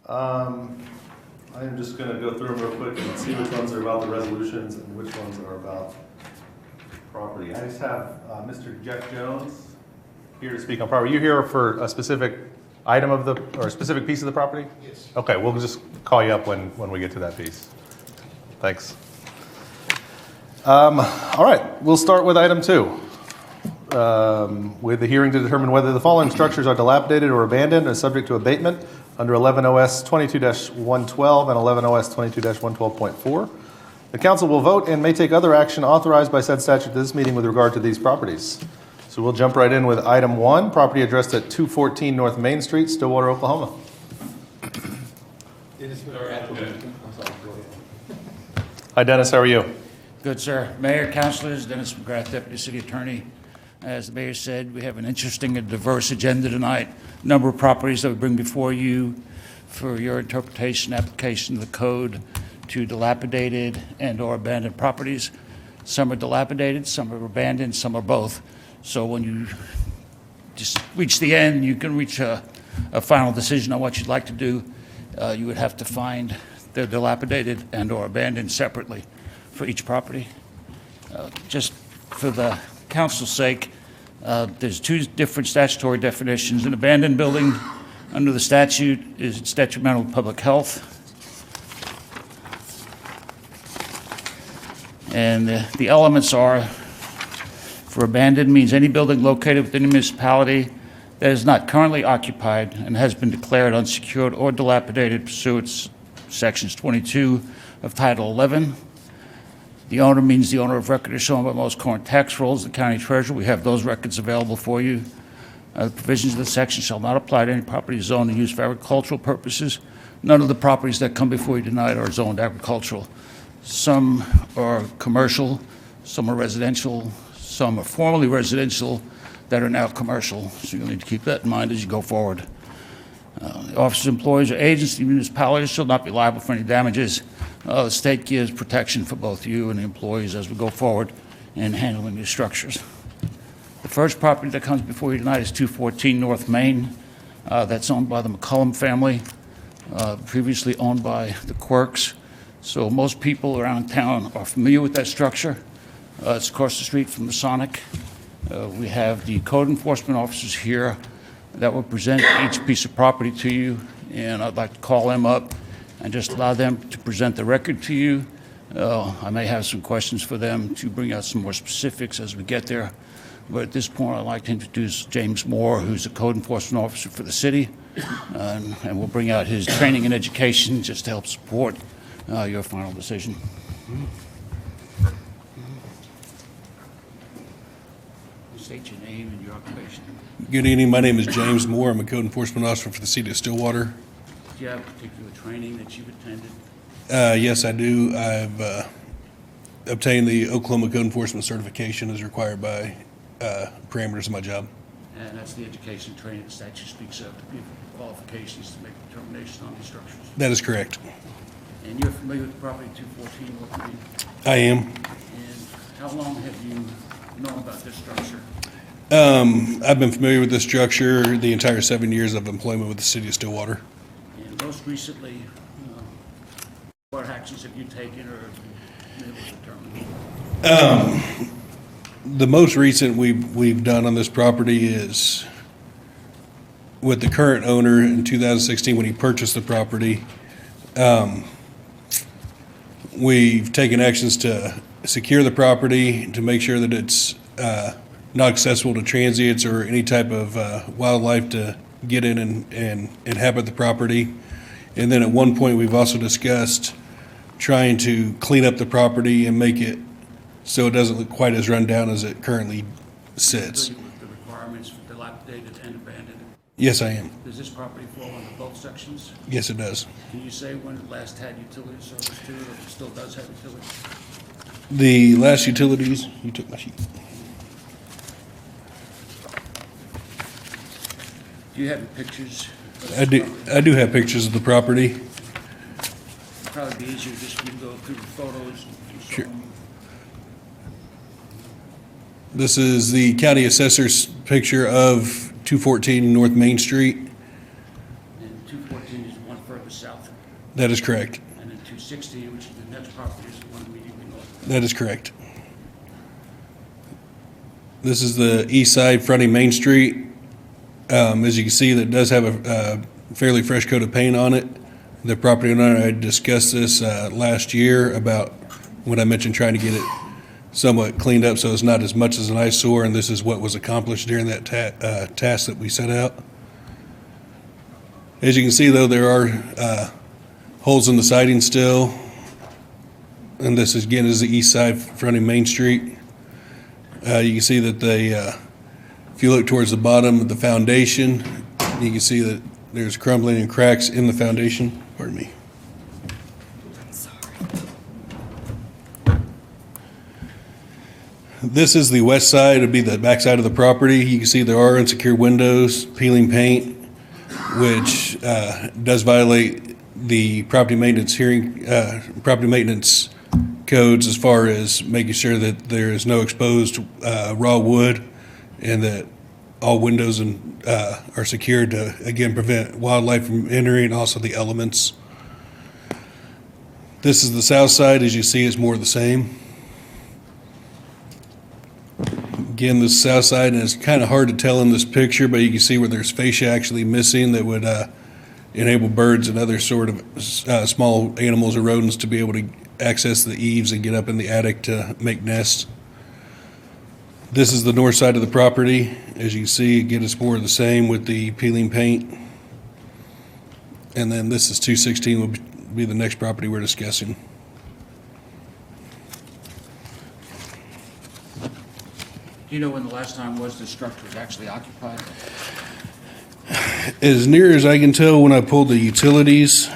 I'm just going to go through them real quick and see which ones are about the resolutions and which ones are about property. I just have Mr. Jeff Jones here to speak on property. Are you here for a specific item of the, or a specific piece of the property? Yes. Okay, we'll just call you up when we get to that piece. Thanks. All right, we'll start with item 2. With the hearing to determine whether the following structures are dilapidated or abandoned and subject to abatement under 11 OS 22-112 and 11 OS 22-112.4. The council will vote and may take other action authorized by said statute at this meeting with regard to these properties. So we'll jump right in with item 1, property addressed at 214 North Main Street, Stillwater, Oklahoma. Hi, Dennis. How are you? Good, sir. Mayor, councilors, Dennis McGrath, Deputy City Attorney. As the mayor said, we have an interesting and diverse agenda tonight. A number of properties that we bring before you for your interpretation, application of the code to dilapidated and or abandoned properties. Some are dilapidated, some are abandoned, some are both. So when you just reach the end, you can reach a final decision on what you'd like to do. You would have to find the dilapidated and or abandoned separately for each property. Just for the council's sake, there's 2 different statutory definitions. An abandoned building under the statute is detrimental to public health. And the elements are, for abandoned means any building located within a municipality that is not currently occupied and has been declared unsecured or dilapidated pursuant to sections 22 of Title 11. The owner means the owner of record is shown by most current tax rolls, the county treasurer. We have those records available for you. The provisions of the section shall not apply to any property zoned and used for agricultural purposes. None of the properties that come before you tonight are zoned agricultural. Some are commercial, some are residential, some are formerly residential that are now commercial. So you'll need to keep that in mind as you go forward. The officers, employees, or agents of the municipalities shall not be liable for any damages. The state gives protection for both you and the employees as we go forward in handling these structures. The first property that comes before you tonight is 214 North Main. That's owned by the McCullum family, previously owned by the Quirks. So most people around town are familiar with that structure. It's across the street from the Sonic. We have the code enforcement officers here that will present each piece of property to you, and I'd like to call them up and just allow them to present the record to you. I may have some questions for them to bring out some more specifics as we get there. But at this point, I'd like to introduce James Moore, who's the code enforcement officer for the city, and we'll bring out his training and education just to help support your final decision. State your name and your occupation. Good evening. My name is James Moore. I'm a code enforcement officer for the city of Stillwater. Do you have particular training that you've attended? Yes, I do. I've obtained the Oklahoma Code Enforcement certification as required by parameters of my job. And that's the education training the statute speaks of, to give qualifications to make determinations on these structures. That is correct. And you're familiar with the property 214 North Main? I am. And how long have you known about this structure? I've been familiar with this structure the entire 7 years of employment with the city of Stillwater. And most recently, what actions have you taken or been able to determine? The most recent we've done on this property is with the current owner in 2016 when he purchased the property. We've taken actions to secure the property to make sure that it's not accessible to transients or any type of wildlife to get in and inhabit the property. And then at one point, we've also discussed trying to clean up the property and make it so it doesn't look quite as run down as it currently sits. Familiar with the requirements for dilapidated and abandoned? Yes, I am. Does this property fall under both sections? Yes, it does. Can you say when it last had utility service to it, or if it still does have utility? The last utilities, you took my sheet. Do you have any pictures? I do have pictures of the property. It'd probably be easier just for you to go through the photos and show Sure. them. This is the county assessor's picture of 214 North Main Street. And 214 is further south. That is correct. And then 260, which is the next property, is the one immediately north. That is correct. This is the east side fronting Main Street. As you can see, that does have a fairly fresh coat of paint on it. The property owner and I discussed this last year about when I mentioned trying to get it somewhat cleaned up so it's not as much as an eyesore, and this is what was accomplished during that task that we set out. As you can see, though, there are holes in the siding still, and this is, again, is the east side fronting Main Street. You can see that if you look towards the bottom of the foundation, you can see that there's crumbling and cracks in the foundation. Pardon me. This is the west side. It'd be the back side of the property. You can see there are unsecured windows, peeling paint, which does violate the property maintenance codes as far as making sure that there is no exposed raw wood and that all windows are secured to, again, prevent wildlife from entering, and also the elements. This is the south side. As you see, it's more of the same. Again, the south side, and it's kind of hard to tell in this picture, but you can see where there's fascia actually missing that would enable birds and other sort of small animals or rodents to be able to access the eaves and get up in the attic to make nests. This is the north side of the property. As you can see, again, it's more of the same with the peeling paint. And then this is 216 will be the next property we're discussing. Do you know when the last time was the structure was actually occupied? As near as I can tell, when I pulled the utilities,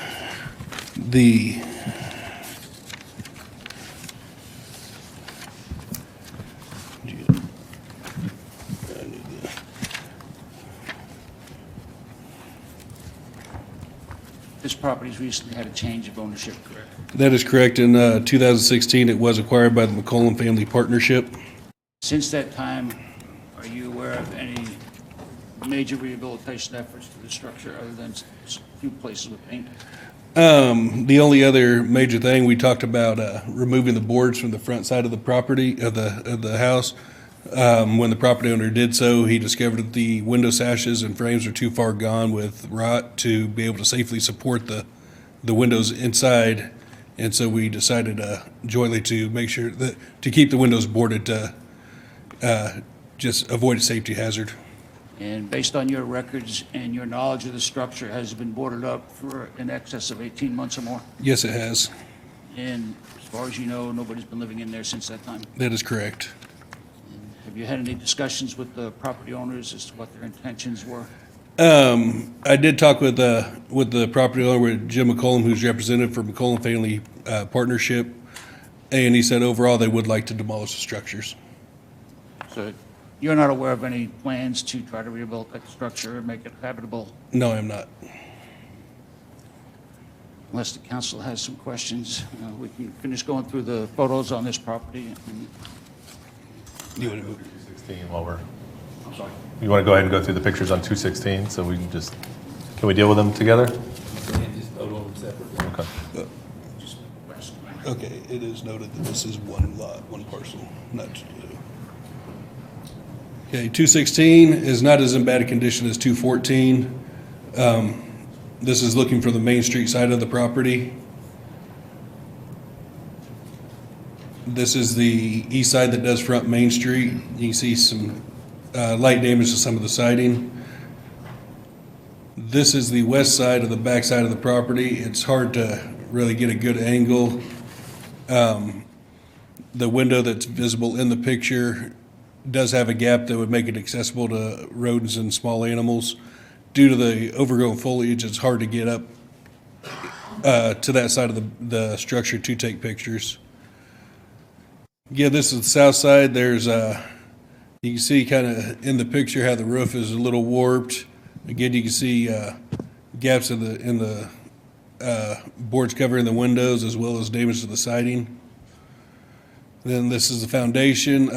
This property's recently had a change of ownership, correct? that is correct. In 2016, it was acquired by the McCollum Family Partnership. Since that time, are you aware of any major rehabilitation efforts to the structure other than a few places with paint? The only other major thing, we talked about removing the boards from the front side of the property, of the house. When the property owner did so, he discovered that the window sashes and frames are too far gone with rot to be able to safely support the windows inside. And so we decided jointly to make sure that, to keep the windows boarded to just avoid a safety hazard. And based on your records and your knowledge of the structure, has it been boarded up for in excess of 18 months or more? Yes, it has. And as far as you know, nobody's been living in there since that time? That is correct. Have you had any discussions with the property owners as to what their intentions were? I did talk with the property owner, with Jim McCollum, who's representative for McCollum Family Partnership, and he said overall they would like to demolish the structures. So you're not aware of any plans to try to rehabilitate the structure and make it habitable? No, I'm not. Unless the council has some questions, we can finish going through the photos on this property. You want to move? 216 while we're, I'm sorry. you want to go ahead and go through the pictures on 216 so we can just, can we deal with them together? And just vote on them separately. Okay. Just west. Okay, it is noted that this is one lot, one parcel, not two. Okay, 216 is not as in bad a condition as 214. This is looking for the Main Street side of the property. This is the east side that does front Main Street. You can see some light damage to some of the siding. This is the west side of the back side of the property. It's hard to really get a good angle. The window that's visible in the picture does have a gap that would make it accessible to rodents and small animals. Due to the overgrown foliage, it's hard to get up to that side of the structure to take pictures. Yeah, this is the south side. There's you can see kind of in the picture how the roof is a little warped. Again, you can see gaps in the boards covering the windows, as well as damage to the siding. Then this is the foundation.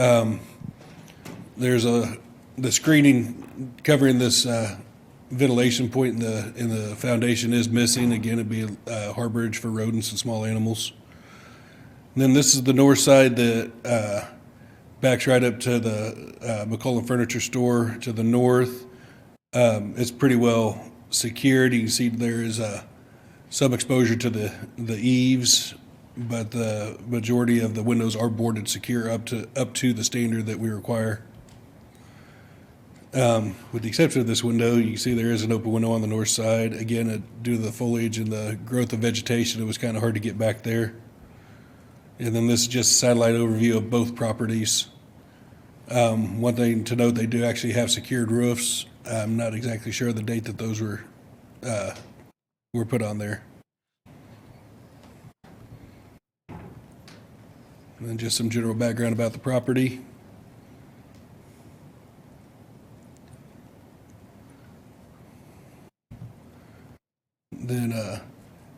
There's the screening covering this ventilation point in the foundation is missing. Again, it'd be a harborage for rodents and small animals. And then this is the north side that backs right up to the McCollum Furniture Store to the north. It's pretty well secured. You can see there is some exposure to the eaves, but the majority of the windows are boarded secure up to the standard that we require. With the exception of this window, you can see there is an open window on the north side. Again, due to the foliage and the growth of vegetation, it was kind of hard to get back there. And then this is just a satellite overview of both properties. One thing to note, they do actually have secured roofs. I'm not exactly sure the date that those were put on there. And then just some general background about the property. Then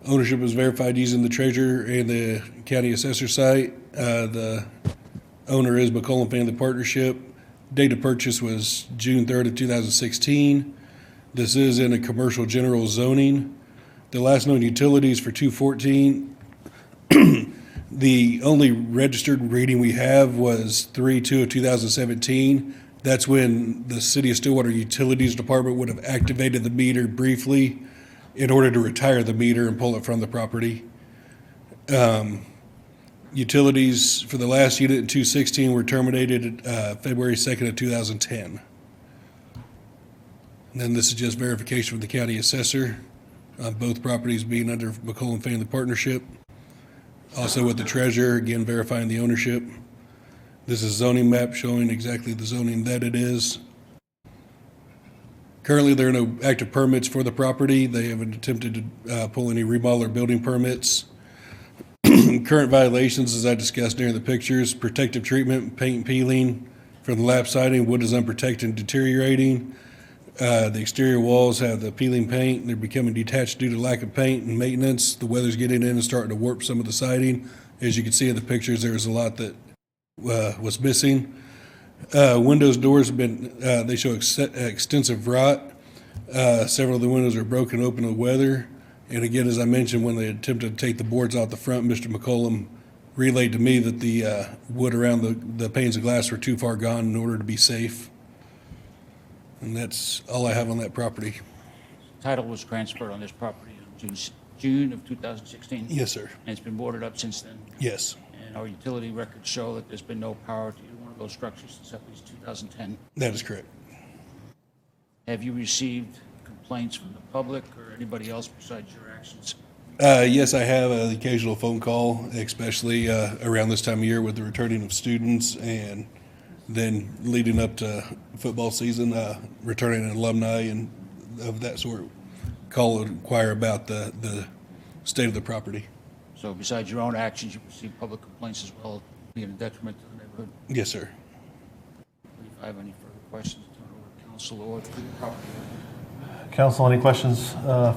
ownership was verified using the treasurer and the county assessor site. The owner is McCollum Family Partnership. Date of purchase was June 3rd of 2016. This is in a commercial general zoning. The last known utilities for 214, the only registered reading we have was 3/2 of 2017. That's when the City of Stillwater Utilities Department would have activated the meter briefly in order to retire the meter and pull it from the property. Utilities for the last unit in 216 were terminated February 2nd of 2010. And then this is just verification with the county assessor on both properties being under McCollum Family Partnership. Also with the treasurer, again verifying the ownership. This is zoning map showing exactly the zoning that it is. Currently, there are no active permits for the property. They haven't attempted to pull any remodel or building permits. Current violations, as I discussed during the pictures: protective treatment, paint and peeling from the lap siding, wood is unprotected and deteriorating. The exterior walls have the peeling paint. They're becoming detached due to lack of paint and maintenance. The weather's getting in and starting to warp some of the siding. As you can see in the pictures, there was a lot that was missing. Windows, doors have been, they show extensive rot. Several of the windows are broken open with weather. And again, as I mentioned, when they attempted to take the boards out the front, Mr. McCollum relayed to me that the wood around the panes of glass were too far gone in order to be safe. And that's all I have on that property. Title was transferred on this property in June of 2016? Yes, sir. And it's been boarded up since then? Yes, And our utility records show that there's been no power to either one of those structures since at least 2010. that is correct. Have you received complaints from the public or anybody else besides your actions? Yes, I have an occasional phone call, especially around this time of year with the returning of students, and then leading up to football season, returning alumni and of that sort. Call and inquire about the state of the property. So besides your own actions, you receive public complaints as well, being a detriment to the neighborhood? Yes, sir. If I have any further questions, turn it over to council or to the property owner. Council, any questions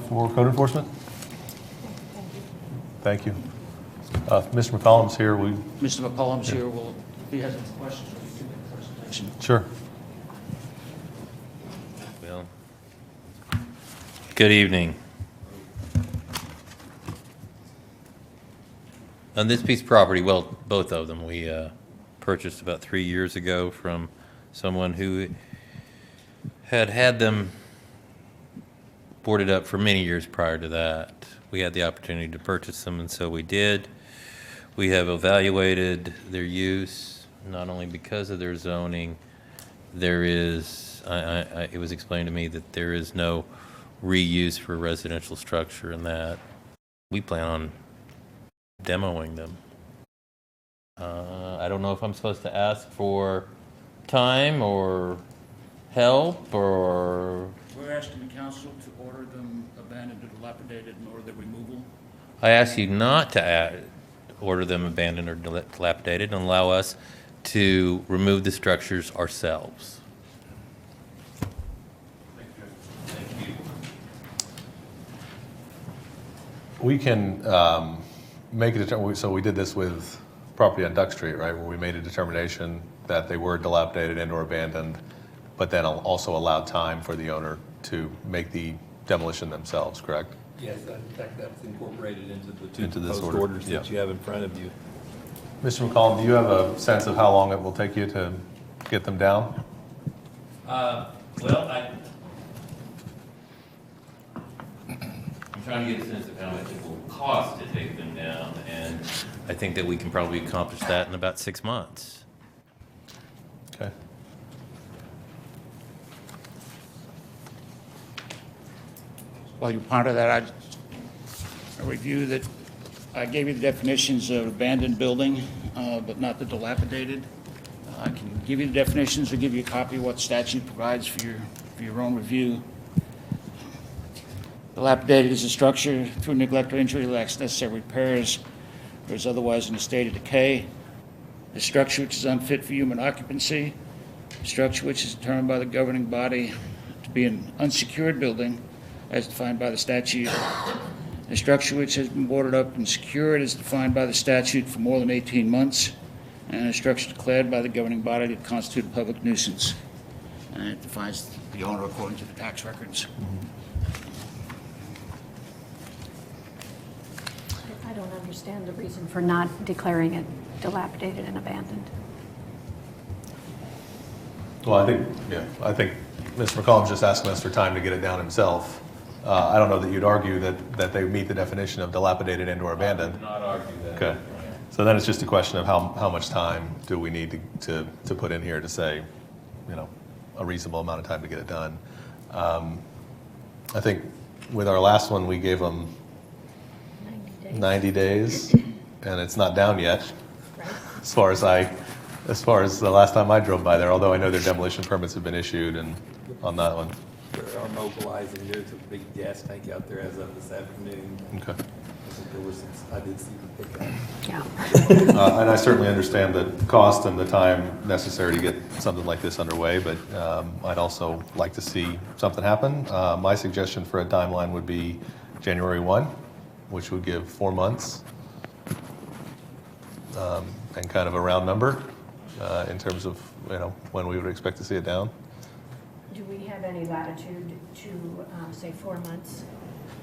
for code enforcement? Thank you. Mr. McCollum's here. Mr. McCollum's here. Well, if he has any questions, we can make a presentation. Sure. Well, good evening. On this piece of property, well, both of them, we purchased about 3 years ago from someone who had them boarded up for many years prior to that. We had the opportunity to purchase them, and so we did. We have evaluated their use, not only because of their zoning. There is, it was explained to me that there is no reuse for a residential structure, and that we plan on demoing them. I don't know if I'm supposed to ask for time or help or... We're asking the council to order them abandoned or dilapidated and order their removal. I ask you not to order them abandoned or dilapidated and allow us to remove the structures ourselves. We can make a determination. So we did this with property on Duck Street, right, where we made a determination that they were dilapidated and or abandoned, but then also allowed time for the owner to make the demolition themselves, correct? Yes, in fact, that was incorporated into the two Into this proposed order, orders yeah. that you have in front of you. Mr. McCollum, do you have a sense of how long it will take you to get them down? Well, I'm trying to get a sense of how much it will cost to take them down, and I think that we can probably accomplish that in about 6 months. Okay. While you ponder that, I review that I gave you the definitions of abandoned building, but not the dilapidated. I can give you the definitions or give you a copy of what statute provides for your own review. Dilapidated is a structure through neglect or injury lacks necessary repairs or is otherwise in a state of decay. A structure which is unfit for human occupancy. A structure which is determined by the governing body to be an unsecured building as defined by the statute. A structure which has been boarded up and secured as defined by the statute for more than 18 months. And a structure declared by the governing body to constitute a public nuisance. And it defines the owner according to the tax records. I don't understand the reason for not declaring it dilapidated and abandoned. Well, I think Mr. McCollum's just asking us for time to get it down himself. I don't know that you'd argue that they meet the definition of dilapidated and/or abandoned. Not argue that. Okay. So then it's just a question of how much time do we need to put in here to say, a reasonable amount of time to get it done. I think with our last one, we gave them 90 days, and it's not down yet, as far as the last time I drove by there, although I know their demolition permits have been issued and on that one. They are mobilizing. There's a big gas tank out there as of this afternoon. Okay. I did see the pickup. Yeah. And I certainly understand the cost and the time necessary to get something like this underway, but I'd also like to see something happen. My suggestion for a timeline would be January 1, which would give 4 months, and kind of a round number in terms of when we would expect to see it down. Do we have any latitude to, say, 4 months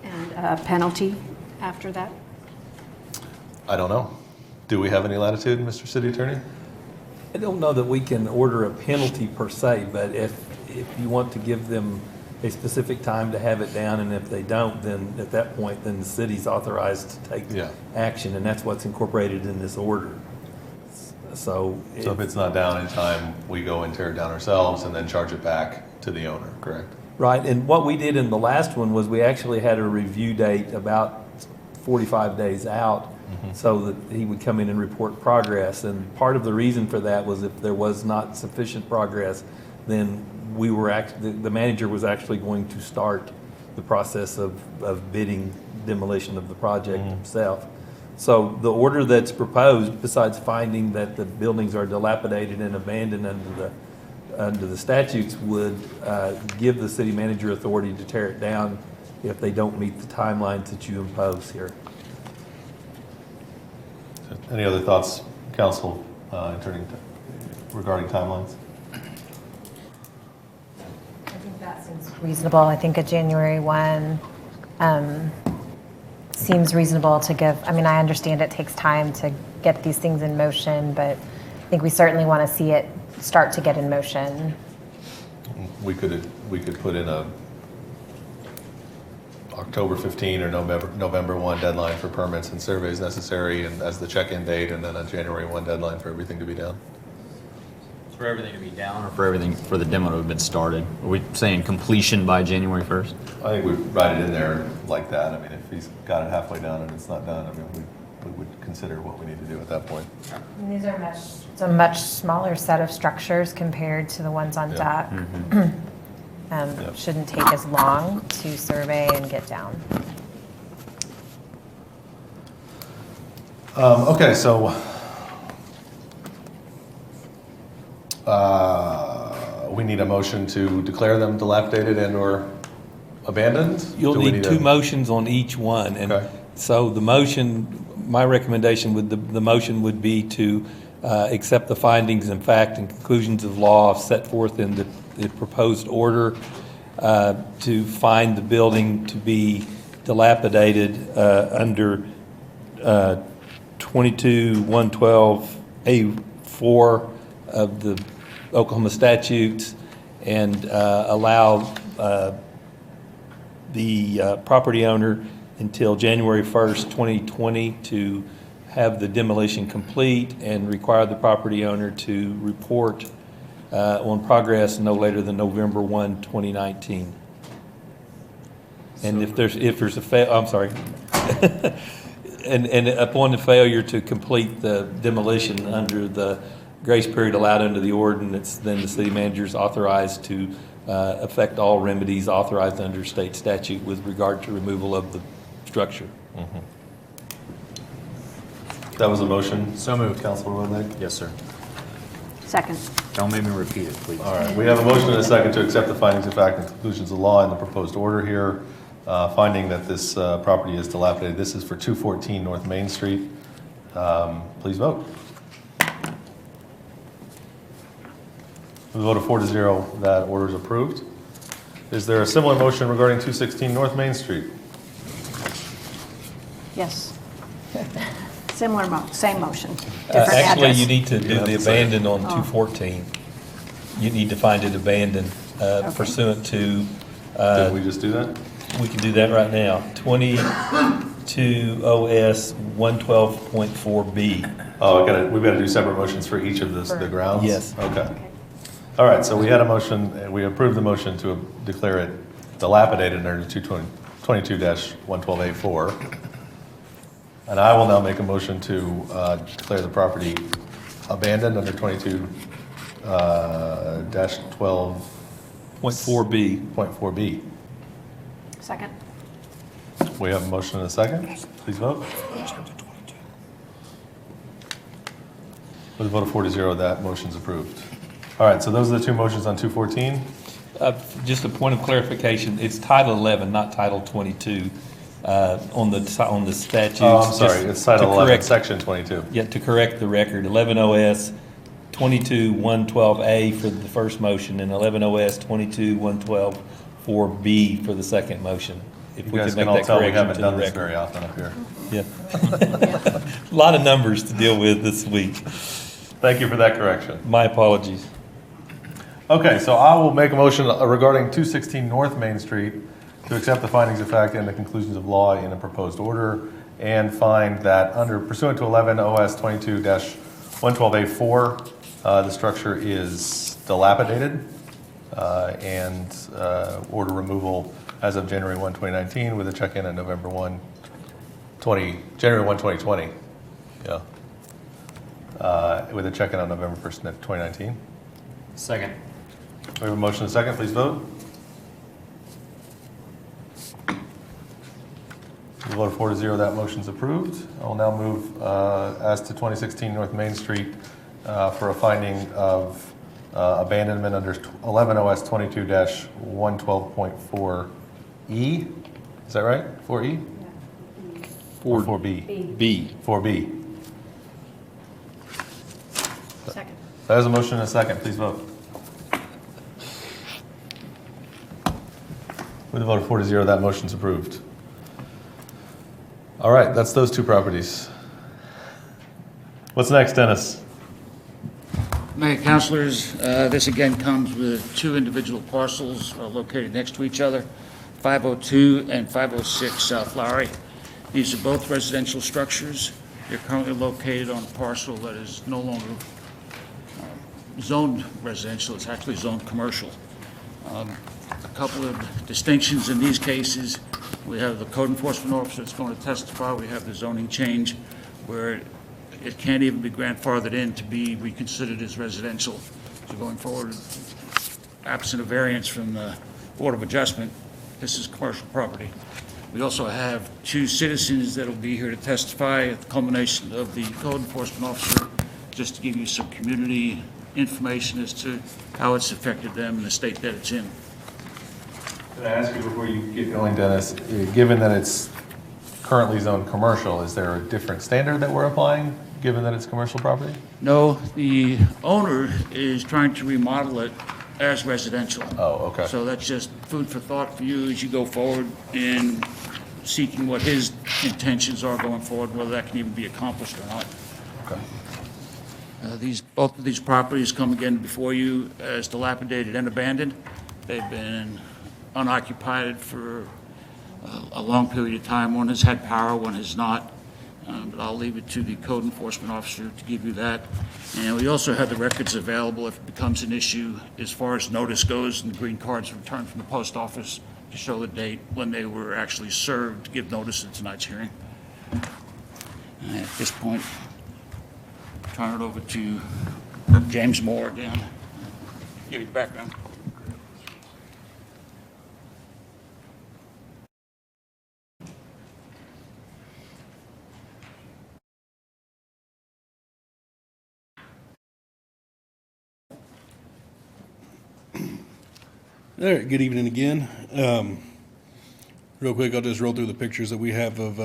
and a penalty after that? I don't know. Do we have any latitude, Mr. City Attorney? I don't know that we can order a penalty per se, but if you want to give them a specific time to have it down, and if they don't, then at that point, then the city's authorized to take action, and that's what's incorporated in this order. So if it's not down in time, we go and tear it down ourselves and then charge it back to the owner, correct? Right, and what we did in the last one was we actually had a review date about 45 days out, so that he would come in and report progress. And part of the reason for that was if there was not sufficient progress, then the manager was actually going to start the process of bidding demolition of the project himself. So the order that's proposed, besides finding that the buildings are dilapidated and abandoned under the statutes, would give the city manager authority to tear it down if they don't meet the timelines that you impose here. Any other thoughts, council, regarding timelines? I think that seems reasonable. I think a January 1 seems reasonable to give. I mean, I understand it takes time to get these things in motion, but I think we certainly want to see it start to get in motion. We could put in a October 15 or November 1 deadline for permits and surveys necessary, and as the check-in date, and then a January 1 deadline for everything to be down. For everything to be down, or for the demo to have been started? Are we saying completion by January 1st? I think we write it in there like that. I mean, if he's got it halfway done and it's not done, I mean, we would consider what we need to do at that point. And these are it's a much smaller set of structures compared to the ones on deck. Shouldn't take as long to survey and get down. Okay, so we need a motion to declare them dilapidated and/or abandoned? You'll Do we need two a- motions on each one. And Okay. so the motion, my recommendation the motion would be to accept the findings and fact and conclusions of law set forth in the proposed order, to find the building to be dilapidated under 22-112A4 of the Oklahoma statutes, and allow the property owner until January 1st, 2020 to have the demolition complete, and require the property owner to report on progress no later than November 1, 2019. And if there's a I'm sorry. And upon the failure to complete the demolition under the grace period allowed under the ordinance, then the city manager is authorized to effect all remedies authorized under state statute with regard to removal of the structure. That was a motion. So moved. Councilman Rudnick? Yes, sir. Second. Don't make me repeat it, please. All right, we have a motion and a second to accept the findings of fact and conclusions of law in the proposed order here, finding that this property is dilapidated. This is for 214 North Main Street. Please vote. With a vote of 4-0, that order is approved. Is there a similar motion regarding 216 North Main Street? Yes. Same motion, different Actually, address. you need to do the abandon on 214. You need to find it abandoned pursuant to, Did we just do that? we can do that right now, 22 OS 112.4B. Oh, we've got to do separate motions for each of the grounds? Yes. Okay. All right, so we had a motion, we approved the motion to declare it dilapidated under 22-112A4. And I will now make a motion to declare the property abandoned under 22-12.4B. Second. We have a motion and a second. Please vote. With a vote of 4-0, that motion's approved. All right, so those are the two motions on 214. Just a point of clarification, it's Title 11, not Title 22, on the statutes. Oh, I'm sorry, Just it's Title to 11, correct- Section 22. Yeah, to correct the record, 11 OS 22-112A for the first motion, and 11 OS 22-112-4B for the second motion. If You we guys could make can all that tell we correction haven't to done the this record. very often up here. Yeah. A lot of numbers to deal with this week. Thank you for that correction. My apologies. Okay, so I will make a motion regarding 216 North Main Street to accept the findings of fact and the conclusions of law in a proposed order, and find that under pursuant to 11 OS 22-112A4, the structure is dilapidated, and order removal as of January 1, 2019, with a check-in on November 1, January 1, 2020. Yeah. With a check-in on November 1st, 2019. Second. We have a motion and a second. Please vote. With a vote of 4-0, that motion's approved. I will now move as to 2016 North Main Street for a finding of abandonment under 11 OS 22-112.4E. Is that right? 4E? 4B. B. 4B. Second. That is a motion and a second. Please vote. With a vote of 4-0, that motion's approved. All right, that's those two properties. What's next, Dennis? Mayor, councilors, this again comes with two individual parcels located next to each other, 502 and 506 South Lowry. These are both residential structures. They're currently located on a parcel that is no longer zoned residential, it's actually zoned commercial. A couple of distinctions in these cases. We have the code enforcement officer that's going to testify. We have the zoning change where it can't even be grandfathered in to be reconsidered as residential. So going forward, absent a variance from the Board of Adjustment, this is commercial property. We also have two citizens that will be here to testify at the culmination of the code enforcement officer, just to give you some community information as to how it's affected them and the state that it's in. Can I ask you before you get going, Dennis, given that it's currently zoned commercial, is there a different standard that we're applying, given that it's commercial property? No, the owner is trying to remodel it as residential. Oh, okay. So that's just food for thought for you as you go forward in seeking what his intentions are going forward, whether that can even be accomplished or not. Okay. Both of these properties come again before you as dilapidated and abandoned. They've been unoccupied for a long period of time. One has had power, one has not. But I'll leave it to the code enforcement officer to give you that. And we also have the records available if it becomes an issue as far as notice goes and the green cards returned from the post office to show the date when they were actually served to give notice at tonight's hearing. And at this point, turn it over to James Moore again. Give you the background. All right, good evening again. Real quick, I'll just roll through the pictures that we have of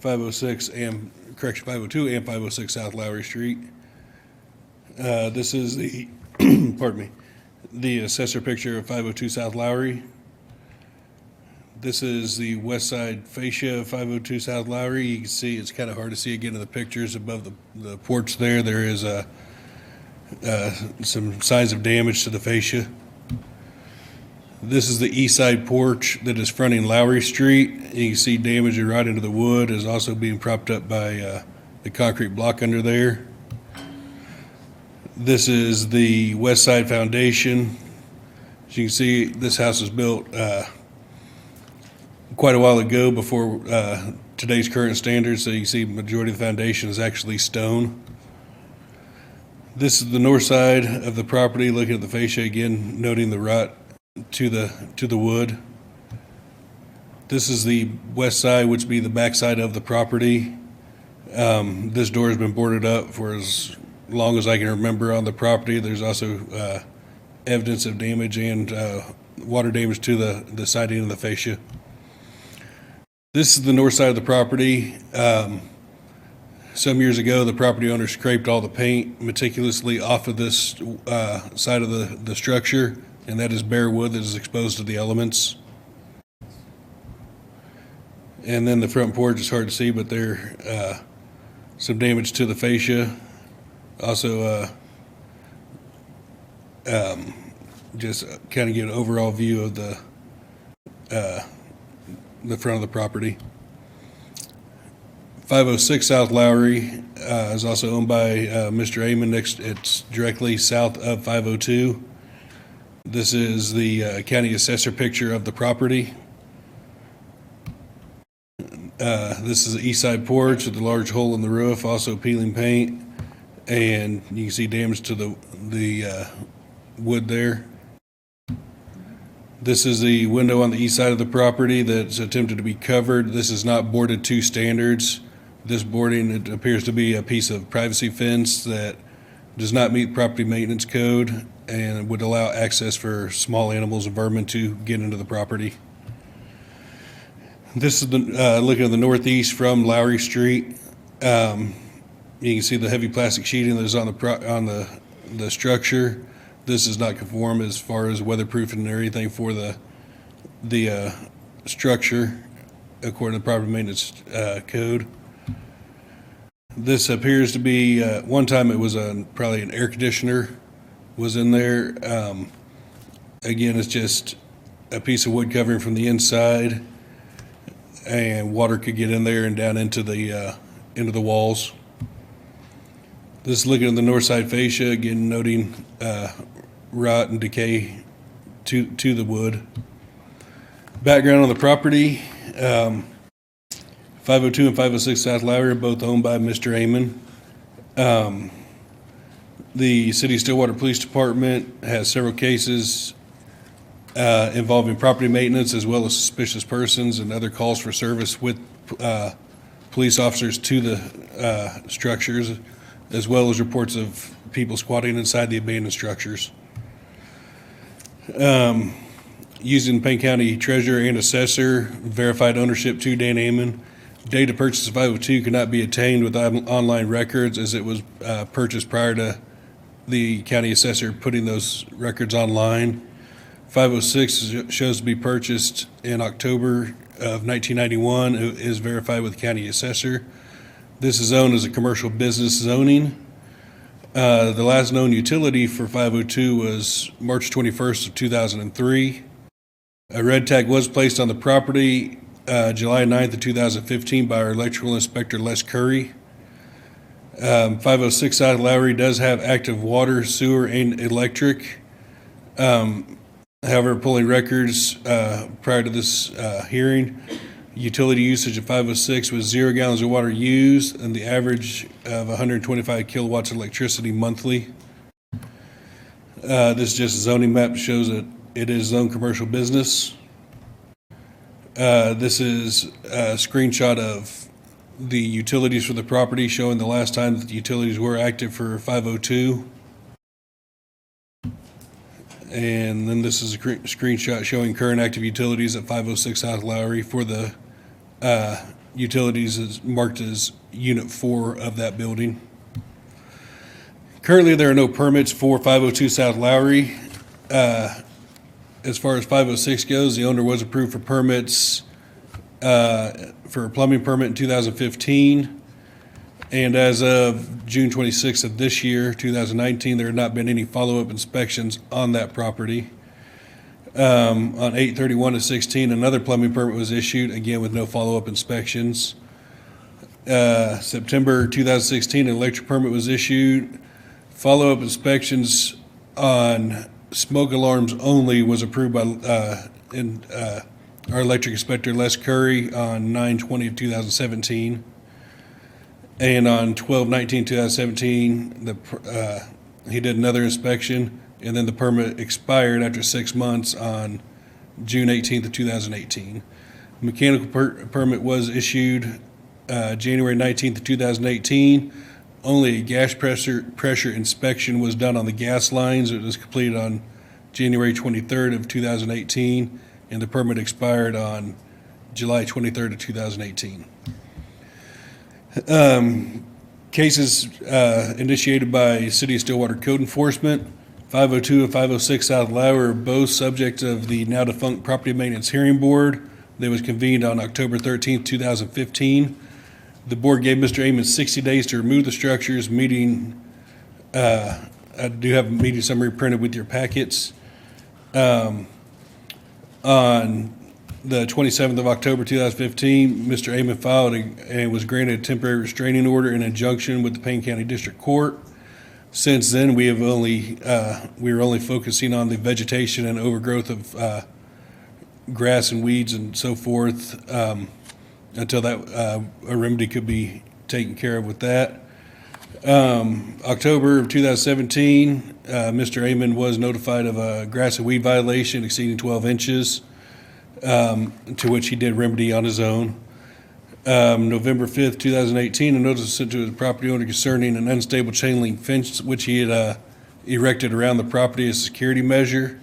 502 and 506 South Lowry Street. This is the, pardon me, the assessor picture of 502 South Lowry. This is the west side fascia of 502 South Lowry. You can see, it's kind of hard to see again in the pictures above the porch there. There is some signs of damage to the fascia. This is the east side porch that is fronting Lowry Street. You can see damage right into the wood is also being propped up by the concrete block under there. This is the west side foundation. As you can see, this house was built quite a while ago before today's current standards. So you can see the majority of the foundation is actually stone. This is the north side of the property, looking at the fascia again, noting the rot to the wood. This is the west side, which would be the back side of the property. This door has been boarded up for as long as I can remember on the property. There's also evidence of damage and water damage to the siding of the fascia. This is the north side of the property. Some years ago, the property owner scraped all the paint meticulously off of this side of the structure, and that is bare wood that is exposed to the elements. And then the front porch is hard to see, but there some damage to the fascia. Also, just kind of get an overall view of the front of the property. 506 South Lowry is also owned by Mr. Amon. It's directly south of 502. This is the county assessor picture of the property. This is the east side porch with the large hole in the roof, also peeling paint, and you can see damage to the wood there. This is the window on the east side of the property that's attempted to be covered. This is not boarded to standards. This boarding, it appears to be a piece of privacy fence that does not meet property maintenance code and would allow access for small animals and vermin to get into the property. This is looking at the northeast from Lowry Street. You can see the heavy plastic sheeting that is on the structure. This does not conform as far as weatherproofing and everything for the structure according to the property maintenance code. This appears to be one time it was probably an air conditioner was in there. Again, it's just a piece of wood covering from the inside, and water could get in there and down into the walls. This is looking at the north side fascia, again noting rot and decay to the wood. Background on the property, 502 and 506 South Lowry are both owned by Mr. Amon. The City of Stillwater Police Department has several cases involving property maintenance as well as suspicious persons and other calls for service with police officers to the structures, as well as reports of people squatting inside the abandoned structures. Using Payne County Treasurer and Assessor, verified ownership to Dan Amon. Date of purchase of 502 cannot be obtained with online records as it was purchased prior to the county assessor putting those records online. 506 shows to be purchased in October of 1991. It is verified with county assessor. This is zoned as a commercial business zoning. The last known utility for 502 was March 21st of 2003. A red tag was placed on the property July 9th of 2015 by our electrical inspector, Les Curry. 506 South Lowry does have active water, sewer, and electric. However, pulling records prior to this hearing, utility usage of 506 was 0 gallons of water used and the average of 125 kilowatts of electricity monthly. This is just a zoning map, shows that it is zone commercial business. This is a screenshot of the utilities for the property, showing the last time that the utilities were active for 502. And then this is a screenshot showing current active utilities at 506 South Lowry for the utilities is marked as Unit 4 of that building. Currently, there are no permits for 502 South Lowry. As far as 506 goes, the owner was approved for permits for a plumbing permit in 2015. And as of June 26th of this year, 2019, there had not been any follow-up inspections on that property. On 8/31/16, another plumbing permit was issued, again with no follow-up inspections. September 2016, an electric permit was issued. Follow-up inspections on smoke alarms only was approved by our electric inspector, Les Curry, on 9/20 of 2017. And on 12/19/2017, he did another inspection, and then the permit expired after 6 months on June 18th of 2018. Mechanical permit was issued January 19th of 2018. Only a gas pressure inspection was done on the gas lines. It was completed on January 23rd of 2018, and the permit expired on July 23rd of 2018. Cases initiated by City of Stillwater Code Enforcement. 502 and 506 South Lowry are both subject of the now defunct Property Maintenance Hearing Board that was convened on October 13th, 2015. The board gave Mr. Amon 60 days to remove the structures. I do have a meeting summary printed with your packets. On the 27th of October 2015, Mr. Amon filed and was granted a temporary restraining order and injunction with the Payne County District Court. Since then, we were only focusing on the vegetation and overgrowth of grass and weeds and so forth until a remedy could be taken care of with that. October of 2017, Mr. Amon was notified of a grass and weed violation exceeding 12 inches. To which he did remedy on his own. November 5th, 2018, a notice was sent to the property owner concerning an unstable chain link fence which he had erected around the property as a security measure.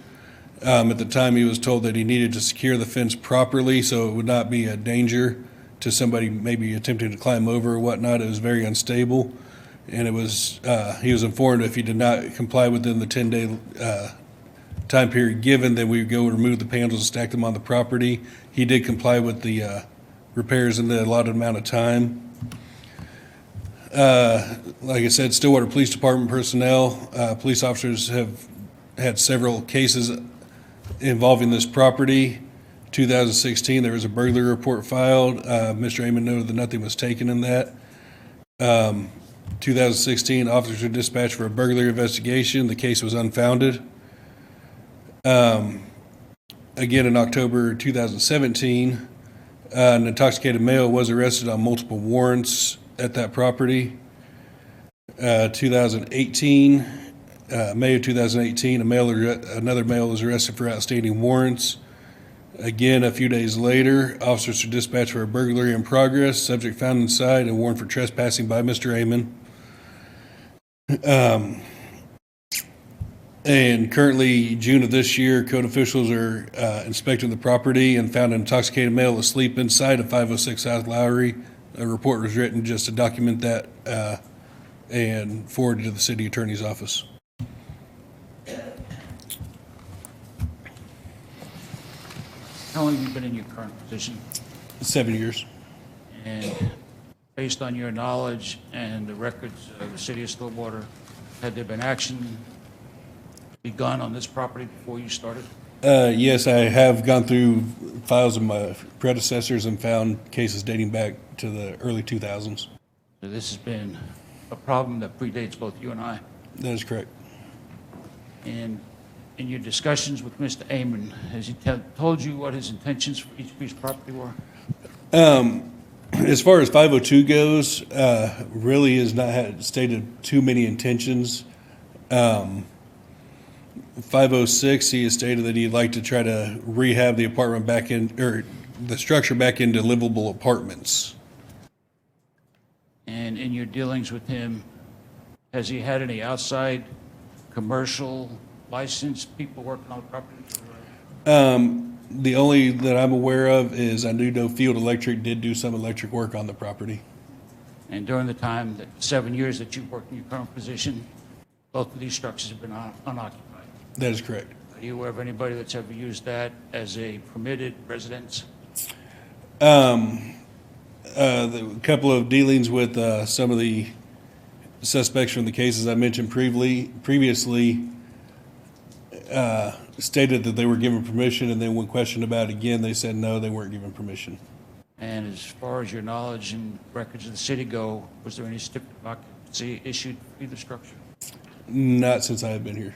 At the time, he was told that he needed to secure the fence properly so it would not be a danger to somebody maybe attempting to climb over or whatnot. It was very unstable, and he was informed if he did not comply within the 10-day time period given, then we would go remove the panels and stack them on the property. He did comply with the repairs in the allotted amount of time. Like I said, Stillwater Police Department personnel, police officers have had several cases involving this property. 2016, there was a burglary report filed. Mr. Amon noted that nothing was taken in that. 2016, officers were dispatched for a burglary investigation. The case was unfounded. Again, in October 2017, an intoxicated male was arrested on multiple warrants at that property. 2018, May of 2018, another male was arrested for outstanding warrants. Again, a few days later, officers were dispatched for a burglary in progress, subject found inside, and warrant for trespassing by Mr. Amon. And currently, June of this year, code officials are inspecting the property and found an intoxicated male asleep inside of 506 South Lowry. A report was written just to document that and forwarded to the city attorney's office. How long have you been in your current position? 7 years. And based on your knowledge and the records of the city of Stillwater, had there been action begun on this property before you started? Yes, I have gone through files of my predecessors and found cases dating back to the early 2000s. So this has been a problem that predates both you and I. That is correct. And in your discussions with Mr. Amon, has he told you what his intentions for each piece of property were? As far as 502 goes, really has not had stated too many intentions. 506, he has stated that he'd like to try to rehab the apartment back in, or the structure back into livable apartments. And in your dealings with him, has he had any outside commercial licensed people working on the property? The only that I'm aware of is I do know Field Electric did do some electric work on the property. And during the time, that 7 years that you've worked in your current position, both of these structures have been unoccupied. That is correct. Are you aware of anybody that's ever used that as a permitted residence? The couple of dealings with some of the suspects from the cases I mentioned previously stated that they were given permission, and then when questioned about it again, they said no, they weren't given permission. And as far as your knowledge and records of the city go, was there any certificate of occupancy issued for either structure? Not since I have been here.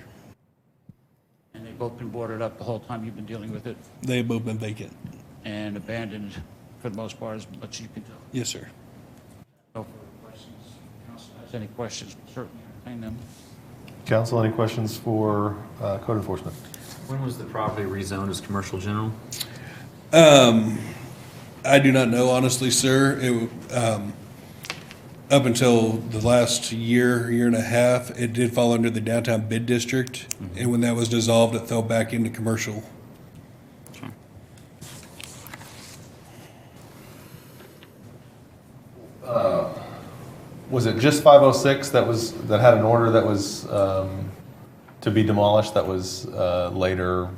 And they've both been boarded up the whole time you've been dealing with it They have both been vacant. and abandoned for the most part, as much as you can tell? Yes, sir. No further questions. Council has any questions, we'll certainly entertain them. Council, any questions for code enforcement? When was the property rezoned as commercial general? I do not know, honestly, sir. Up until the last year and a half, it did fall under the downtown bid district. And when that was dissolved, it fell back into commercial. Was it just 506 that had an order that was to be demolished, that was later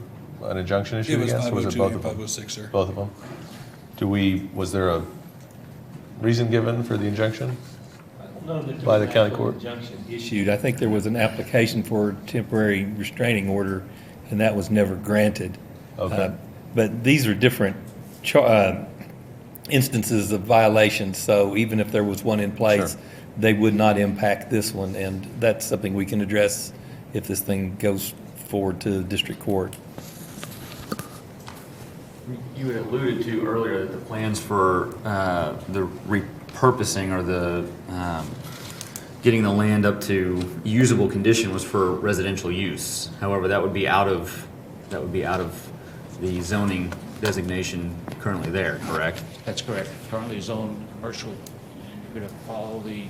an injunction It issue was against? Or was it 502 both and of them? 506, sir. Both of them? Was there a reason given for the injunction? By the county court? Injunction issued. I think there was an application for a temporary restraining order, and that was never granted. Okay. But these are different instances of violations, so even if there was one in place, Sure. they would not impact this one, and that's something we can address if this thing goes forward to the district court. You had alluded to earlier that the plans for the repurposing or the getting the land up to usable condition was for residential use. However, that would be out of the zoning designation currently there, correct? That's correct. Currently zoned commercial, and you're going to follow the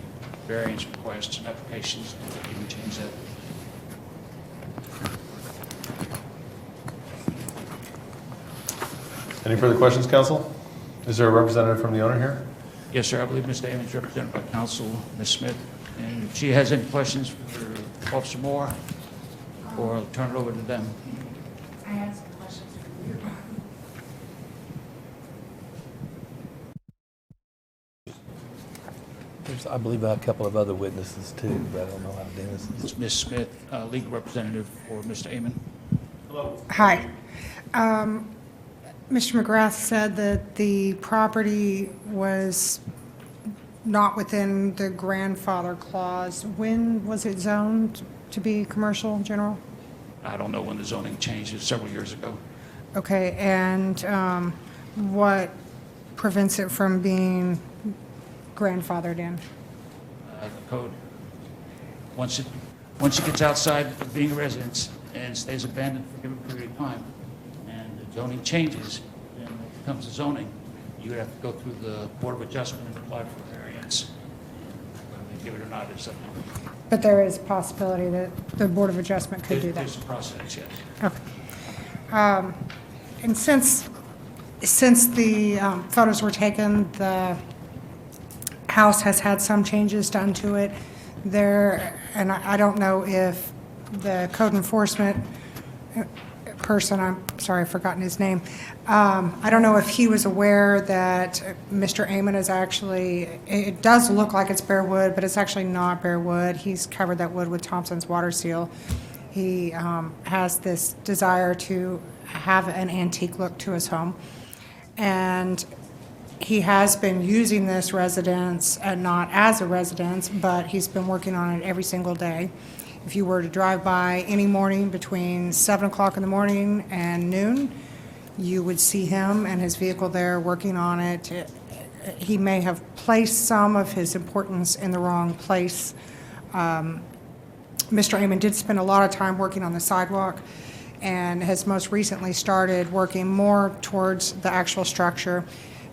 variance requests and applications, and you can change that. Any further questions, council? Is there a representative from the owner here? Yes, sir. I believe Ms. Damon is represented by counsel, Ms. Smith. And if she has any questions for Officer Moore, or I'll turn it over to them. I have some questions for you. There's, I believe, a couple of other witnesses too, but I don't know how Dennis is. It's Ms. Smith, legal representative for Mr. Amon. Hi. Mr. McGrath said that the property was not within the grandfather clause. When was it zoned to be commercial general? I don't know when the zoning changed, it's several years ago. Okay, and what prevents it from being grandfathered in? The code. Once it gets outside of being a residence and stays abandoned for a given period of time, and the zoning changes, and it becomes a zoning, you would have to go through the Board of Adjustment and apply for a variance. Whether they give it or not is up to them. But there is a possibility that the Board of Adjustment could do that. There's a process, yes. Okay. And since the photos were taken, the house has had some changes done to it. And I don't know if the code enforcement person, I'm sorry, I've forgotten his name. I don't know if he was aware that Mr. Amon is actually, it does look like it's bare wood, but it's actually not bare wood. He's covered that wood with Thompson's water seal. He has this desire to have an antique look to his home. And he has been using this residence, not as a residence, but he's been working on it every single day. If you were to drive by any morning between 7 o'clock in the morning and noon, you would see him and his vehicle there working on it. He may have placed some of his importance in the wrong place. Mr. Amon did spend a lot of time working on the sidewalk and has most recently started working more towards the actual structure.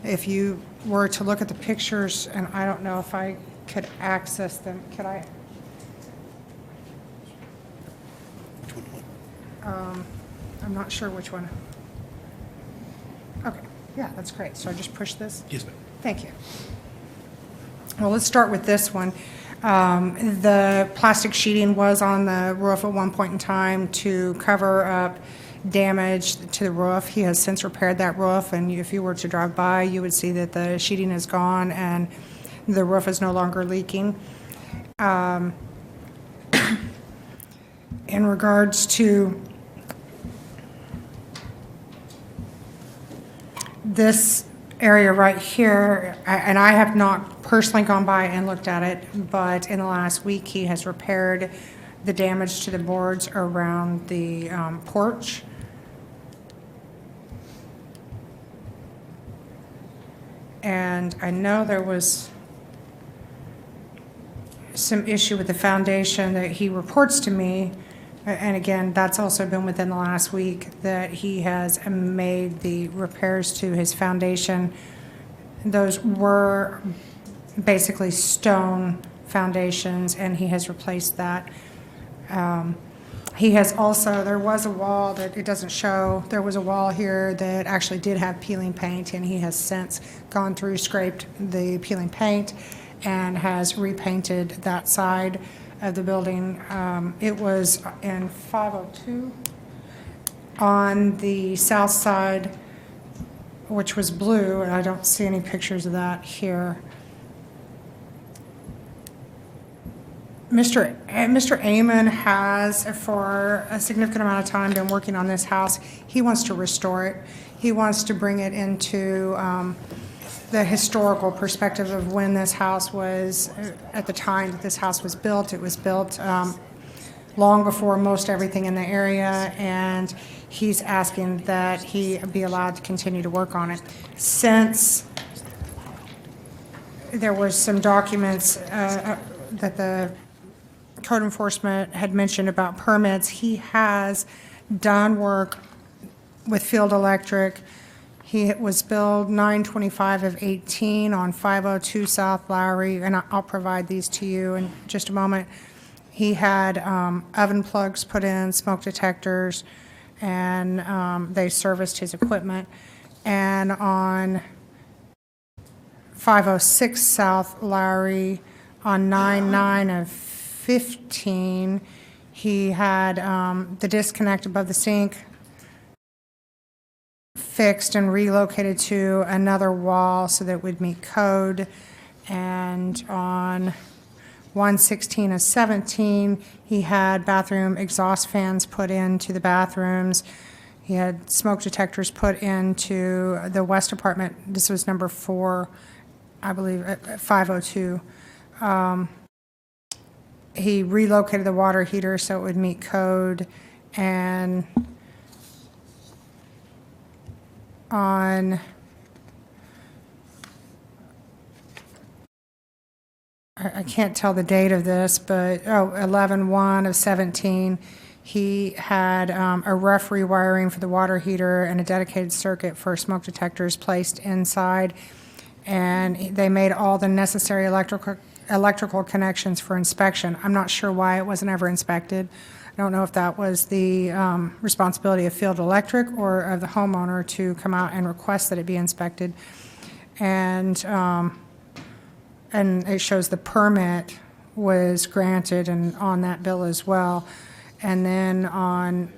If you were to look at the pictures, and I don't know if I could access them, could I? I'm not sure which one. Okay, yeah, that's great. So I just push this? Yes, ma'am. Thank you. Well, let's start with this one. The plastic sheeting was on the roof at one point in time to cover up damage to the roof. He has since repaired that roof, and if you were to drive by, you would see that the sheeting is gone and the roof is no longer leaking. In regards to this area right here, and I have not personally gone by and looked at it, but in the last week, he has repaired the damage to the boards around the porch. And I know there was some issue with the foundation that he reports to me, and again, that's also been within the last week, that he has made the repairs to his foundation. Those were basically stone foundations, and he has replaced that. He has also, there was a wall that it doesn't show, there was a wall here that actually did have peeling paint, and he has since gone through, scraped the peeling paint, and has repainted that side of the building. It was in 502 on the south side, which was blue, and I don't see any pictures of that here. Mr. Amon has, for a significant amount of time, been working on this house. He wants to restore it. He wants to bring it into the historical perspective of when this house was, at the time that this house was built. It was built long before most everything in the area, and he's asking that he be allowed to continue to work on it. Since there was some documents that the code enforcement had mentioned about permits, he has done work with Field Electric. He was billed $925 of 18 on 502 South Lowry, and I'll provide these to you in just a moment. He had oven plugs put in, smoke detectors, and they serviced his equipment. And on 506 South Lowry, on 9/9 of 15, he had the disconnect above the sink fixed and relocated to another wall so that it would meet code. And on 1/16 of 17, he had bathroom exhaust fans put into the bathrooms. He had smoke detectors put into the west apartment. This was number 4, I believe, at 502. He relocated the water heater so it would meet code. And on I can't tell the date of this, but 11/1 of 17, he had a rough rewiring for the water heater and a dedicated circuit for smoke detectors placed inside, and they made all the necessary electrical connections for inspection. I'm not sure why it wasn't ever inspected. I don't know if that was the responsibility of Field Electric or of the homeowner to come out and request that it be inspected. And it shows the permit was granted and on that bill as well. And then on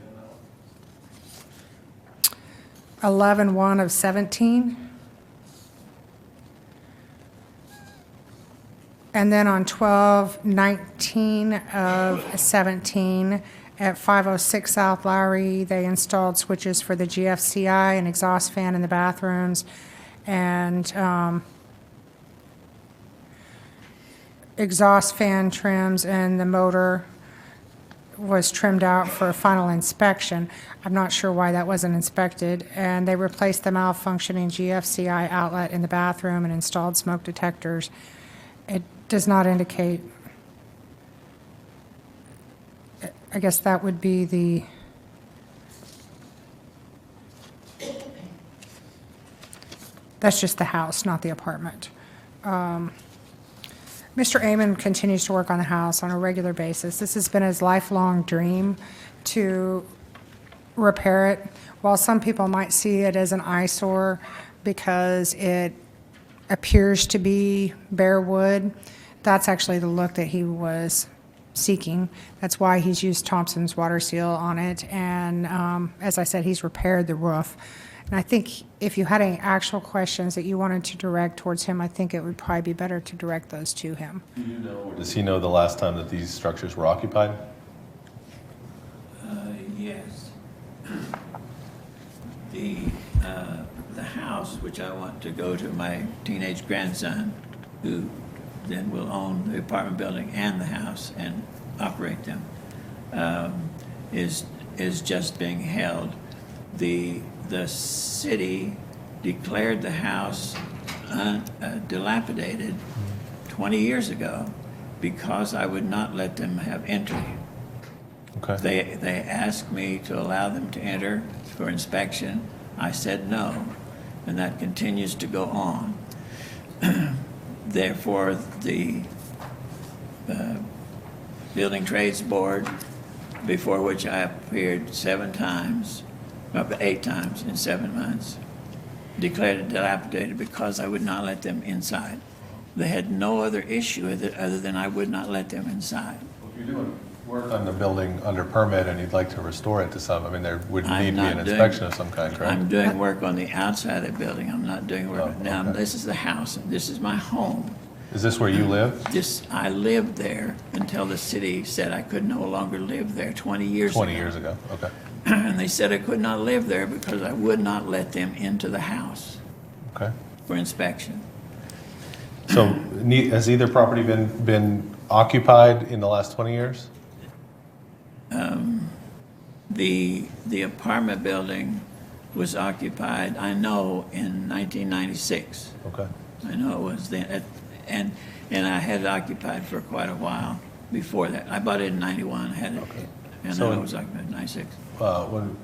11/1 of 17. And then on 12/19 of 17, at 506 South Lowry, they installed switches for the GFCI, an exhaust fan in the bathrooms, and exhaust fan trims, and the motor was trimmed out for a final inspection. I'm not sure why that wasn't inspected. And they replaced the malfunctioning GFCI outlet in the bathroom and installed smoke detectors. It does not indicate, I guess that would be the, that's just the house, not the apartment. Mr. Amon continues to work on the house on a regular basis. This has been his lifelong dream to repair it. While some people might see it as an eyesore because it appears to be bare wood, that's actually the look that he was seeking. That's why he's used Thompson's water seal on it. And as I said, he's repaired the roof. And I think if you had any actual questions that you wanted to direct towards him, I think it would probably be better to direct those to him. Do you know, or does he know the last time that these structures were occupied? Yes. The house, which I want to go to my teenage grandson, who then will own the apartment building and the house and operate them, is just being held. The city declared the house dilapidated 20 years ago because I would not let them have entry. Okay. They asked me to allow them to enter for inspection. I said no, and that continues to go on. Therefore, the Building Trades Board, before which I appeared 8 times in 7 months, declared it dilapidated because I would not let them inside. They had no other issue other than I would not let them inside. Well, if you're doing work on the building under permit and you'd like to restore it to some, I mean, there would need to be an inspection of some kind, correct? I'm doing work on the outside of the building. I'm not doing work. Oh, Now, okay. this is the house. This is my home. Is this where you live? I lived there until the city said I could no longer live there 20 years ago. 20 years ago, okay. And they said I could not live there because I would not let them into the house Okay. for inspection. So has either property been occupied in the last 20 years? The apartment building was occupied, I know, in 1996. Okay. I know it was then, and I had it occupied for quite a while before that. I bought it in 91, had it, and So- then it was occupied in 96. When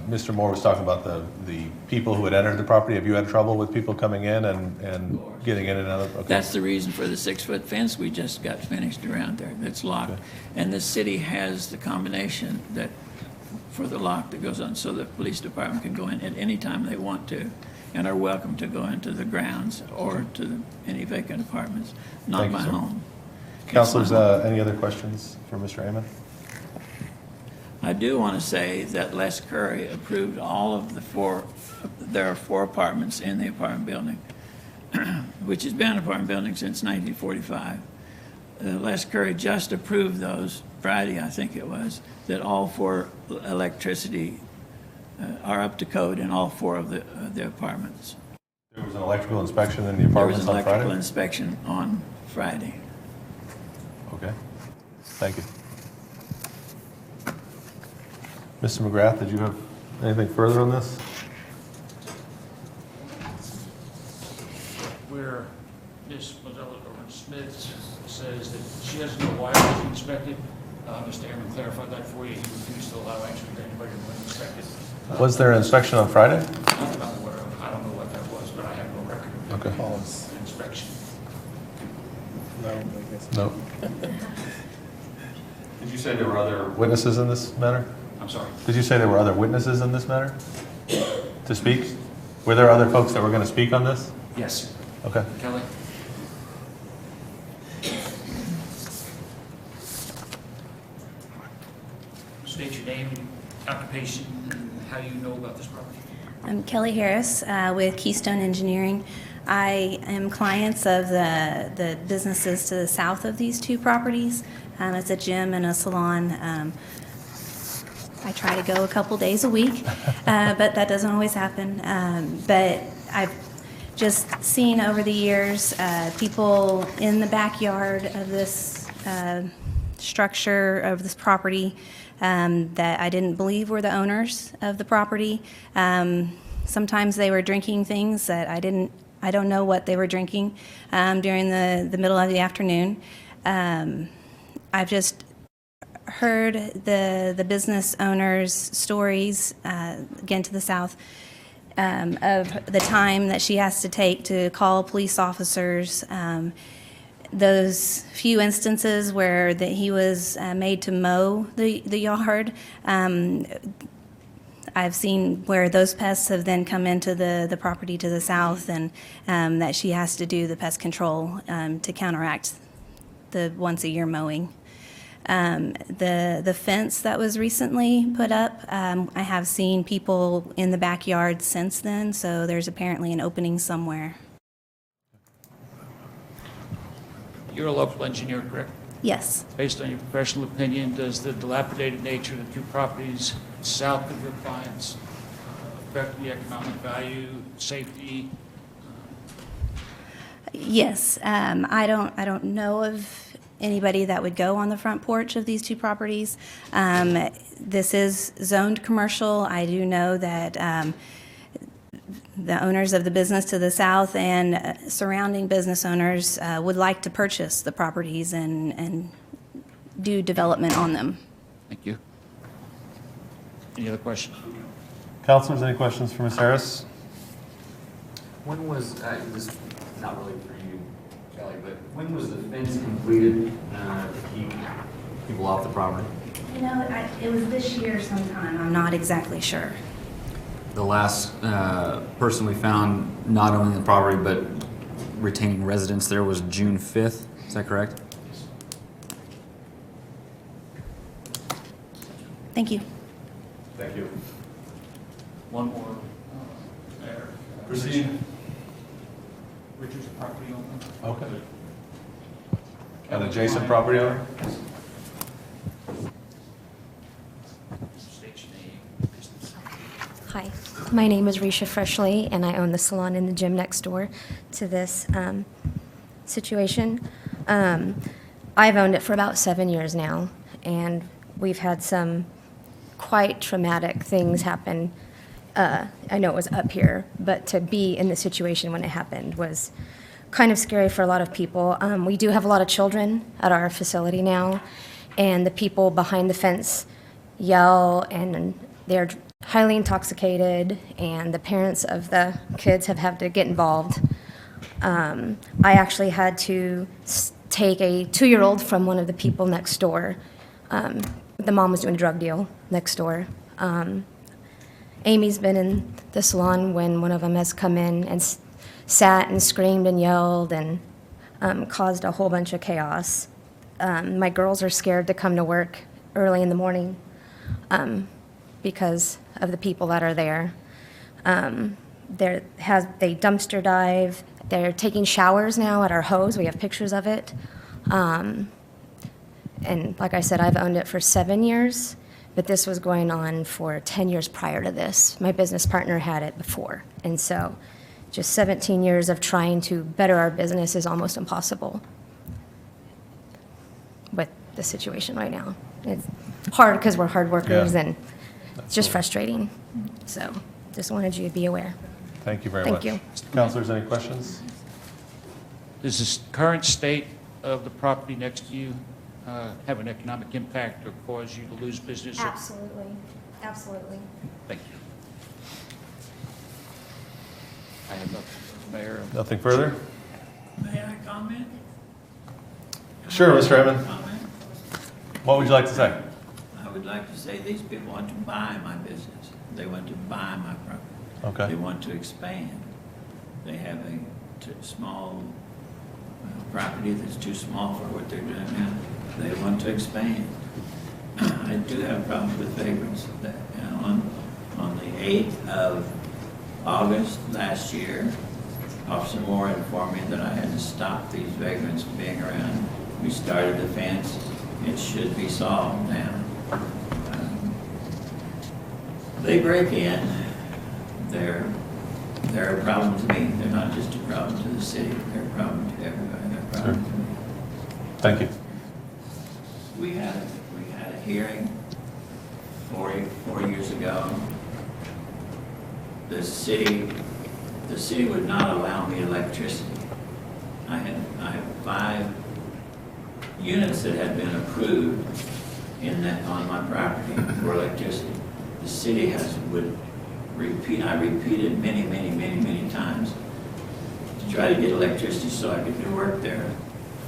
Mr. Moore was talking about the people who had entered the property, have you had trouble with people coming in and getting in and out of? Okay. That's the reason for the 6-foot fence we just got finished around there that's locked. Okay. And the city has the combination that, for the lock that goes on, so the police department can go in at any time they want to and are welcome to go into the grounds or to any vacant apartments, not Thank you, my sir. home. Councilors, any other questions for Mr. Amon? I do want to say that Les Curry approved all of there are 4 apartments in the apartment building, which has been an apartment building since 1945. Les Curry just approved those Friday, I think it was, that all 4 electricity are up to code in all 4 of the apartments. There was an electrical inspection in the There was apartments an on electrical Friday? inspection on Friday. Okay. Thank you. Mr. McGrath, did you have anything further on this? Where Ms. Smith says that she doesn't know why it was inspected, Mr. Airman clarified that for you. He refused to allow entry to anybody to inspect it. Was there an inspection on Friday? Not that I'm aware of. I don't know what that was, but I have no record of Okay. an inspection. No. Did you say there were other witnesses in this matter? I'm sorry. Did you say there were other witnesses in this matter to speak? Were there other folks that were going to speak on this? Yes. Okay. Kelly? State your name, occupation, and how you know about this property. I'm Kelly Harris with Keystone Engineering. I am clients of the businesses to the south of these two properties. It's a gym and a salon. I try to go a couple days a week, but that doesn't always happen. But I've just seen over the years people in the backyard of this structure of this property that I didn't believe were the owners of the property. Sometimes they were drinking things that I don't know what they were drinking during the middle of the afternoon. I've just heard the business owners' stories, again to the south, of the time that she has to take to call police officers. Those few instances where he was made to mow the yard, I've seen where those pests have then come into the property to the south, and that she has to do the pest control to counteract the once-a-year mowing. The fence that was recently put up, I have seen people in the backyard since then, so there's apparently an opening somewhere. You're a local engineer, correct? Yes. Based on your professional opinion, does the dilapidated nature of the two properties south of your clients affect the economic value, safety? Yes. I don't know of anybody that would go on the front porch of these two properties. This is zoned commercial. I do know that the owners of the business to the south and surrounding business owners would like to purchase the properties and do development on them. Thank you. Any other questions? Councilors, any questions for Ms. Harris? When was, this is not really for you, Kelly, but when was the fence completed to keep people off the property? You know, it was this year sometime. I'm not exactly sure. The last person we found not owning the property but retaining residence there was June 5th. Is that correct? Thank you. Thank you. One more. Mayor. Proceed. Richard's a property owner. Okay. An adjacent property owner? State your name, business. Hi, my name is Risha Freshley, and I own the salon and the gym next door to this situation. I've owned it for about 7 years now, and we've had some quite traumatic things happen. I know it was up here, but to be in the situation when it happened was kind of scary for a lot of people. We do have a lot of children at our facility now, and the people behind the fence yell, and they're highly intoxicated, and the parents of the kids have had to get involved. I actually had to take a 2-year-old from one of the people next door. The mom was doing a drug deal next door. Amy's been in the salon when one of them has come in and sat and screamed and yelled and caused a whole bunch of chaos. My girls are scared to come to work early in the morning because of the people that are there. They dumpster dive. They're taking showers now at our hose. We have pictures of it. And like I said, I've owned it for 7 years, but this was going on for 10 years prior to this. My business partner had it before. And so just 17 years of trying to better our business is almost impossible with the situation right now. It's hard because we're hard workers, and it's just frustrating. So just wanted you to be aware. Thank you very much. Thank you. Councilors, any questions? Does the current state of the property next to you have an economic impact or cause you to lose business? Absolutely. Absolutely. Thank you. I have nothing, Mayor. Nothing further? May I comment? Sure, Mr. Hammond. Comment? What would you like to say? I would like to say these people want to buy my business. They want to buy my property. Okay. They want to expand. They have a small property that's too small for what they're doing now. They want to expand. I do have problems with vagrants. On the 8th of August last year, Officer Moore informed me that I had to stop these vagrants from being around. We started the fence. It should be solved now. They break in. They're a problem to me. They're not just a problem to the city. They're a problem to everybody. They're a problem to me. Thank you. We had a hearing 4 years ago. The city would not allow me electricity. I have 5 units that had been approved on my property for electricity. The city I repeated many times to try to get electricity so I could do work there.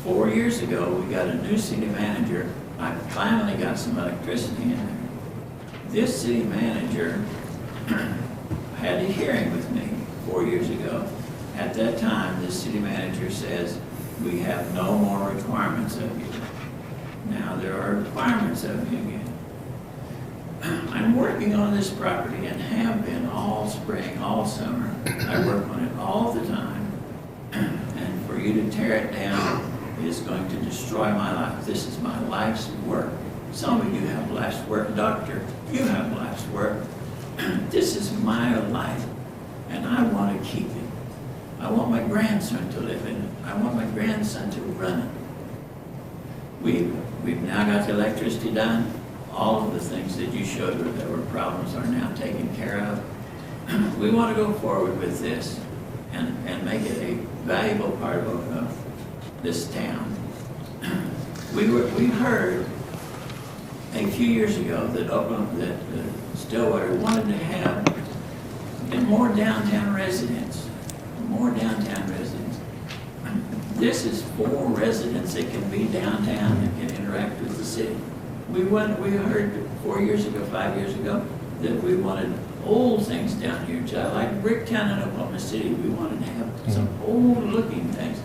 4 years ago, we got a new city manager. I finally got some electricity in there. This city manager had a hearing with me 4 years ago. At that time, the city manager says, we have no more requirements of you. Now there are requirements of you again. I'm working on this property and have been all spring, all summer. I work on it all the time. And for you to tear it down is going to destroy my life. This is my life's work. Some of you have life's work. Doctor, you have life's work. This is my life, and I want to keep it. I want my grandson to live in it. I want my grandson to run it. We've now got the electricity done. All of the things that you showed that were problems are now taken care of. We want to go forward with this and make it a valuable part of this town. We heard a few years ago that Stillwater wanted to have more downtown residents. More downtown residents. This is for residents that can be downtown and can interact with the city. We heard 4 years ago, 5 years ago, that we wanted old things down here, just like Bricktown in Oklahoma City. We wanted to have some old-looking things.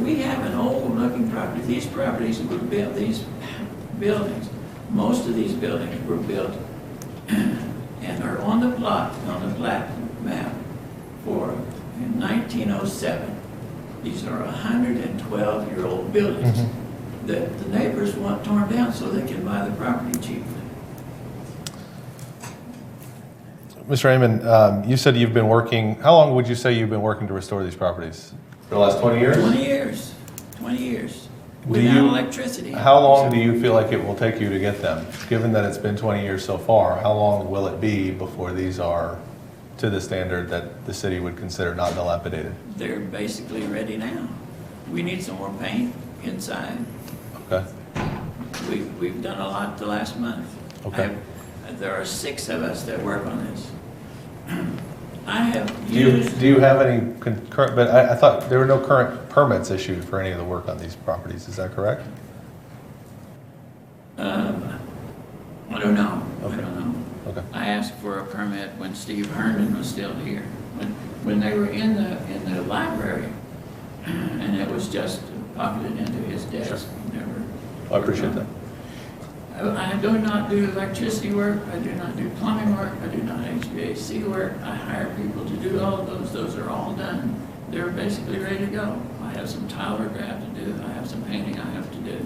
We have an old-looking property. These properties were built, these buildings, most of these buildings were built and are on the plot, on the plat map for in 1907. These are 112-year-old buildings that the neighbors want torn down so they can buy the property cheaply. Mr. Amon, you said you've been working, how long would you say you've been working to restore these properties? For the last 20 years? 20 years. 20 years. Without electricity. How long do you feel like it will take you to get them? Given that it's been 20 years so far, how long will it be before these are to the standard that the city would consider not dilapidated? They're basically ready now. We need some more paint inside. Okay. We've done a lot the last month. Okay. There are 6 of us that work on this. I have Do used... you have any current, but I thought there were no current permits issued for any of the work on these properties, is that correct? I don't know. Okay. I don't know. Okay. I asked for a permit when Steve Herndon was still here, when they were in the library, and it was just pocketed into his desk. Never. I appreciate that. I do not do electricity work. I do not do plumbing work. I do not HVAC work. I hire people to do all of those. Those are all done. They're basically ready to go. I have some tile work I have to do. I have some painting I have to do.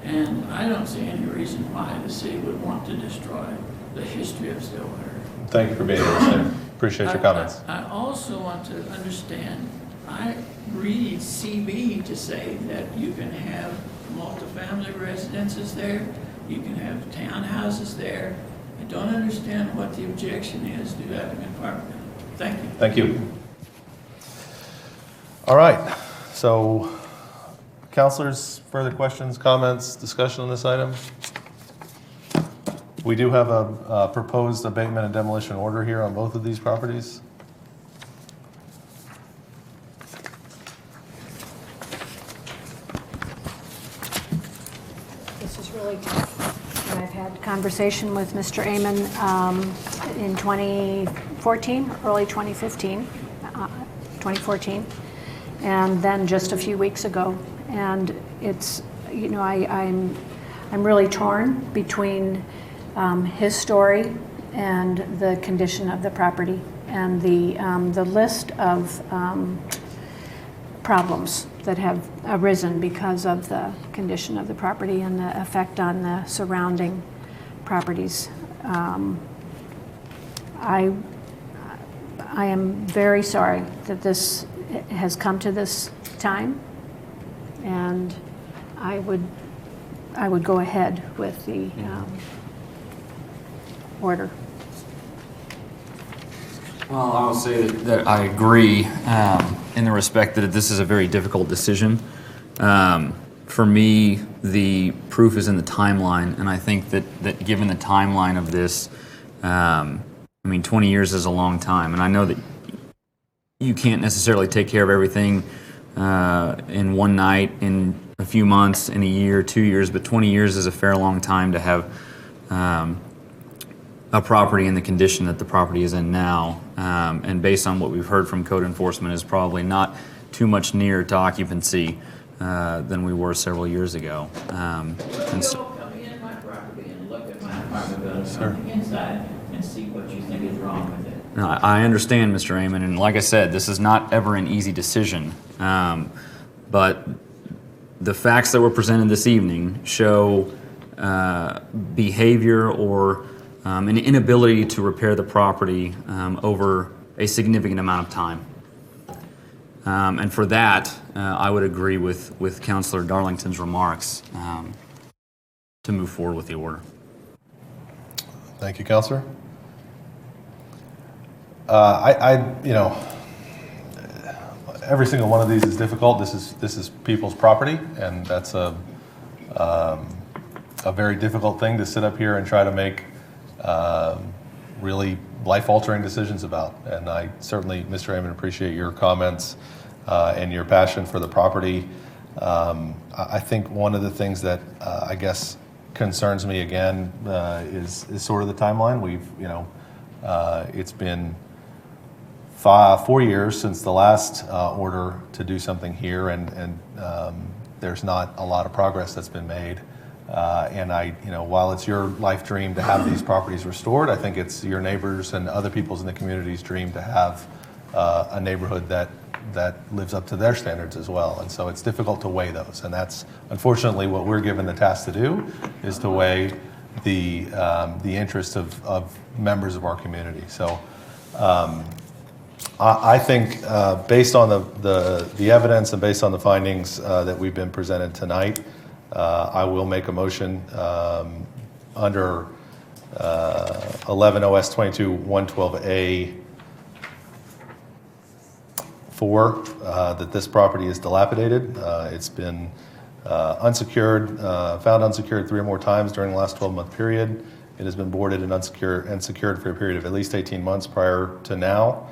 And I don't see any reason why the city would want to destroy the history of Stillwater. Thank you for being here, Sam. Appreciate your comments. I also want to understand, I read CB to say that you can have multifamily residences there, you can have townhouses there. I don't understand what the objection is to having an apartment. Thank you. Thank you. All right, so councilors, further questions, comments, discussion on this item? We do have a proposed abatement and demolition order here on both of these properties. This is really tough. And I've had conversation with Mr. Amon in 2014, early 2015, 2014, and then just a few weeks ago. And it's, you know, I'm really torn between his story and the condition of the property. and the list of problems that have arisen because of the condition of the property and the effect on the surrounding properties. I am very sorry that this has come to this time, and I would go ahead with the order. Well, I will say that I agree in the respect that this is a very difficult decision. For me, the proof is in the timeline, and I think that given the timeline of this, I mean, 20 years is a long time, and I know that you can't necessarily take care of everything in one night, in a few months, in a year, 2 years, but 20 years is a fair long time to have a property in the condition that the property is in now. And based on what we've heard from code enforcement, is probably not too much nearer to occupancy than we were several years ago. And so, Come in my property and look at my apartment building from the inside and see what you think is wrong with it. no, I understand, Mr. Amon, and like I said, this is not ever an easy decision. But the facts that were presented this evening show behavior or an inability to repair the property over a significant amount of time. And for that, I would agree with Councilor Darlington's remarks to move forward with the order. Thank you, Counselor. Every single one of these is difficult. This is people's property, and that's a very difficult thing to sit up here and try to make really life-altering decisions about. And I certainly, Mr. Amon, appreciate your comments and your passion for the property. I think one of the things that I guess concerns me again is sort of the timeline. It's been 4 years since the last order to do something here, and there's not a lot of progress that's been made. And while it's your life dream to have these properties restored, I think it's your neighbors and other people's in the community's dream to have a neighborhood that lives up to their standards as well. And so it's difficult to weigh those. And that's unfortunately what we're given the task to do, is to weigh the interests of members of our community. So I think based on the evidence and based on the findings that we've been presented tonight, I will make a motion under 11 OS 22-112A 4 that this property is dilapidated. It's been unsecured, found unsecured 3 or more times during the last 12-month period. It has been boarded and secured for a period of at least 18 months prior to now.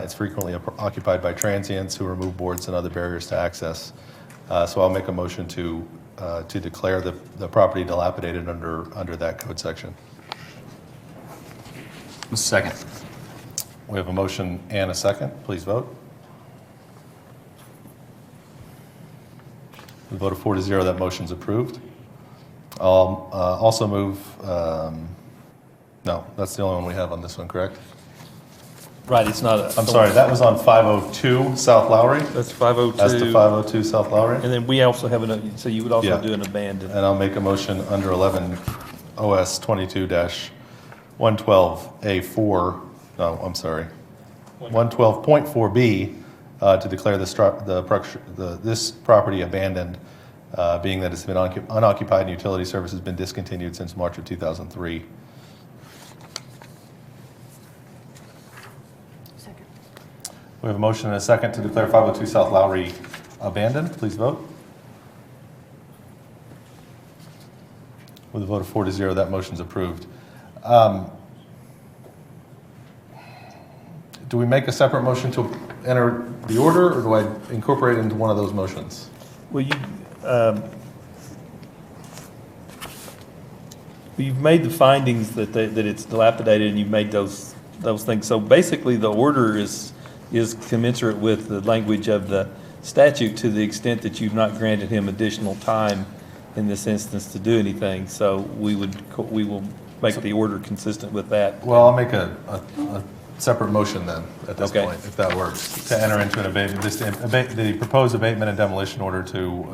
It's frequently occupied by transients who remove boards and other barriers to access. So I'll make a motion to declare the property dilapidated under that code section. Second. We have a motion and a second. Please vote. With a vote of 4-0, that motion's approved. I'll also move. No, that's the only one we have on this one, correct? Right, it's not a... I'm sorry, that was on 502 South Lowry. That's 502. That's the 502 South Lowry. And then we also have so you would also Yeah. do an abandoned. And I'll make a motion under 11 OS 22-112A4, no, I'm sorry, 112.4B to declare this property abandoned, being that it's been unoccupied and utility service has been discontinued since March of 2003. Second. We have a motion and a second to declare 502 South Lowry abandoned. Please vote. With a vote of 4-0, that motion's approved. Do we make a separate motion to enter the order, or do I incorporate it into one of those motions? Well, you've made the findings that it's dilapidated, and you've made those things. So basically, the order is commensurate with the language of the statute, to the extent that you've not granted him additional time in this instance to do anything. So we will make the order consistent with that. Well, I'll make a separate motion then, at this Okay. point, if that works, to enter into an abatement, the proposed abatement and demolition order to,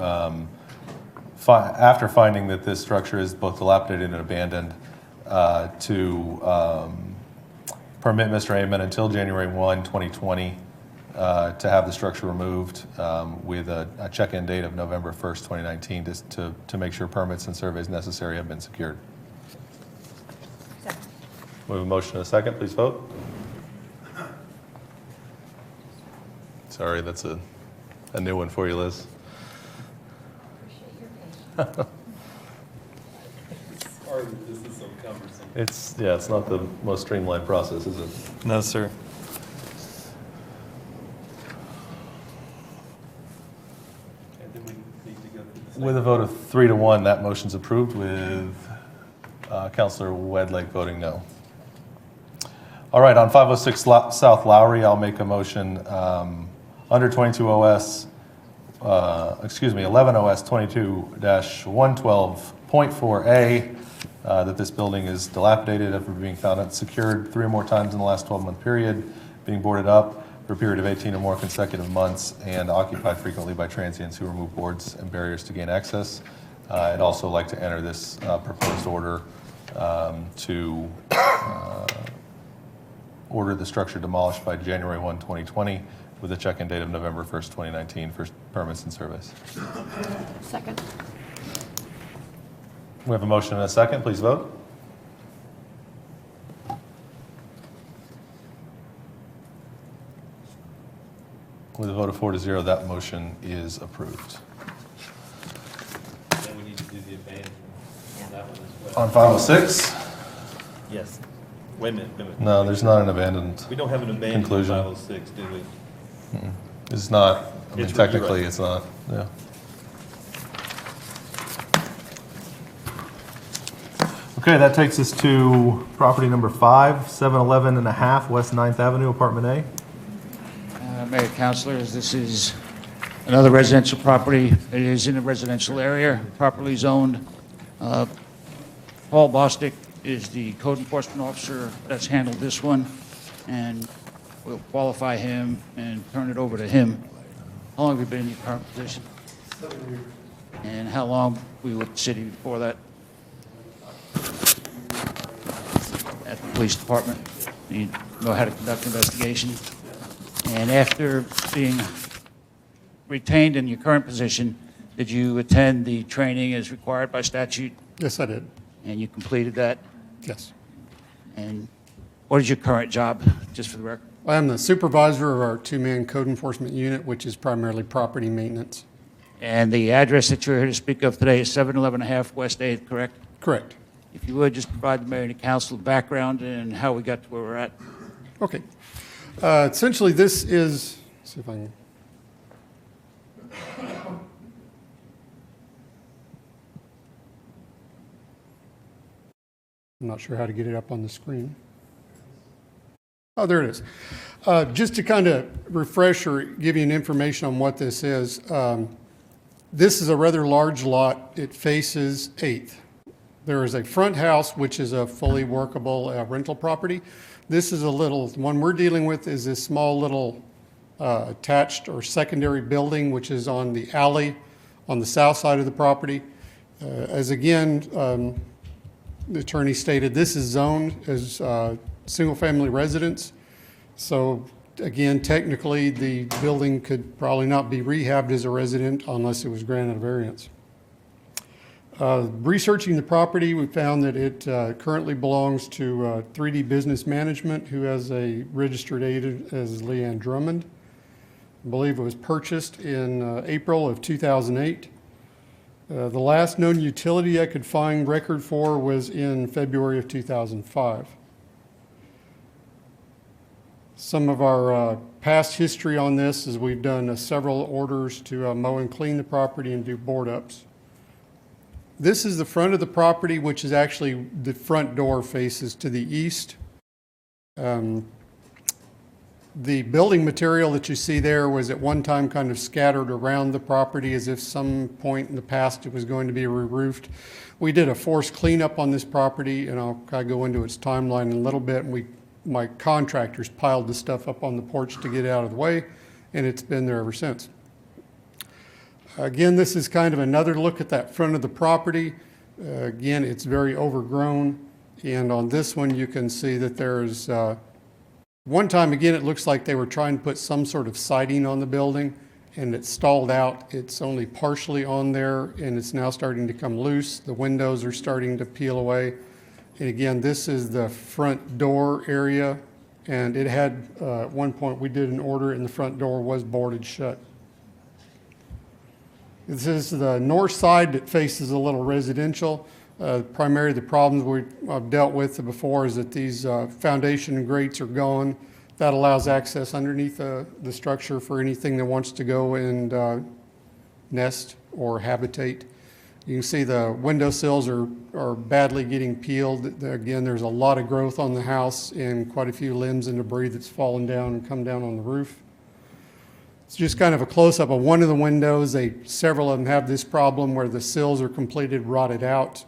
after finding that this structure is both dilapidated and abandoned, to permit Mr. Amon until January 1, 2020, to have the structure removed with a check-in date of November 1st, 2019, to make sure permits and surveys necessary have been secured. We have a motion and a second. Please vote. Sorry, that's a new one for you, Liz. It's not the most streamlined process, is it? No, sir. With a vote of 3-1, that motion's approved with Councilor Wedlake voting no. All right, on 506 South Lowry, I'll make a motion under 22 OS, 11 OS 22-112.4A, that this building is dilapidated after being found unsecured 3 or more times in the last 12-month period, being boarded up for a period of 18 or more consecutive months, and occupied frequently by transients who remove boards and barriers to gain access. I'd also like to enter this proposed order to order the structure demolished by January 1, 2020, with a check-in date of November 1st, 2019 for permits and surveys. Second. We have a motion and a second. Please vote. With a vote of 4-0, that motion is approved. Then we need to do the abandonment on that one as well. On 506? Yes. Wait a minute. No, there's not an abandoned We don't have an abandoned conclusion. 506, do we? It's not, I mean, It's- technically, you're right. it's not, yeah. Okay, that takes us to property number 5, 711 and a half West 9th Avenue, Apartment A. Mayor, councilors, this is another residential property. It is in a residential area, properly zoned. Paul Bostic is the code enforcement officer that's handled this one, and we'll qualify him and turn it over to him. How long have you been in your current position? 7 years. And how long were you with the city before that? At the police department? You know how to conduct investigation? And after being retained in your current position, did you attend the training as required by statute? Yes, I did. And you completed that? Yes. And what is your current job, just for the record? I am the supervisor of our 2-man code enforcement unit, which is primarily property maintenance. And the address that you're here to speak of today is 711 and a half West 8th, correct? Correct. If you would, just provide the mayor and the council background and how we got to where we're at. Okay. Essentially, this is, let's see if I can. I'm not sure how to get it up on the screen. Oh, there it is. Just to kind of refresh or give you an information on what this is, this is a rather large lot. It faces 8th. There is a front house, which is a fully workable rental property. This is a little, the one we're dealing with is this small little attached or secondary building, which is on the alley on the south side of the property. As again, the attorney stated, this is zoned as single-family residence. So again, technically, the building could probably not be rehabbed as a resident unless it was granted a variance. Researching the property, we found that it currently belongs to 3D Business Management, who has a registered agent as Leanne Drummond. I believe it was purchased in April of 2008. The last known utility I could find record for was in February of 2005. Some of our past history on this is we've done several orders to mow and clean the property and do board ups. This is the front of the property, which is actually the front door faces to the east. The building material that you see there was at one time kind of scattered around the property as if some point in the past it was going to be re-roofed. We did a forced cleanup on this property, and I'll kind of go into its timeline in a little bit. And we my contractors piled the stuff up on the porch to get it out of the way, and it's been there ever since. Again, this is kind of another look at that front of the property. Again, it's very overgrown, and on this one you can see that there's, one time again it looks like they were trying to put some sort of siding on the building, and it stalled out. It's only partially on there, and it's now starting to come loose. The windows are starting to peel away. And again, this is the front door area, and it had, at one point we did an order and the front door was boarded shut. This is the north side that faces a little residential. Primarily the problems I've dealt with before is that these foundation grates are gone. That allows access underneath the structure for anything that wants to go and nest or habitate. You can see the windowsills are badly getting peeled. Again, there's a lot of growth on the house and quite a few limbs and debris that's fallen down and come down on the roof. It's just kind of a close-up of one of the windows. Several of them have this problem where the sills are completely rotted out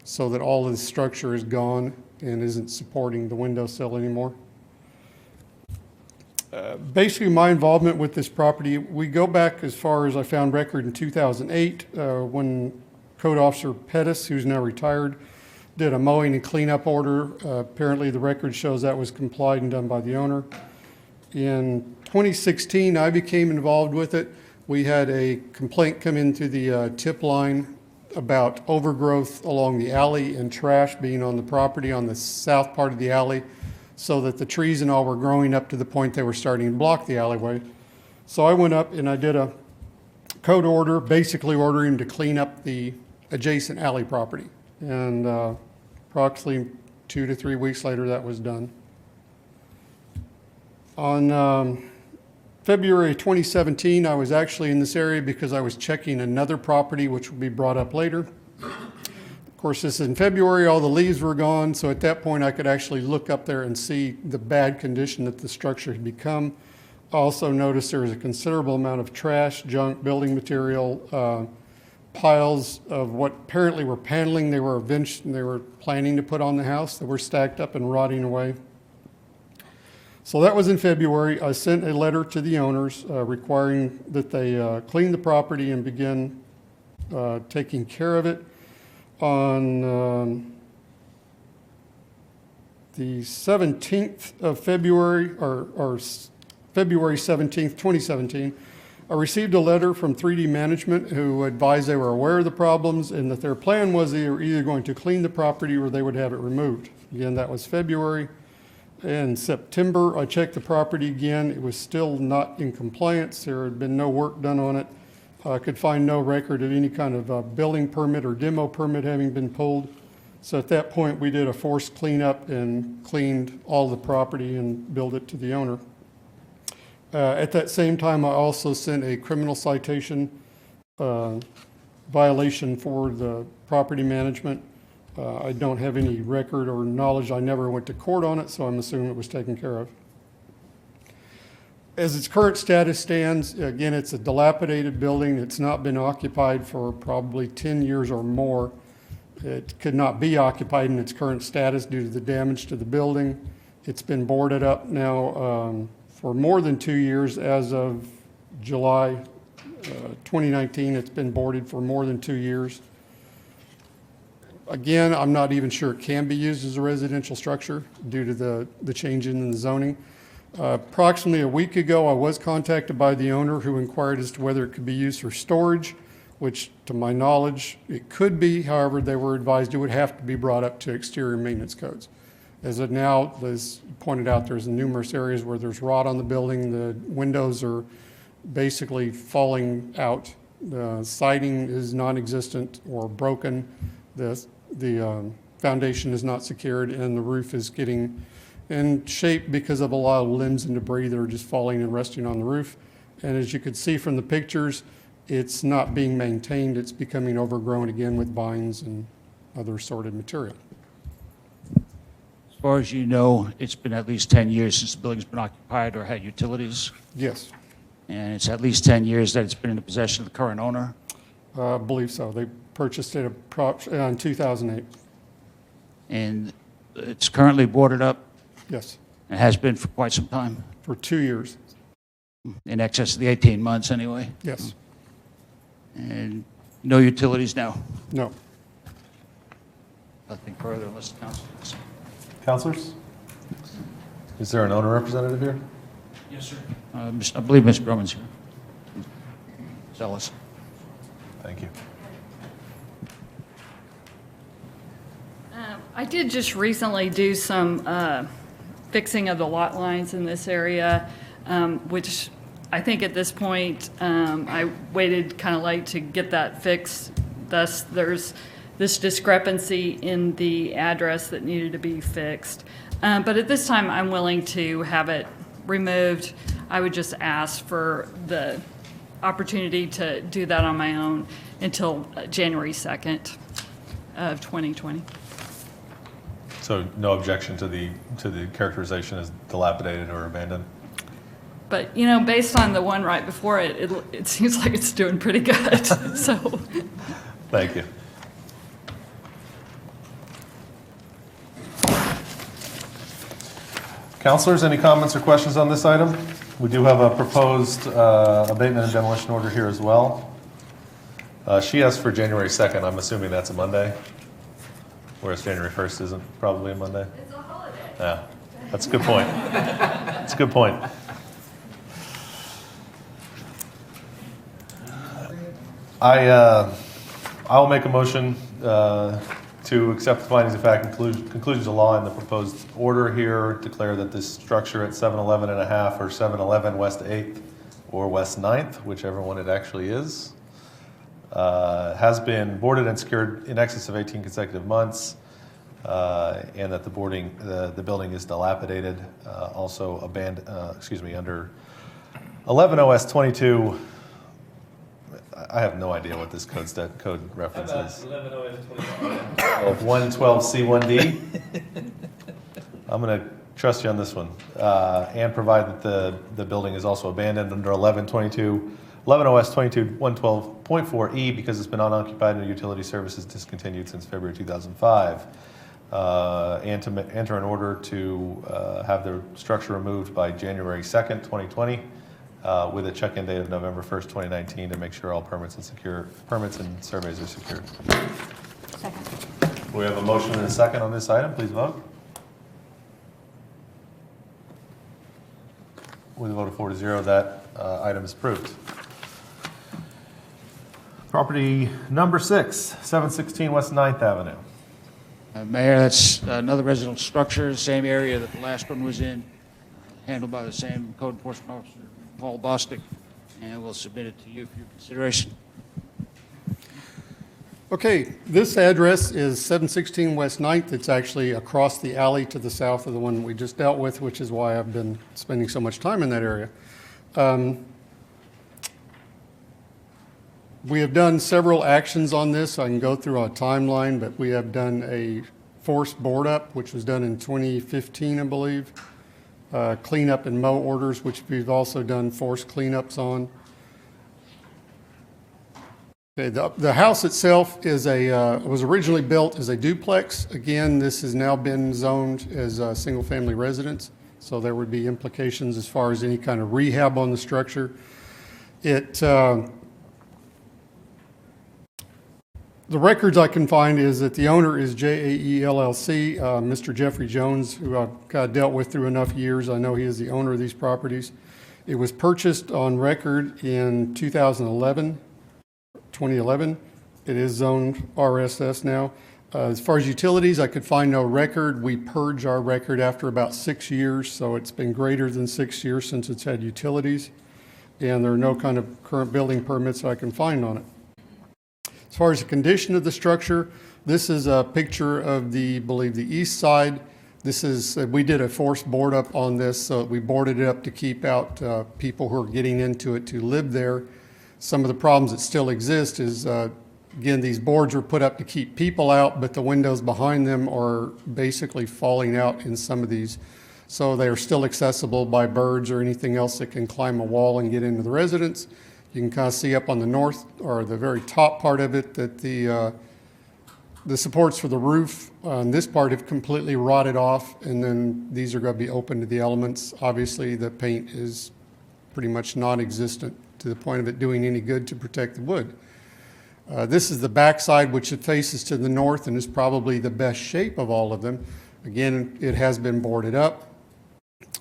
so that all of the structure is gone and isn't supporting the windowsill anymore. Basically, my involvement with this property, we go back as far as I found record in 2008 when Code Officer Pettis, who's now retired, did a mowing and cleanup order. Apparently, the record shows that was complied and done by the owner. In 2016, I became involved with it. We had a complaint come into the tip line about overgrowth along the alley and trash being on the property on the south part of the alley, so that the trees and all were growing up to the point they were starting to block the alleyway. So I went up and I did a code order, basically ordering to clean up the adjacent alley property. And approximately 2 to 3 weeks later, that was done. On February 2017, I was actually in this area because I was checking another property, which will be brought up later. Of course, this is in February, all the leaves were gone, so at that point I could actually look up there and see the bad condition that the structure had become. I also noticed there was a considerable amount of trash, junk, building material, piles of what apparently were paneling they were planning to put on the house that were stacked up and rotting away. So that was in February. I sent a letter to the owners requiring that they clean the property and begin taking care of it. On the 17th of February, or February 17th, 2017, I received a letter from 3D Management who advised they were aware of the problems and that their plan was they were either going to clean the property or they would have it removed. Again, that was February. In September, I checked the property again. It was still not in compliance. There had been no work done on it. I could find no record of any kind of building permit or demo permit having been pulled. So at that point, we did a forced cleanup and cleaned all the property and billed it to the owner. At that same time, I also sent a criminal citation violation for the property management. I don't have any record or knowledge. I never went to court on it, so I'm assuming it was taken care of. As its current status stands, again, it's a dilapidated building. It's not been occupied for probably 10 years or more. It could not be occupied in its current status due to the damage to the building. It's been boarded up now for more than 2 years. As of July 2019, it's been boarded for more than 2 years. Again, I'm not even sure it can be used as a residential structure due to the change in the zoning. Approximately a week ago, I was contacted by the owner who inquired as to whether it could be used for storage, which to my knowledge, it could be. However, they were advised it would have to be brought up to exterior maintenance codes. As of now, as pointed out, there's numerous areas where there's rot on the building. The windows are basically falling out. The siding is non-existent or broken. The foundation is not secured, and the roof is getting in shape because of a lot of limbs and debris that are just falling and resting on the roof. And as you can see from the pictures, it's not being maintained. It's becoming overgrown again with vines and other assorted material. As far as you know, it's been at least 10 years since the building's been occupied or had utilities, Yes, and it's at least 10 years that it's been in the possession of the current owner. I believe so. They purchased it in 2008. And it's currently boarded up. Yes, It has been for quite some time, for 2 years. in excess of the 18 months anyway. Yes. And no utilities now. No. Nothing further unless the council. Counselors? Is there an owner representative here? Yes, sir. I believe Ms. Drummond's here. Zealous. Thank you. I did just recently do some fixing of the lot lines in this area, which I think at this point, I waited kind of late to get that fixed. Thus, there's this discrepancy in the address that needed to be fixed. But at this time, I'm willing to have it removed. I would just ask for the opportunity to do that on my own until January 2nd of 2020. So no objection to the characterization as dilapidated or abandoned? But, you know, based on the one right before it, it seems like it's doing pretty good, so. Thank you. Counselors, any comments or questions on this item? We do have a proposed abatement and demolition order here as well. She asked for January 2nd. I'm assuming that's a Monday, whereas January 1st isn't probably a Monday. It's a holiday. Yeah, that's a good point. That's a good point. I'll make a motion to accept the findings of fact and conclusions of law in the proposed order here, declare that this structure at 711 and a half or 711 West 8th or West 9th, whichever one it actually is, has been boarded and secured in excess of 18 consecutive months, and that the building is dilapidated, also abandoned, under 11 OS 22. I have no idea what this code reference is. 11 OS 112C1D. I'm going to trust you on this one. And provide that the building is also abandoned under 11 OS 22-112.4E because it's been unoccupied and utility services discontinued since February 2005. And to enter an order to have the structure removed by January 2nd, 2020. With a check-in date of November 1st, 2019 to make sure all permits and surveys are secured. Second. We have a motion and a second on this item. Please vote. With a vote of 4-0, that item is approved. Property number 6, 716 West 9th Avenue. Mayor, that's another residential structure, same area that the last one was in, handled by the same code enforcement officer, Paul Bostic, and we'll submit it to you for your consideration. Okay, this address is 716 West 9th. It's actually across the alley to the south of the one we just dealt with, which is why I've been spending so much time in that area. We have done several actions on this. I can go through a timeline, but we have done a forced board up, which was done in 2015, I believe. Cleanup and mow orders, which we've also done forced cleanups on. Okay, the house itself is was originally built as a duplex. Again, this has now been zoned as a single-family residence, so there would be implications as far as any kind of rehab on the structure. The records I can find is that the owner is JAE LLC, Mr. Jeffrey Jones, who I've dealt with through enough years. I know he is the owner of these properties. It was purchased on record in 2011. It is zoned RSS now. As far as utilities, I could find no record. We purge our record after about 6 years, so it's been greater than 6 years since it's had utilities. And there are no kind of current building permits I can find on it. As far as the condition of the structure, this is a picture of the east side. This is, we did a forced board up on this, so we boarded it up to keep out people who are getting into it to live there. Some of the problems that still exist is, again, these boards were put up to keep people out, but the windows behind them are basically falling out in some of these. So they are still accessible by birds or anything else that can climb a wall and get into the residence. You can kind of see up on the north or the very top part of it that the The supports for the roof on this part have completely rotted off, and then these are going to be open to the elements. Obviously, the paint is pretty much non-existent to the point of it doing any good to protect the wood. This is the backside, which it faces to the north and is probably the best shape of all of them. Again, it has been boarded up.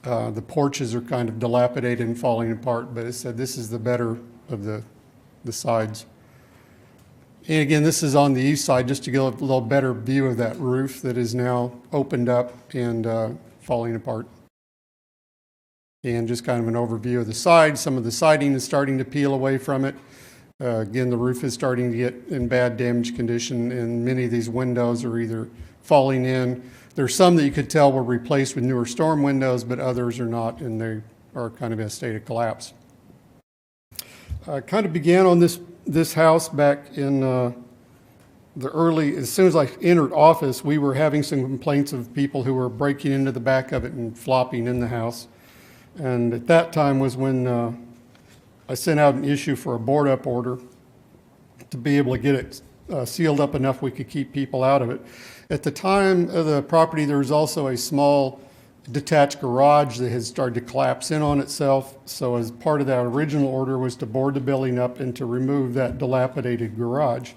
The porches are kind of dilapidated and falling apart, but it said this is the better of the sides. And again, this is on the east side, just to get a little better view of that roof that is now opened up and falling apart. And just kind of an overview of the side. Some of the siding is starting to peel away from it. Again, the roof is starting to get in bad damaged condition, and many of these windows are either falling in. There's some that you could tell were replaced with newer storm windows, but others are not, and they are kind of in a state of collapse. Kind of began on this house back in as soon as I entered office, we were having some complaints of people who were breaking into the back of it and flopping in the house. And at that time was when I sent out an issue for a board up order to be able to get it sealed up enough we could keep people out of it. At the time of the property, there was also a small detached garage that had started to collapse in on itself. So as part of that original order was to board the building up and to remove that dilapidated garage.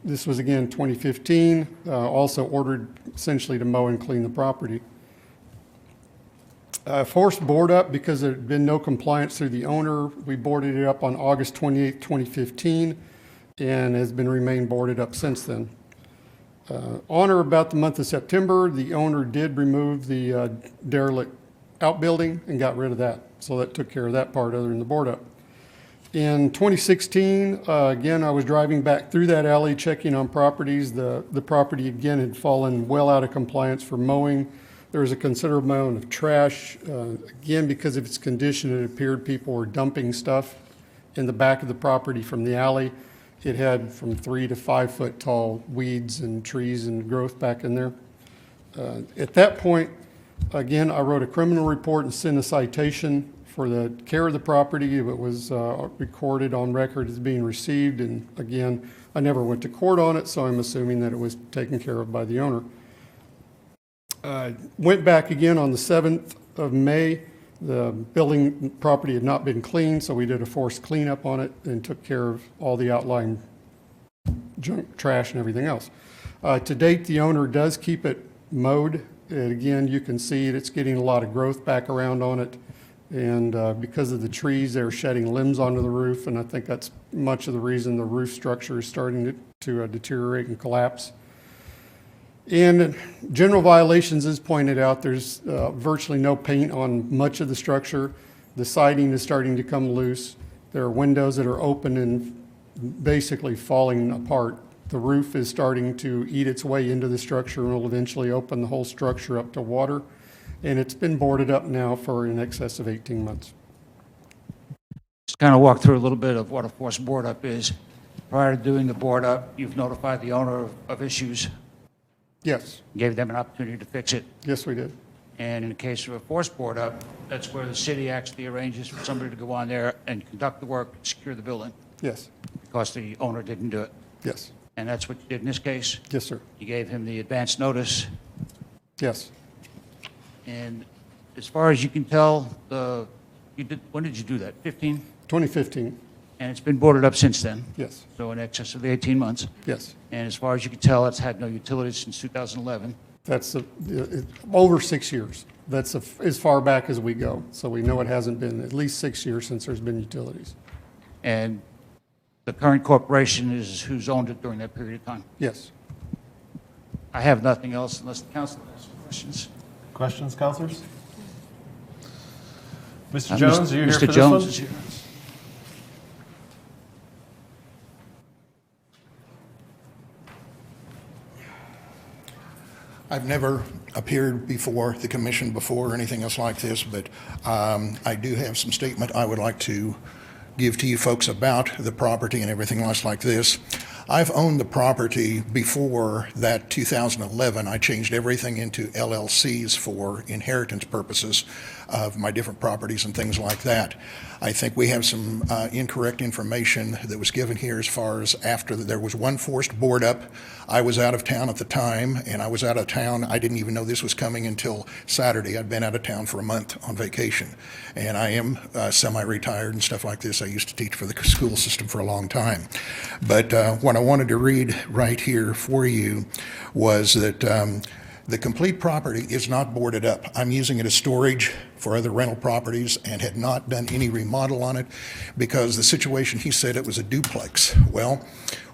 This was again 2015, also ordered essentially to mow and clean the property. Forced board up because there had been no compliance through the owner. We boarded it up on August 28, 2015, and has been remained boarded up since then. On or about the month of September, the owner did remove the derelict outbuilding and got rid of that. So that took care of that part other than the board up. In 2016, again, I was driving back through that alley checking on properties. The property again had fallen well out of compliance for mowing. There was a considerable amount of trash. Again, because of its condition, it appeared people were dumping stuff in the back of the property from the alley. It had from 3 to 5 foot tall weeds and trees and growth back in there. At that point, again, I wrote a criminal report and sent a citation for the care of the property. It was recorded on record as being received, and again, I never went to court on it, so I'm assuming that it was taken care of by the owner. Went back again on the 7th of May. The building property had not been cleaned, so we did a forced cleanup on it and took care of all the outlying junk, trash, and everything else. To date, the owner does keep it mowed. And again, you can see it's getting a lot of growth back around on it. And because of the trees, they're shedding limbs onto the roof, and I think that's much of the reason the roof structure is starting to deteriorate and collapse. And general violations, as pointed out, there's virtually no paint on much of the structure. The siding is starting to come loose. There are windows that are open and basically falling apart. The roof is starting to eat its way into the structure and will eventually open the whole structure up to water. And it's been boarded up now for in excess of 18 months. Just kind of walk through a little bit of what a forced board up is. Prior to doing the board up, you've notified the owner of issues. Yes. Gave them an opportunity to fix it. Yes, we did. And in the case of a forced board up, that's where the city actually arranges for somebody to go on there and conduct the work, secure the building. Yes. Because the owner didn't do it. Yes. And that's what you did in this case? Yes, sir. You gave him the advance notice. Yes. And as far as you can tell, when did you do that? 15? 2015. And it's been boarded up since then? Yes. So in excess of the 18 months? Yes. And as far as you can tell, it's had no utilities since 2011? That's over 6 years. That's as far back as we go. So we know it hasn't been at least 6 years since there's been utilities. And the current corporation is who's owned it during that period of time? Yes. I have nothing else unless the council has some questions. Questions, councilors? Mr. Jones, are you here for Mr. this Jones one? is here. I've never appeared before the commission before or anything else like this, but I do have some statement I would like to give to you folks about the property and everything else like this. I've owned the property before that 2011. I changed everything into LLCs for inheritance purposes of my different properties and things like that. I think we have some incorrect information that was given here as far as after there was one forced board up. I was out of town at the time, and I was out of town. I didn't even know this was coming until Saturday. I'd been out of town for a month on vacation, and I am semi-retired and stuff like this. I used to teach for the school system for a long time. But what I wanted to read right here for you was that the complete property is not boarded up. I'm using it as storage for other rental properties and had not done any remodel on it because the situation, he said it was a duplex. Well,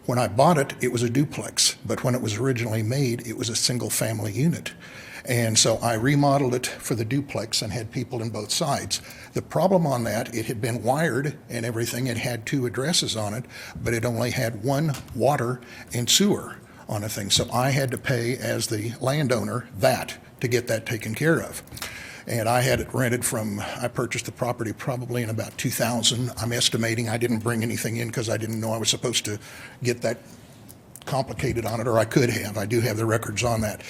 when I bought it, it was a duplex, but when it was originally made, it was a single family unit. And so I remodeled it for the duplex and had people in both sides. The problem on that, it had been wired and everything. It had 2 addresses on it, but it only had 1 water and sewer on a thing. So I had to pay as the landowner that to get that taken care of. And I had it rented from, I purchased the property probably in about 2000. I'm estimating I didn't bring anything in because I didn't know I was supposed to get that complicated on it, or I could have. I do have the records on that.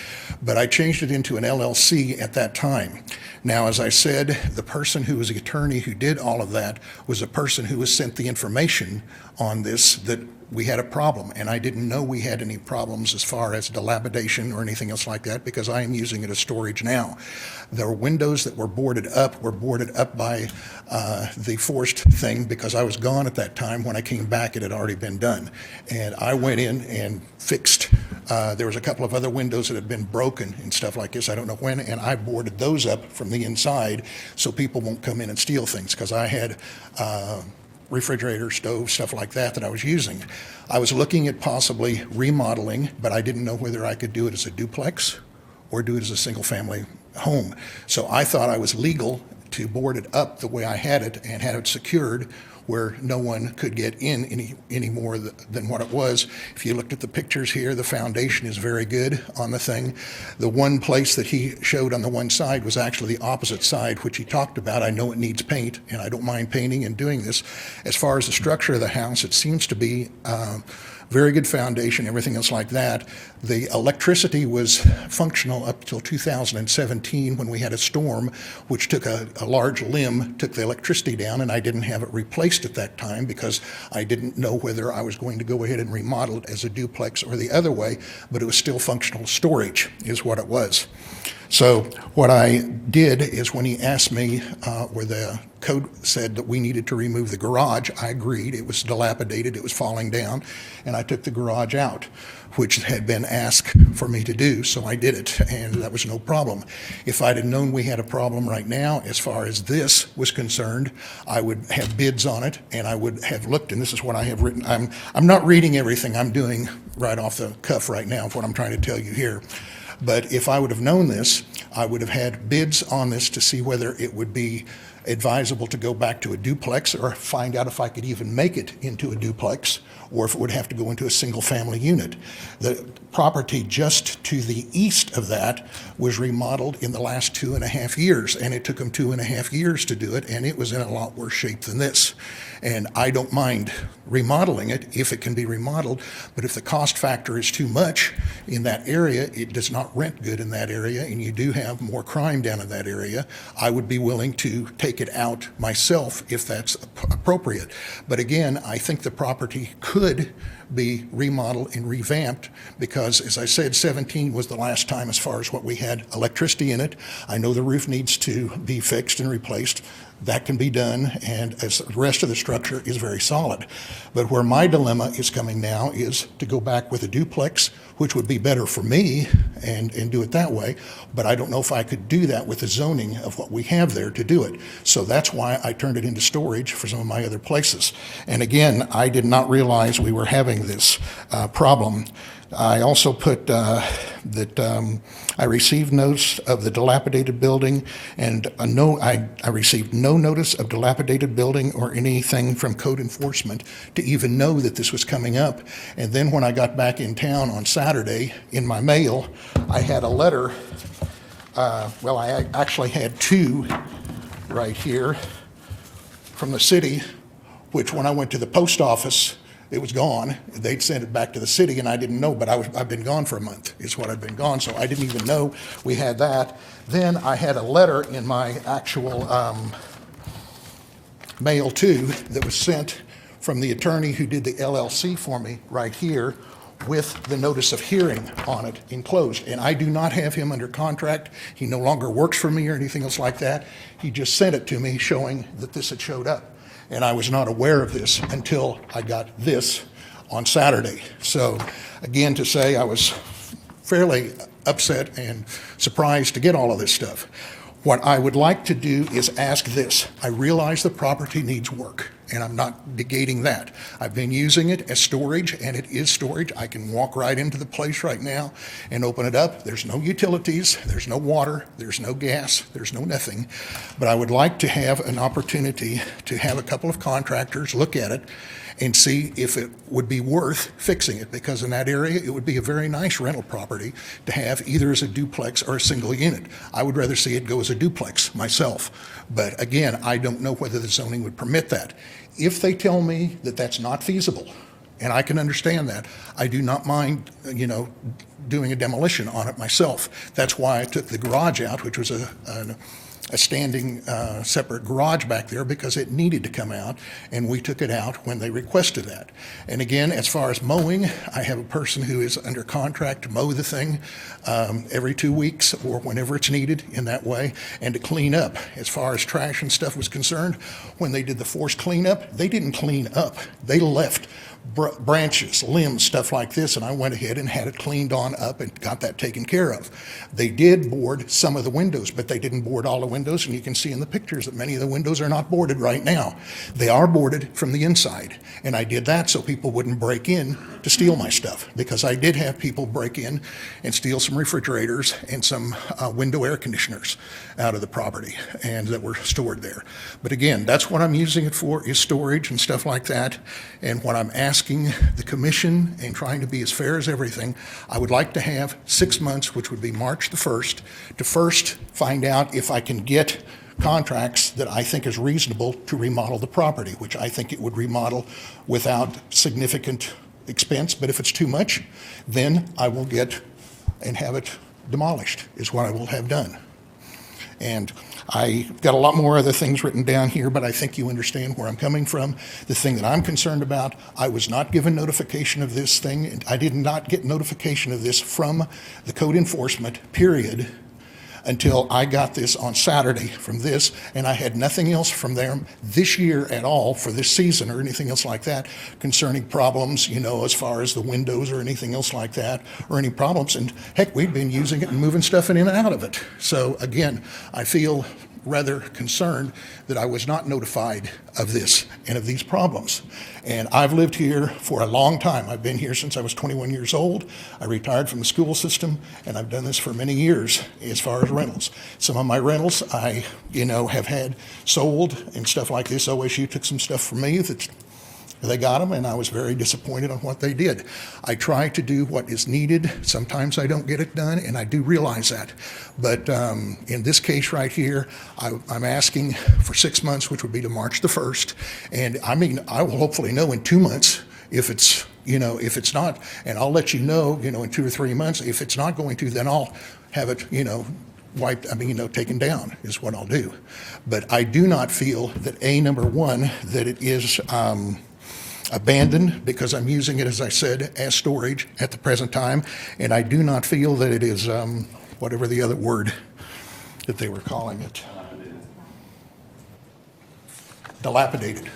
But I changed it into an LLC at that time. Now, as I said, the person who was the attorney who did all of that was a person who was sent the information on this that we had a problem, and I didn't know we had any problems as far as dilapidation or anything else like that because I am using it as storage now. The windows that were boarded up by the forced thing because I was gone at that time. When I came back, it had already been done. And I went in and fixed, there was a couple of other windows that had been broken and stuff like this, I don't know when, and I boarded those up from the inside so people won't come in and steal things because I had refrigerator, stove, stuff like that I was using. I was looking at possibly remodeling, but I didn't know whether I could do it as a duplex or do it as a single family home. So I thought I was legal to board it up the way I had it and had it secured where no one could get in any more than what it was. If you looked at the pictures here, the foundation is very good on the thing. The one place that he showed on the one side was actually the opposite side, which he talked about. I know it needs paint, and I don't mind painting and doing this. As far as the structure of the house, it seems to be very good foundation, everything else like that. The electricity was functional up till 2017 when we had a storm, which took a large limb, took the electricity down, and I didn't have it replaced at that time because I didn't know whether I was going to go ahead and remodel it as a duplex or the other way, but it was still functional storage is what it was. So what I did is when he asked me where the code said that we needed to remove the garage, I agreed. It was dilapidated, it was falling down, and I took the garage out, which had been asked for me to do, so I did it, and that was no problem. If I'd have known we had a problem right now, as far as this was concerned, I would have bids on it, and I would have looked, and this is what I have written. I'm not reading everything I'm doing right off the cuff right now of what I'm trying to tell you here. But if I would have known this, I would have had bids on this to see whether it would be advisable to go back to a duplex or find out if I could even make it into a duplex or if it would have to go into a single family unit. The property just to the east of that was remodeled in the last 2.5 years, and it took them 2.5 years to do it, and it was in a lot worse shape than this. And I don't mind remodeling it if it can be remodeled, but if the cost factor is too much in that area, it does not rent good in that area, and you do have more crime down in that area, I would be willing to take it out myself if that's appropriate. But again, I think the property could be remodeled and revamped because, as I said, 17 was the last time as far as what we had electricity in it. I know the roof needs to be fixed and replaced. That can be done, and as the rest of the structure is very solid. But where my dilemma is coming now is to go back with a duplex, which would be better for me and do it that way. But I don't know if I could do that with the zoning of what we have there to do it. So that's why I turned it into storage for some of my other places. And again, I did not realize we were having this problem. I also put that I received notice of the dilapidated building, and I received no notice of dilapidated building or anything from code enforcement to even know that this was coming up. And then when I got back in town on Saturday, in my mail, I had a letter. Well, I actually had 2 right here from the city, which when I went to the post office, It was gone. They'd sent it back to the city, and I didn't know, but I've been gone for a month, is what I've been gone, so I didn't even know we had that. Then I had a letter in my actual mail, too, that was sent from the attorney who did the LLC for me right here with the notice of hearing on it enclosed. And I do not have him under contract. He no longer works for me or anything else like that. He just sent it to me showing that this had showed up. And I was not aware of this until I got this on Saturday. So again, to say I was fairly upset and surprised to get all of this stuff. What I would like to do is ask this. I realize the property needs work, and I'm not negating that. I've been using it as storage, and it is storage. I can walk right into the place right now and open it up. There's no utilities, there's no water, there's no gas, there's no nothing. But I would like to have an opportunity to have a couple of contractors look at it and see if it would be worth fixing it, because in that area, it would be a very nice rental property to have either as a duplex or a single unit. I would rather see it go as a duplex myself. But again, I don't know whether the zoning would permit that. If they tell me that that's not feasible, and I can understand that, I do not mind, doing a demolition on it myself. That's why I took the garage out, which was a standing separate garage back there, because it needed to come out, and we took it out when they requested that. And again, as far as mowing, I have a person who is under contract to mow the thing every 2 weeks or whenever it's needed in that way, and to clean up. As far as trash and stuff was concerned, when they did the forced cleanup, they didn't clean up. They left branches, limbs, stuff like this, and I went ahead and had it cleaned on up and got that taken care of. They did board some of the windows, but they didn't board all the windows, and you can see in the pictures that many of the windows are not boarded right now. They are boarded from the inside, and I did that so people wouldn't break in to steal my stuff, because I did have people break in and steal some refrigerators and some window air conditioners out of the property and that were stored there. But again, that's what I'm using it for, is storage and stuff like that. And what I'm asking the commission, and trying to be as fair as everything, I would like to have 6 months, which would be March the 1st, to first find out if I can get contracts that I think is reasonable to remodel the property, which I think it would remodel without significant expense. But if it's too much, then I will get and have it demolished, is what I will have done. And I've got a lot more other things written down here, but I think you understand where I'm coming from. The thing that I'm concerned about, I was not given notification of this thing, and I did not get notification of this from the code enforcement, period, until I got this on Saturday from this, and I had nothing else from them this year at all for this season or anything else like that concerning problems, as far as the windows or anything else like that, or any problems. And heck, we've been using it and moving stuff in and out of it. So again, I feel rather concerned that I was not notified of this and of these problems. And I've lived here for a long time. I've been here since I was 21 years old. I retired from the school system, and I've done this for many years as far as rentals. Some of my rentals I, have had sold and stuff like this. OSU took some stuff from me that they got them, and I was very disappointed on what they did. I try to do what is needed. Sometimes I don't get it done, and I do realize that. But in this case right here, I'm asking for 6 months, which would be to March the 1st. And I will hopefully know in 2 months if it's, if it's not, and I'll let you know, in 2 or 3 months. If it's not going to, then I'll have it, wiped, taken down is what I'll do. But I do not feel that number one, that it is abandoned, because I'm using it, as I said, as storage at the present time, and I do not feel that it is whatever the other word that they were calling it. Dilapidated.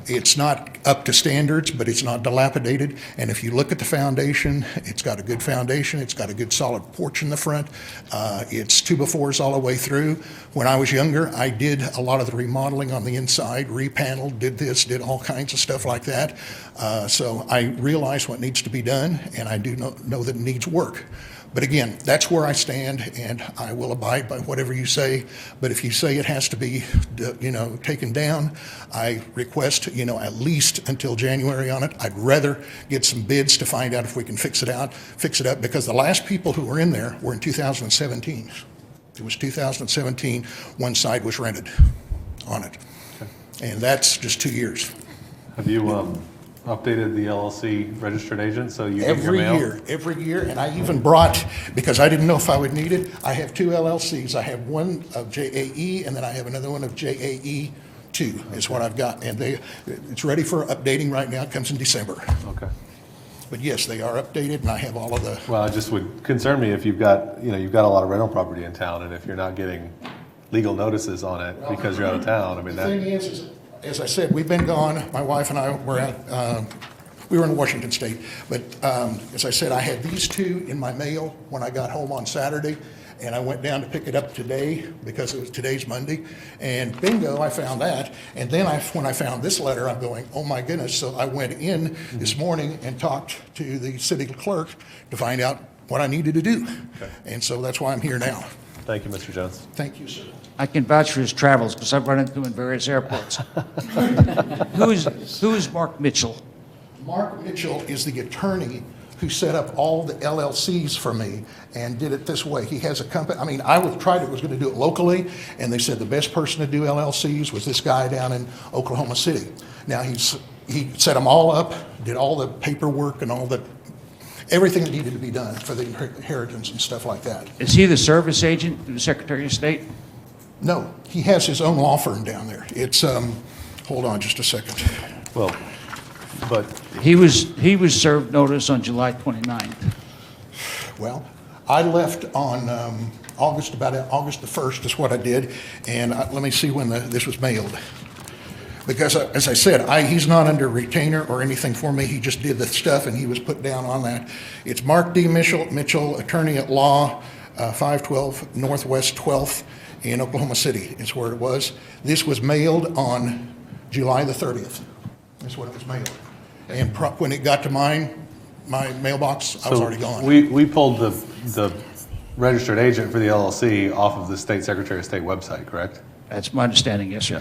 It's not up to standards, but it's not dilapidated. And if you look at the foundation, it's got a good foundation. It's got a good solid porch in the front. It's 2x4s all the way through. When I was younger, I did a lot of the remodeling on the inside, repaneled, did all kinds of stuff like that. So I realize what needs to be done, and I do know that it needs work. But again, that's where I stand, and I will abide by whatever you say. But if you say it has to be, taken down, I request, at least until January on it. I'd rather get some bids to find out if we can fix it up, because the last people who were in there were in 2017. It was 2017, one side was rented on it. Okay. And that's just 2 years. Have you updated the LLC registered agent, so you get your mail? Every year, and I even brought, because I didn't know if I would need it, I have 2 LLCs. I have one of JAE, and then I have another one of JAE 2 is what I've got. And it's ready for updating right now. It comes in December. Okay. But yes, they are updated, and I have all of the, Well, it just would concern me if you've got, you've got a lot of rental property in town, and if you're not getting legal notices on it because you're out of town, I mean, the thing that, is, as I said, we've been gone. My wife and I were out, we were in Washington State. But as I said, I had these 2 in my mail when I got home on Saturday, and I went down to pick it up today because today's Monday, and bingo, I found that. And then when I found this letter, I'm going, oh my goodness. So I went in this morning and talked to the city clerk to find out what I needed to do. Okay. And so that's why I'm here now. thank you, Mr. Jones. Thank you, sir. I can vouch for his travels because I've run into him in various airports. Who is Mark Mitchell? Mark Mitchell is the attorney who set up all the LLCs for me and did it this way. He has a company, I mean, I was going to do it locally, and they said the best person to do LLCs was this guy down in Oklahoma City. Now, he set them all up, did all the paperwork and everything that needed to be done for the inheritance and stuff like that. Is he the service agent to the Secretary of State? No, he has his own law firm down there. It's, hold on just a second. Well, but He was served notice on July 29th. Well, I left on August the 1st is what I did, and let me see when this was mailed. Because, as I said, he's not under retainer or anything for me. He just did the stuff, and he was put down on that. It's Mark D. Mitchell, attorney at law, 512 Northwest 12th in Oklahoma City is where it was. This was mailed on July the 30th. That's when it was mailed. And when it got to my mailbox, I was already gone. We pulled the registered agent for the LLC off of the State Secretary of State website, correct? That's my understanding, yes, sir.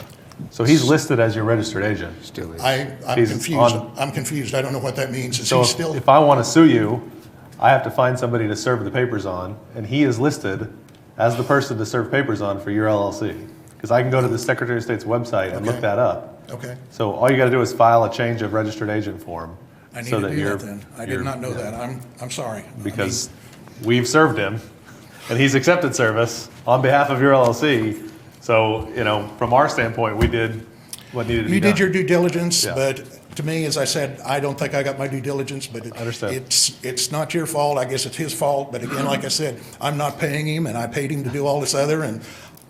So he's listed as your registered agent. I'm He's confused. on- I'm confused. I don't know what that means. Is So he if- still? if I want to sue you, I have to find somebody to serve the papers on, and he is listed as the person to serve papers on for your LLC. Because I can go to the Secretary of State's website and look Okay. that up. Okay. So all you got to do is file a change of registered agent form. I need so to do you're- that then. I did you're- not know that. I'm sorry. Because we've served him, and he's accepted service on behalf of your LLC. So, from our standpoint, we did what needed to be You done. did your due diligence, Yeah. but to me, as I said, I don't think I got my due diligence, but I understand. it's not your fault. I guess it's his fault. But again, like I said, I'm not paying him, and I paid him to do all this other, and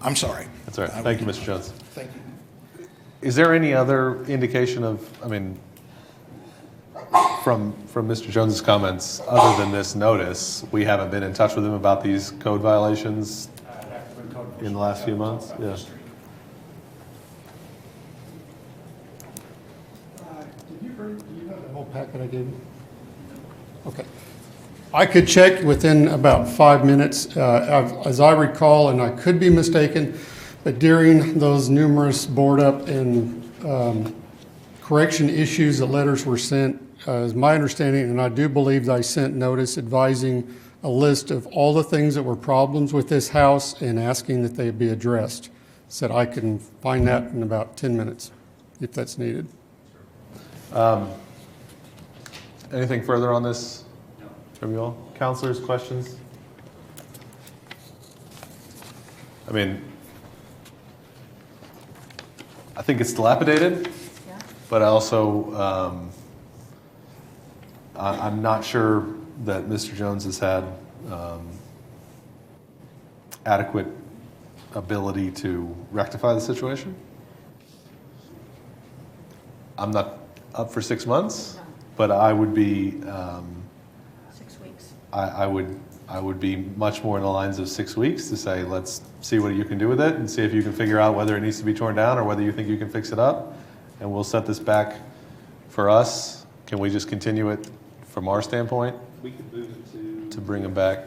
I'm sorry. That's all right. Thank you, Mr. Jones. Thank you. Is there any other indication of, from Mr. Jones's comments, other than this notice, we haven't been in touch with him about these code violations in the last few months? Yeah. Did you have the whole packet I gave you? Okay. I could check within about 5 minutes. As I recall, and I could be mistaken, but during those numerous board up and correction issues that letters were sent, is my understanding, and I do believe that I sent notice advising a list of all the things that were problems with this house and asking that they be addressed. Said I can find that in about 10 minutes, if that's needed. Anything further on this from you all? Counselors, questions? I think it's dilapidated, but I also, I'm not sure that Mr. Jones has had adequate ability to rectify the situation. I'm not up for 6 months, but I would be, 6 weeks. I would be much more in the lines of 6 weeks to say, let's see what you can do with it and see if you can figure out whether it needs to be torn down or whether you think you can fix it up. And we'll set this back for us. Can we just continue it from our standpoint? We could move it to bring them back.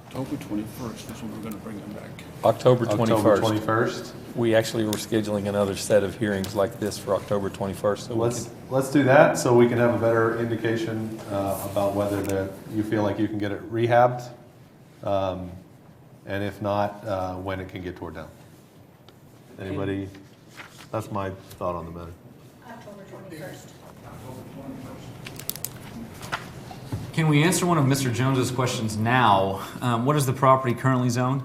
October 21st is when we're going to bring them back. October October 21st. 21st. We actually were scheduling another set of hearings like this for October 21st. So we Let's do that so we can have a better indication about whether you feel like you can get it rehabbed, and if not, when it can get torn down. Anybody? That's my thought on the matter. October Can we answer one of Mr. Jones's questions now? What is the property currently zoned?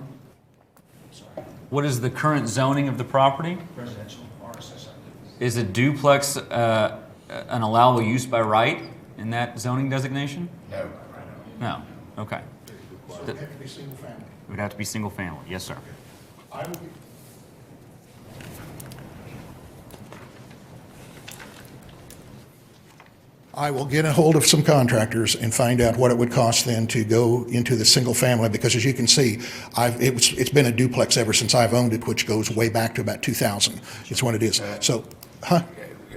What is the current zoning of the property? Residential, RSS. Is a duplex an allowable use by right in that zoning designation? No. No, okay. It would have to be single family. It would have to be single family, yes, sir. I will get a hold of some contractors and find out what it would cost then to go into the single family, because as you can see, it's been a duplex ever since I've owned it, which goes way back to about 2000. It's what it is. So,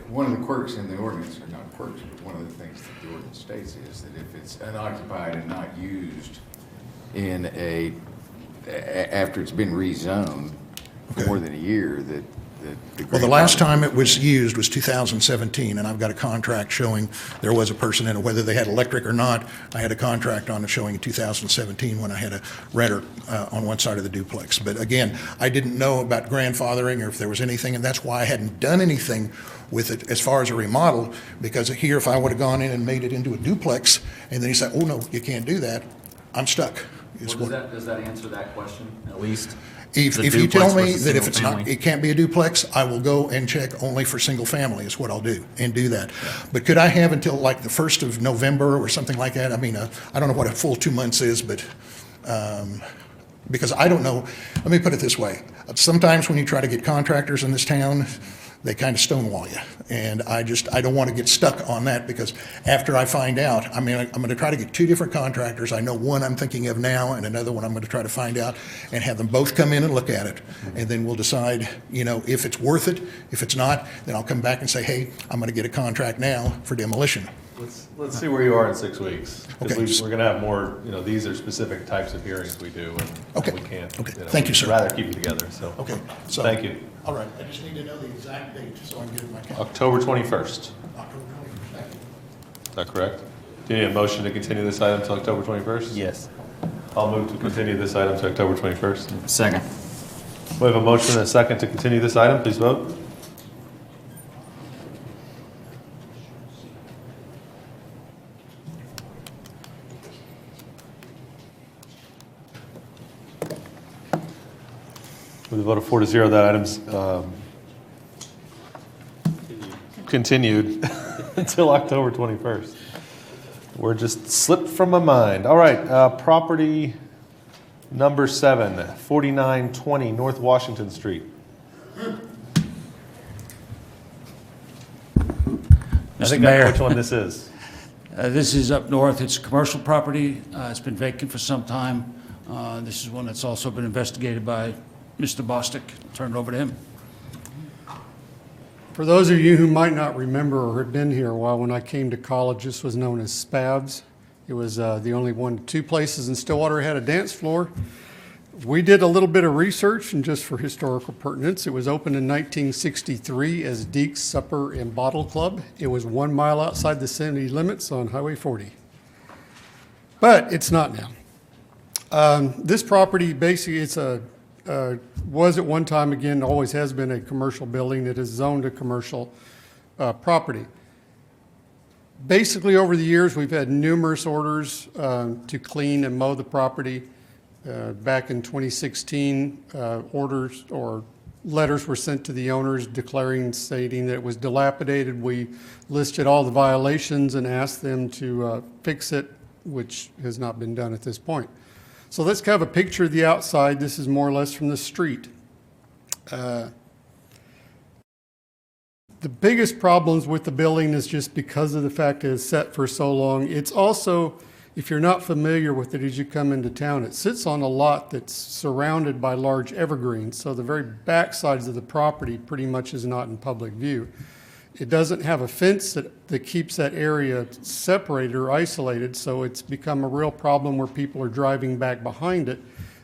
One of the quirks in the ordinance, or not quirks, but one of the things that the ordinance states is that if it's unoccupied and not used after it's been rezoned for more than a year, that well, the last time it was used was 2017, and I've got a contract showing there was a person in it, whether they had electric or not. I had a contract on it showing 2017 when I had a renter on one side of the duplex. But again, I didn't know about grandfathering or if there was anything, and that's why I hadn't done anything with it as far as a remodel, because here, if I would have gone in and made it into a duplex, and then he said, oh, no, you can't do that, I'm stuck. Does that answer that question, at least? If you tell me that if it's not, it can't be a duplex, I will go and check only for single family is what I'll do, and do that. But could I have until like the 1st of November or something like that? I mean, I don't know what a full 2 months is, but, because I don't know, let me put it this way. Sometimes when you try to get contractors in this town, they kind of stonewall you. And I don't want to get stuck on that, because after I find out, I mean, I'm going to try to get 2 different contractors. I know one I'm thinking of now, and another one I'm going to try to find out, and have them both come in and look at it. And then we'll decide, if it's worth it. If it's not, then I'll come back and say, hey, I'm going to get a contract now for demolition. Let's see where you are in 6 weeks. Okay. We're going to have more, these are specific types of hearings we do, and we can't. Okay. Thank you, sir. We'd rather keep it together, so. Okay. So, thank you. All right. I just need to know the exact date so I can get it in my calendar. October 21st. October 21st. Thank you. Is that correct? Do you need a motion to continue this item to October 21st? Yes. I'll move to continue this item to October 21st. Second. We have a motion and a second to continue this item. Please vote. With a vote of 4-0, that item's continued until October 21st. We're just slipped from my mind. All right, property number 7, 4920 North Washington Street. I think I know which one this is. This is up north. It's a commercial property. It's been vacant for some time. This is one that's also been investigated by Mr. Bostic. I'll turn it over to him. For those of you who might not remember or had been here a while, when I came to college, this was known as Spavs. It was the only 2 places in Stillwater had a dance floor. We did a little bit of research, and just for historical pertinence, it was opened in 1963 as Deke's Supper and Bottle Club. It was 1 mile outside the city limits on Highway 40. But it's not now. This property, basically, was at one time, again, always has been a commercial building. It is zoned a commercial property. Basically, over the years, we've had numerous orders to clean and mow the property. Back in 2016, orders or letters were sent to the owners declaring, stating that it was dilapidated. We listed all the violations and asked them to fix it, which has not been done at this point. So let's have a picture of the outside. This is more or less from the street. The biggest problems with the building is just because of the fact that it's set for so long. It's also, if you're not familiar with it as you come into town, it sits on a lot that's surrounded by large evergreens. So the very back sides of the property pretty much is not in public view. It doesn't have a fence that keeps that area separated or isolated, so it's become a real problem where people are driving back behind it,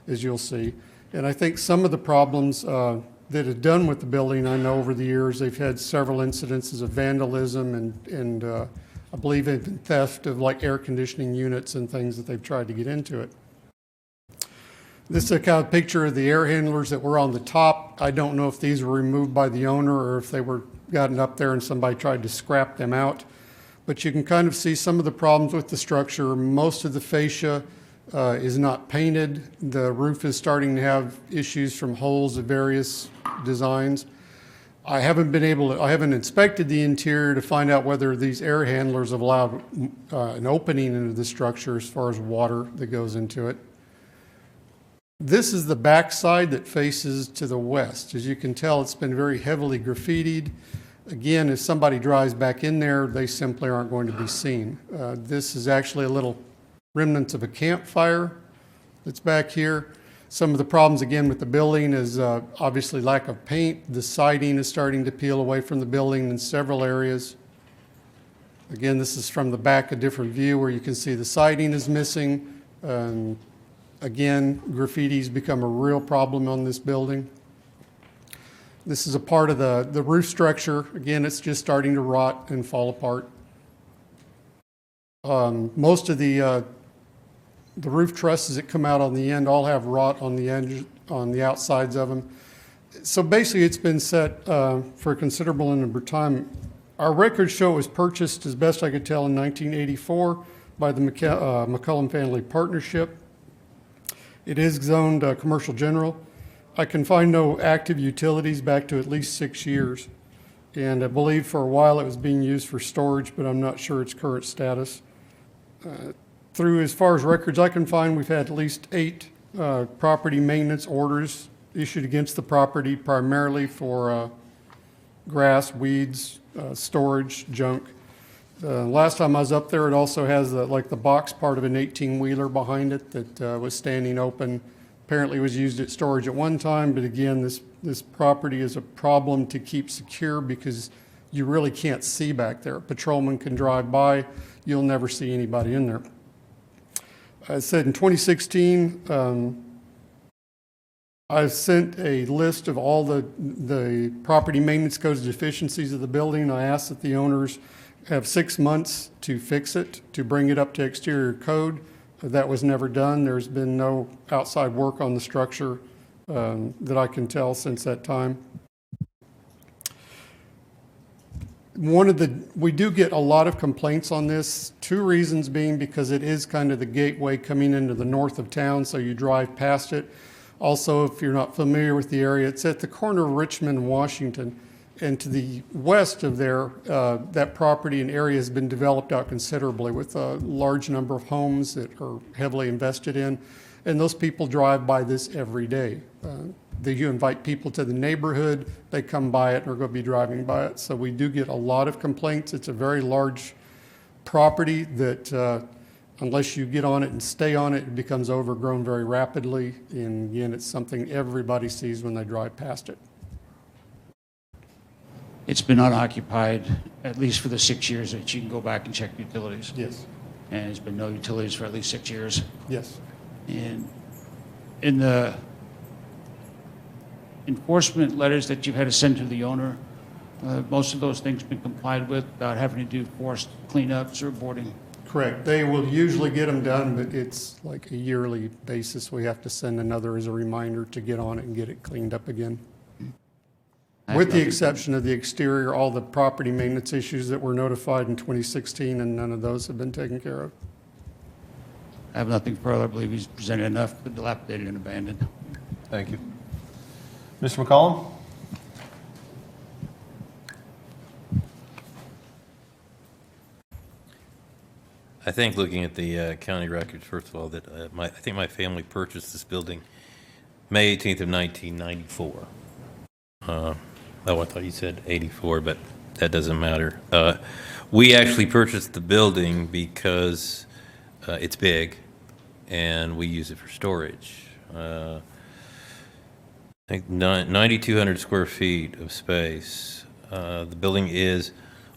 as you'll see. And I think some of the problems that are done with the building, I know over the years, they've had several incidences of vandalism and I believe even theft of like air conditioning units and things that they've tried to get into it. This is a kind of picture of the air handlers that were on the top. I don't know if these were removed by the owner or if they were, gotten up there and somebody tried to scrap them out. But you can kind of see some of the problems with the structure. Most of the fascia is not painted. The roof is starting to have issues from holes of various designs. I haven't inspected the interior to find out whether these air handlers have allowed an opening into the structure as far as water that goes into it. This is the back side that faces to the west. As you can tell, it's been very heavily graffitied. Again, if somebody drives back in there, they simply aren't going to be seen. This is actually a little remnants of a campfire that's back here. Some of the problems, again, with the building is obviously lack of paint. The siding is starting to peel away from the building in several areas. Again, this is from the back, a different view where you can see the siding is missing. Again, graffiti's become a real problem on this building. This is a part of the roof structure. Again, it's just starting to rot and fall apart. Most of the roof trusses that come out on the end all have rot on the edge, on the outsides of them. So basically, it's been set for a considerable number of time. Our records show it was purchased, as best I could tell, in 1984 by the McCullum Family Partnership. It is zoned commercial general. I can find no active utilities back to at least 6 years. And I believe for a while it was being used for storage, but I'm not sure its current status. Through as far as records I can find, we've had at least 8 property maintenance orders issued against the property, primarily for grass, weeds, storage, junk. Last time I was up there, it also has the box part of an 18-wheeler behind it that was standing open. Apparently was used as storage at one time, but again, this property is a problem to keep secure because you really can't see back there. A patrolman can drive by, you'll never see anybody in there. I said in 2016, I sent a list of all the property maintenance codes deficiencies of the building. I asked that the owners have 6 months to fix it, to bring it up to exterior code. That was never done. There's been no outside work on the structure that I can tell since that time. We do get a lot of complaints on this. 2 reasons being because it is kind of the gateway coming into the north of town, so you drive past it. Also, if you're not familiar with the area, it's at the corner of Richmond and Washington. And to the west of there, that property and area has been developed out considerably with a large number of homes that are heavily invested in. And those people drive by this every day. You invite people to the neighborhood, they come by it and are going to be driving by it. So we do get a lot of complaints. It's a very large property that unless you get on it and stay on it, it becomes overgrown very rapidly. And again, it's something everybody sees when they drive past it. It's been unoccupied, at least for the 6 years that you can go back and check utilities. Yes. And there's been no utilities for at least 6 years. Yes. And in the enforcement letters that you've had to send to the owner, most of those things been complied with without having to do forced cleanups or boarding. Correct. They will usually get them done, but it's like a yearly basis. We have to send another as a reminder to get on it and get it cleaned up again. With the exception of the exterior, all the property maintenance issues that were notified in 2016, and none of those have been taken care of. I have nothing further. I believe he's presented enough, but dilapidated and abandoned. Thank you. Mr. McCollum? I think looking at the county records, first of all, that I think my family purchased this building May 18th of 1994. Oh, I thought you said 84, but that doesn't matter. We actually purchased the building because it's big and we use it for storage. I think 9,200 square feet of space. The building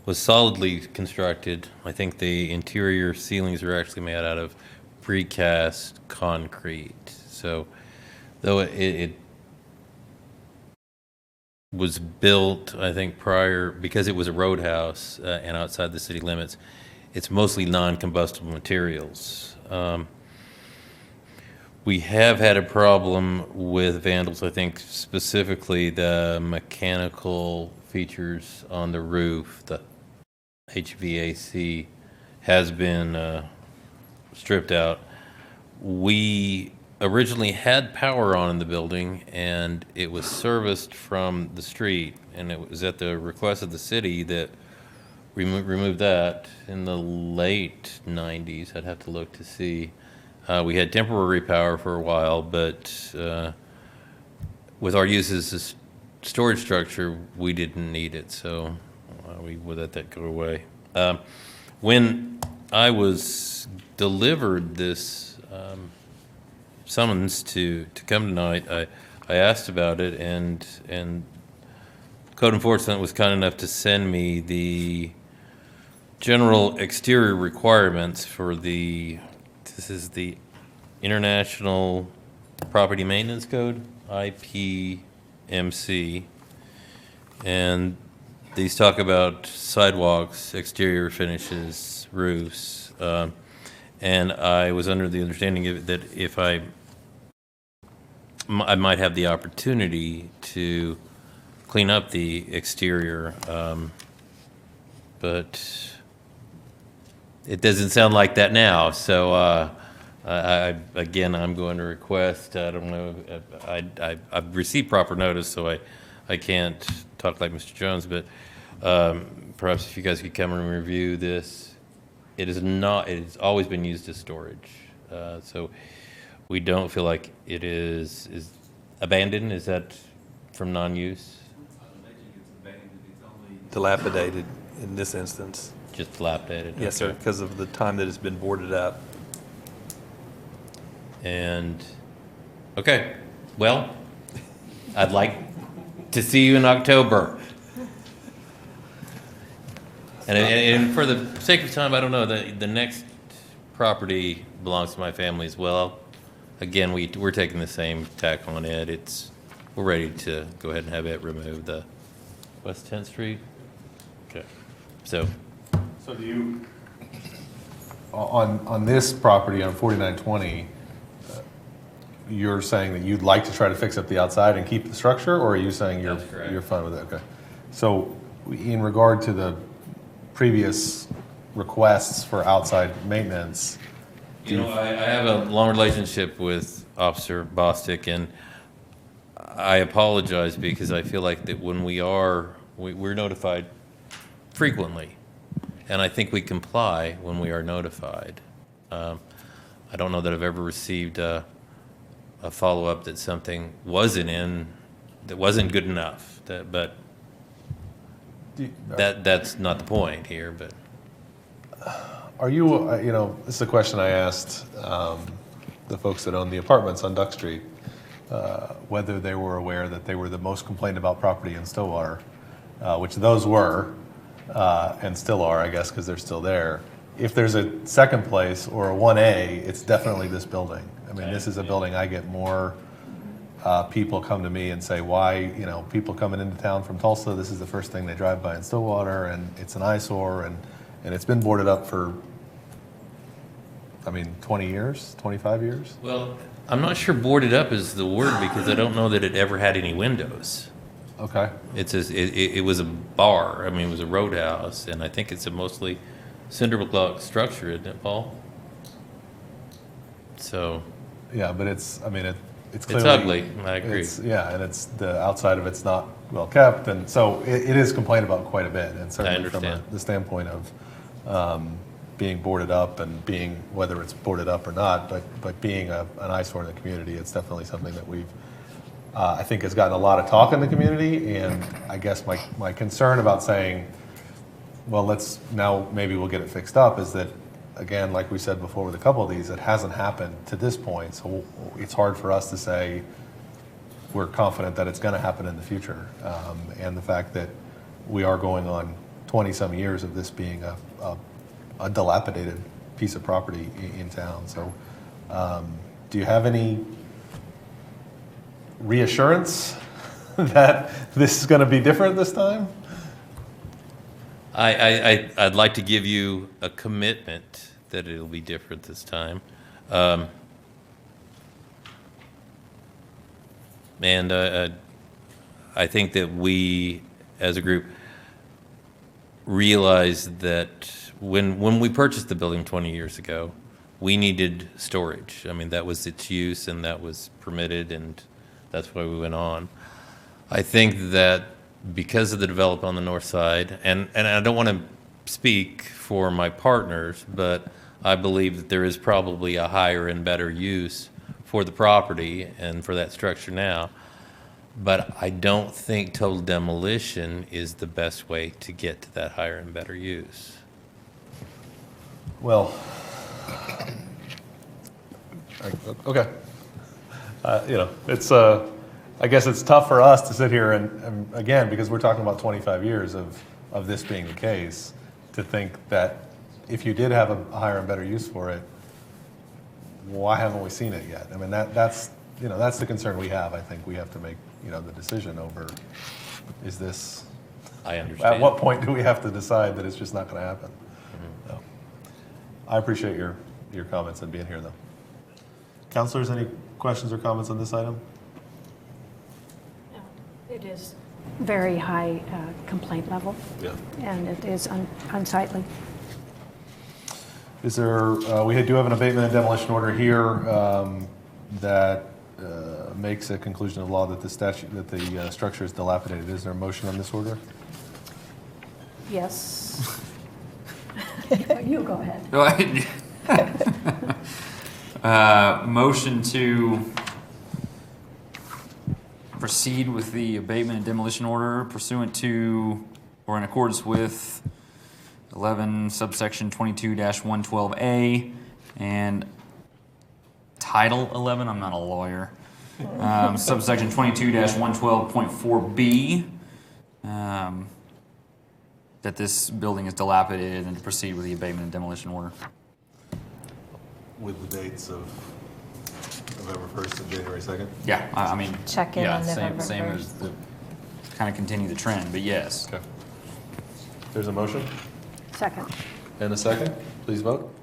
was solidly constructed. I think the interior ceilings are actually made out of precast concrete. So though it was built, I think, prior, because it was a roadhouse and outside the city limits, it's mostly non-combustible materials. We have had a problem with vandals, I think specifically the mechanical features on the roof, the HVAC, has been stripped out. We originally had power on in the building, and it was serviced from the street, and it was at the request of the city that we removed that in the late 90s. I'd have to look to see. We had temporary power for a while, but with our use as a storage structure, we didn't need it, so we let that go away. When I was delivered this summons to come tonight, I asked about it, and code enforcement was kind enough to send me the general exterior requirements for this is the International Property Maintenance Code, IPMC, and these talk about sidewalks, exterior finishes, roofs, and I was under the understanding that if I might have the opportunity to clean up the exterior, but it doesn't sound like that now. So again, I'm going to request, I don't know, I've received proper notice, so I can't talk like Mr. Jones, but perhaps if you guys could come and review this. It has always been used as storage. So we don't feel like it is abandoned. Is that from non-use? Dilapidated in this instance. Just dilapidated? Yes, sir, because of the time that it's been boarded up. And, okay, well, I'd like to see you in October. And for the sake of time, I don't know, the next property belongs to my family as well. Again, we're taking the same tack on it. We're ready to go ahead and have it removed. The West 10th Street? Okay, so do you, on this property on 4920, you're saying that you'd like to try to fix up the outside and keep the structure, or are you saying you're fine with it? Okay. So in regard to the previous requests for outside maintenance, I have a long relationship with Officer Bostic, and I apologize because I feel like that when we're notified frequently, and I think we comply when we are notified. I don't know that I've ever received a follow-up that something that wasn't good enough, but that's not the point here, but. Are you, this is a question I asked the folks that own the apartments on Duck Street, whether they were aware that they were the most complained about property in Stillwater, which those were, and still are, I guess, because they're still there. If there's a second place or a 1A, it's definitely this building. I mean, this is a building I get more people come to me and say, why, people coming into town from Tulsa, this is the first thing they drive by in Stillwater, and it's an eyesore, and it's been boarded up for, 20 years, 25 years? Well, I'm not sure boarded up is the word because I don't know that it ever had any windows. Okay. It was a bar. It was a roadhouse, and I think it's a mostly cinder block structure, isn't it, Paul? So. Yeah, but it's clearly. It's ugly, I agree. And it's the outside of it's not well kept, and so it is complained about quite a bit, and certainly from the standpoint of being boarded up and being, whether it's boarded up or not, but being an eyesore in the community, it's definitely something that we've, I think has gotten a lot of talk in the community, and I guess my concern about saying, well, maybe we'll get it fixed up, is that, again, like we said before with a couple of these, it hasn't happened to this point, so it's hard for us to say we're confident that it's going to happen in the future. And the fact that we are going on 20-some years of this being a dilapidated piece of property in town. So do you have any reassurance that this is going to be different this time? I'd like to give you a commitment that it'll be different this time. And I think that we as a group, realized that when we purchased the building 20 years ago, we needed storage. I mean, that was its use, and that was permitted, and that's why we went on. I think that because of the development on the north side, and I don't want to speak for my partners, but I believe that there is probably a higher and better use for the property and for that structure now. But I don't think total demolition is the best way to get to that higher and better use. Well, okay. It's, I guess it's tough for us to sit here and again, because we're talking about 25 years of this being the case, to think that if you did have a higher and better use for it, why haven't we seen it yet? I mean, that's the concern we have. I think we have to make, the decision over, is this, I understand. at what point do we have to decide that it's just not going to happen? Mm-hmm. So, I appreciate your comments and being here, though. Councilors, any questions or comments on this item? It is very high complaint level. Yeah. And it is unsightly. Is there, we do have an abatement and demolition order here that makes a conclusion of law that the structure is dilapidated. Is there a motion on this order? Yes. You go ahead. Go ahead. Motion to proceed with the abatement and demolition order pursuant to or in accordance with 11 subsection 22-112A and Title 11, I'm not a lawyer, subsection 22-112.4B, that this building is dilapidated and to proceed with the abatement and demolition order. With the dates of November 1st and January 2nd? Yeah, I mean. Check in yeah, on November same 1st. as the, kind of continue the trend, but yes. Okay. There's a motion Second. and a second. Please vote.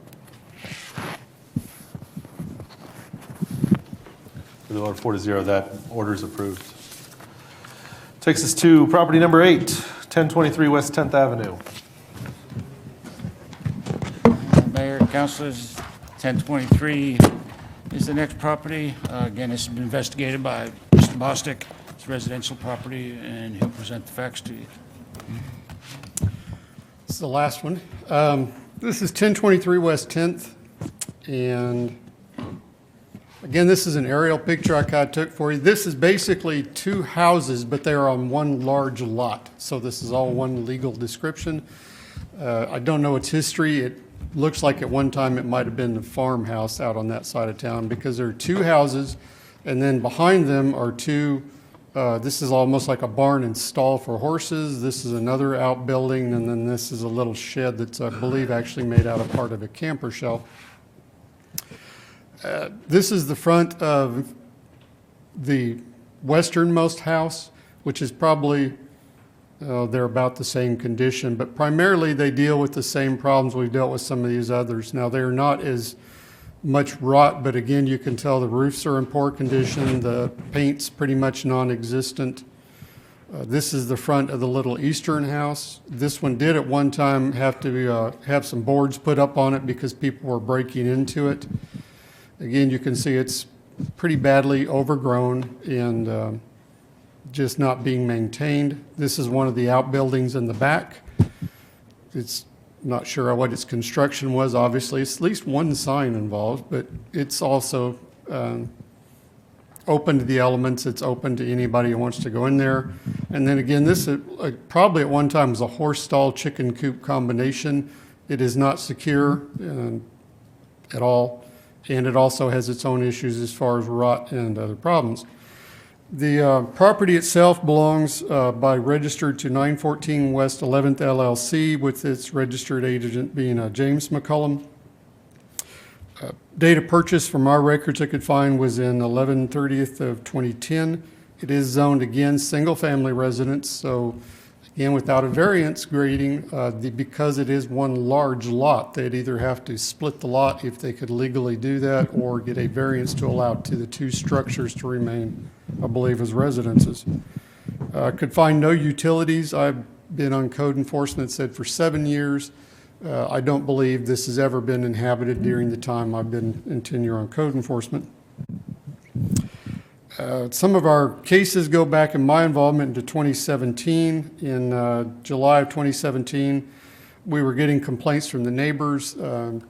For the vote of 4-0, that order is approved. Takes us to property number 8, 1023 West 10th Avenue. Mayor, councilors, 1023 is the next property. Again, this has been investigated by Mr. Bostic. It's a residential property, and he'll present the facts to you. This is the last one. This is 1023 West 10th, and again, this is an aerial picture I kind of took for you. This is basically two houses, but they are on one large lot. So this is all one legal description. I don't know its history. It looks like at one time it might have been the farmhouse out on that side of town because there are two houses, and then behind them are two, this is almost like a barn and stall for horses. This is another outbuilding, and then this is a little shed that's, I believe, actually made out of part of a camper shell. This is the front of the westernmost house, which is probably, they're about the same condition, but primarily they deal with the same problems we've dealt with some of these others. Now, they're not as much rot, but again, you can tell the roofs are in poor condition, the paint's pretty much non-existent. This is the front of the little eastern house. This one did at one time have to have some boards put up on it because people were breaking into it. Again, you can see it's pretty badly overgrown and just not being maintained. This is one of the outbuildings in the back. It's not sure what its construction was, obviously. It's at least one sign involved, but it's also open to the elements. It's open to anybody who wants to go in there. And then again, this is, probably at one time was a horse stall chicken coop combination. It is not secure at all. And it also has its own issues as far as rot and other problems. The property itself belongs by registered to 914 West 11th LLC, with its registered agent being James McCullum. Date of purchase from our records I could find was in 11/30th of 2010. It is zoned again single-family residence, so again without a variance grading, because it is one large lot, they'd either have to split the lot if they could legally do that, or get a variance to allow the two structures to remain, I believe, as residences. Could find no utilities. I've been on code enforcement, said for 7 years. I don't believe this has ever been inhabited during the time I've been in tenure on code enforcement. Some of our cases go back in my involvement into 2017. In July of 2017, we were getting complaints from the neighbors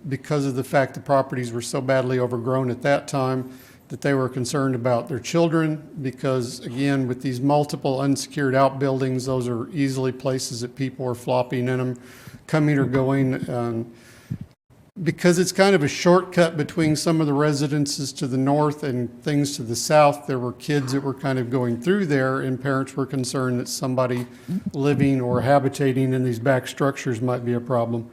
because of the fact the properties were so badly overgrown at that time that they were concerned about their children because, again, with these multiple unsecured outbuildings, those are easily places that people are flopping in them, coming or going. Because it's kind of a shortcut between some of the residences to the north and things to the south, there were kids that were kind of going through there, and parents were concerned that somebody living or habitating in these back structures might be a problem.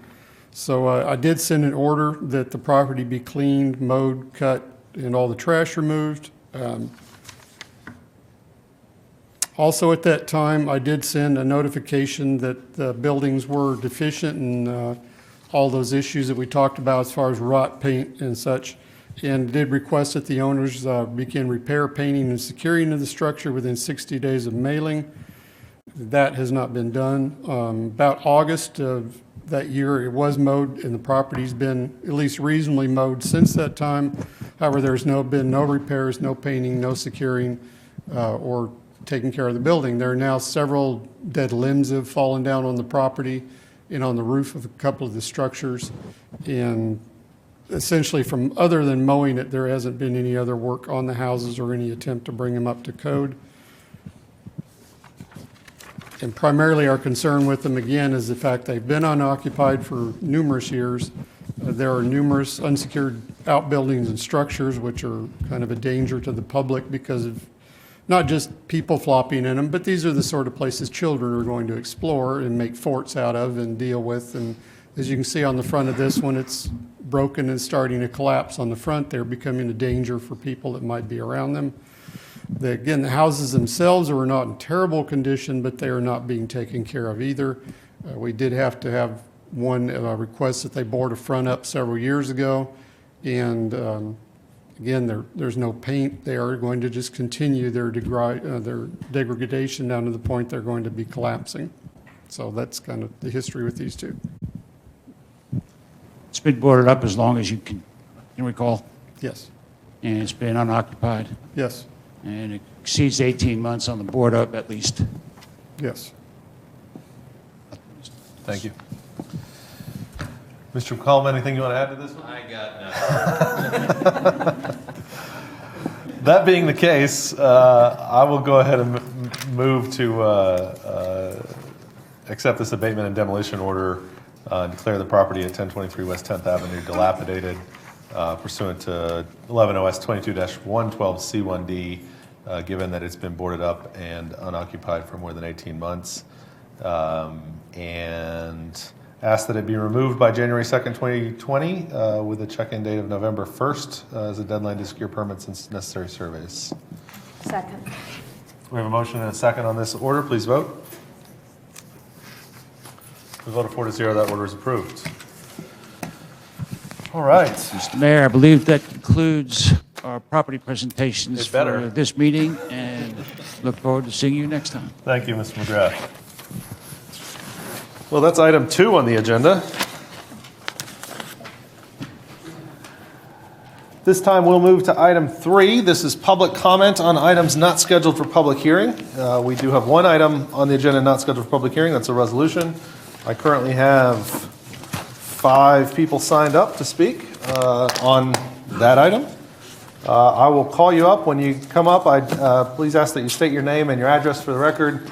So I did send an order that the property be cleaned, mowed, cut, and all the trash removed. Also at that time, I did send a notification that the buildings were deficient and all those issues that we talked about as far as rot, paint, and such, and did request that the owners begin repair, painting, and securing of the structure within 60 days of mailing. That has not been done. About August of that year, it was mowed, and the property's been at least reasonably mowed since that time. However, there's been no repairs, no painting, no securing, or taking care of the building. There are now several dead limbs that have fallen down on the property and on the roof of a couple of the structures. And essentially from other than mowing it, there hasn't been any other work on the houses or any attempt to bring them up to code. And primarily our concern with them, again, is the fact they've been unoccupied for numerous years. There are numerous unsecured outbuildings and structures which are kind of a danger to the public because of not just people flopping in them, but these are the sort of places children are going to explore and make forts out of and deal with. And as you can see on the front of this one, it's broken and starting to collapse on the front. They're becoming a danger for people that might be around them. Again, the houses themselves are not in terrible condition, but they are not being taken care of either. We did have to have one request that they board a front up several years ago. And again, there's no paint. They are going to just continue their degradation down to the point they're going to be collapsing. So that's kind of the history with these two. It's been boarded up as long as you can recall? Yes. And it's been unoccupied? Yes. And it exceeds 18 months on the board up at least? Yes. Thank you. Mr. McCollum, anything you want to add to this one? I got nothing. That being the case, I will go ahead and move to accept this abatement and demolition order, declare the property at 1023 West 10th Avenue dilapidated pursuant to 11 OS 22-112C1D, given that it's been boarded up and unoccupied for more than 18 months, and ask that it be removed by January 2nd, 2020, with a check-in date of November 1st as a deadline to secure permits and necessary surveys. Second. We have a motion and a second on this order. Please vote. We vote 4-0. That order is approved. All right. Mr. Mayor, I believe that concludes our property presentations for this meeting, and look forward to seeing you next time. Thank you, Mr. McGrath. Well, that's item 2 on the agenda. This time we'll move to item 3. This is public comment on items not scheduled for public hearing. We do have one item on the agenda not scheduled for public hearing. That's a resolution. I currently have 5 people signed up to speak on that item. I will call you up when you come up. Please ask that you state your name and your address for the record.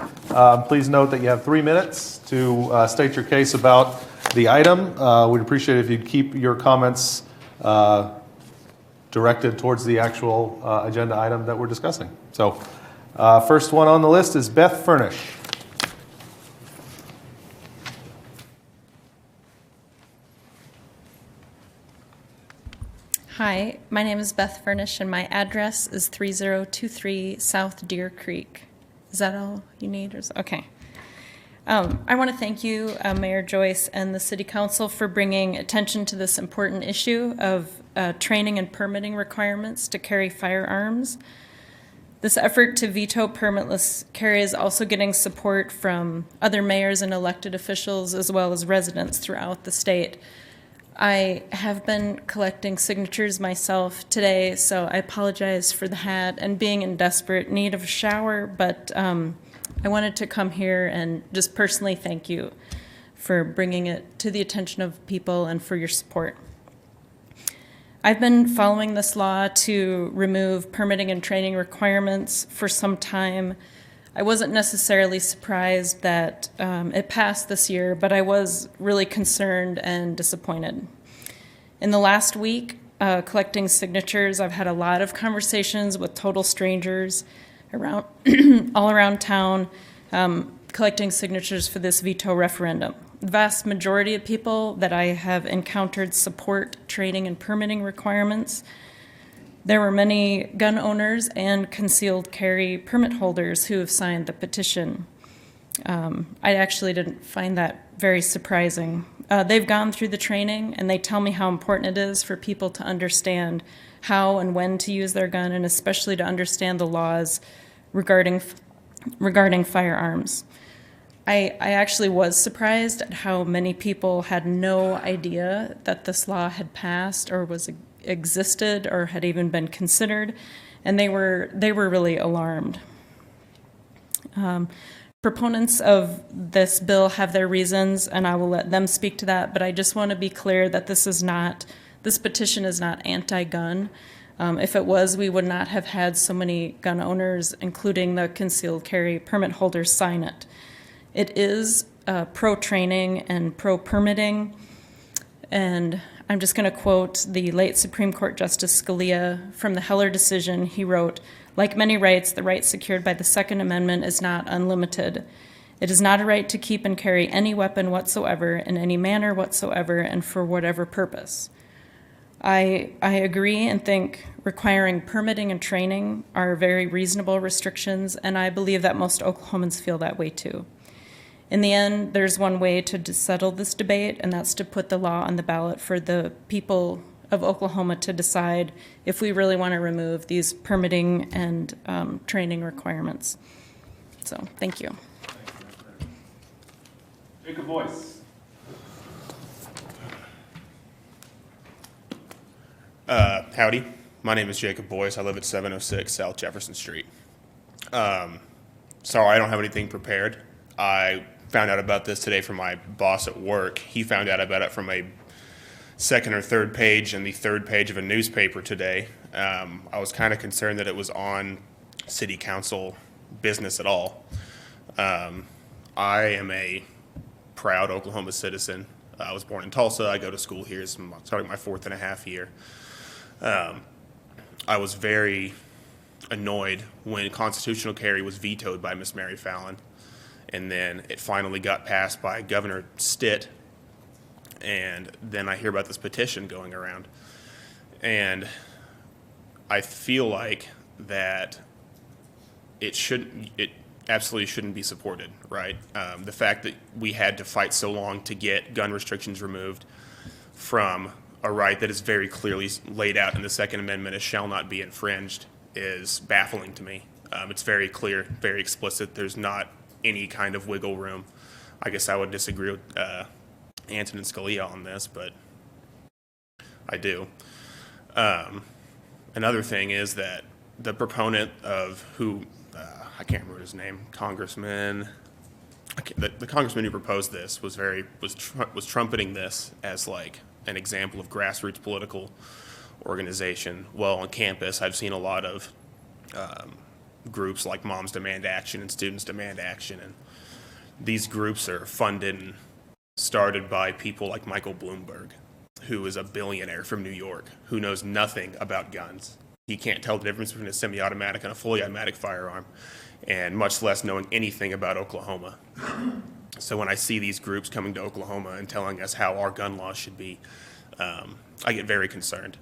Please note that you have 3 minutes to state your case about the item. We'd appreciate it if you'd keep your comments directed towards the actual agenda item that we're discussing. So first one on the list is Beth Furnish. Hi, my name is Beth Furnish, and my address is 3023 South Deer Creek. Is that all you need? Okay. I want to thank you, Mayor Joyce, and the City Council for bringing attention to this important issue of training and permitting requirements to carry firearms. This effort to veto permitless carry is also getting support from other mayors and elected officials, as well as residents throughout the state. I have been collecting signatures myself today, so I apologize for the hat and being in desperate need of a shower, but I wanted to come here and just personally thank you for bringing it to the attention of people and for your support. I've been following this law to remove permitting and training requirements for some time. I wasn't necessarily surprised that it passed this year, but I was really concerned and disappointed. In the last week, collecting signatures, I've had a lot of conversations with total strangers around all around town, collecting signatures for this veto referendum. The vast majority of people that I have encountered support training and permitting requirements. There were many gun owners and concealed carry permit holders who have signed the petition. I actually didn't find that very surprising. They've gone through the training and they tell me how important it is for people to understand how and when to use their gun, and especially to understand the laws regarding firearms. I actually was surprised at how many people had no idea that this law had passed or existed or had even been considered, and they were really alarmed. Proponents of this bill have their reasons, and I will let them speak to that, but I just want to be clear that this petition is not anti-gun. If it was, we would not have had so many gun owners, including the concealed carry permit holders, sign it. It is pro-training and pro-permitting, and I'm just going to quote the late Supreme Court Justice Scalia from the Heller decision. He wrote, "Like many rights, the right secured by the Second Amendment is not unlimited. It is not a right to keep and carry any weapon whatsoever in any manner whatsoever and for whatever purpose." I agree and think requiring permitting and training are very reasonable restrictions, and I believe that most Oklahomans feel that way too. In the end, there's one way to settle this debate, and that's to put the law on the ballot for the people of Oklahoma to decide if we really want to remove these permitting and training requirements. So, thank you. Jacob Boyce. Howdy, my name is Jacob Boyce. I live at 706 South Jefferson Street. Sorry, I don't have anything prepared. I found out about this today from my boss at work. He found out about it from a second or third page and the third page of a newspaper today. I was kind of concerned that it was on city council business at all. I am a proud Oklahoma citizen. I was born in Tulsa. I go to school here. I'm starting my 4.5 year. I was very annoyed when constitutional carry was vetoed by Miss Mary Fallin, and then it finally got passed by Governor Stitt, and then I hear about this petition going around, and I feel like that it absolutely shouldn't be supported, right? The fact that we had to fight so long to get gun restrictions removed from a right that is very clearly laid out in the Second Amendment as shall not be infringed is baffling to me. It's very clear, very explicit. There's not any kind of wiggle room. I guess I would disagree with Antonin Scalia on this, but I do. Another thing is that the proponent of who, I can't remember his name, the congressman who proposed this was trumpeting this as like an example of grassroots political organization. Well, on campus, I've seen a lot of groups like Moms Demand Action and Students Demand Action, and these groups are funded and started by people like Michael Bloomberg, who is a billionaire from New York, who knows nothing about guns. He can't tell the difference between a semi-automatic and a fully automatic firearm, and much less knowing anything about Oklahoma. So when I see these groups coming to Oklahoma and telling us how our gun laws should be, I get very concerned.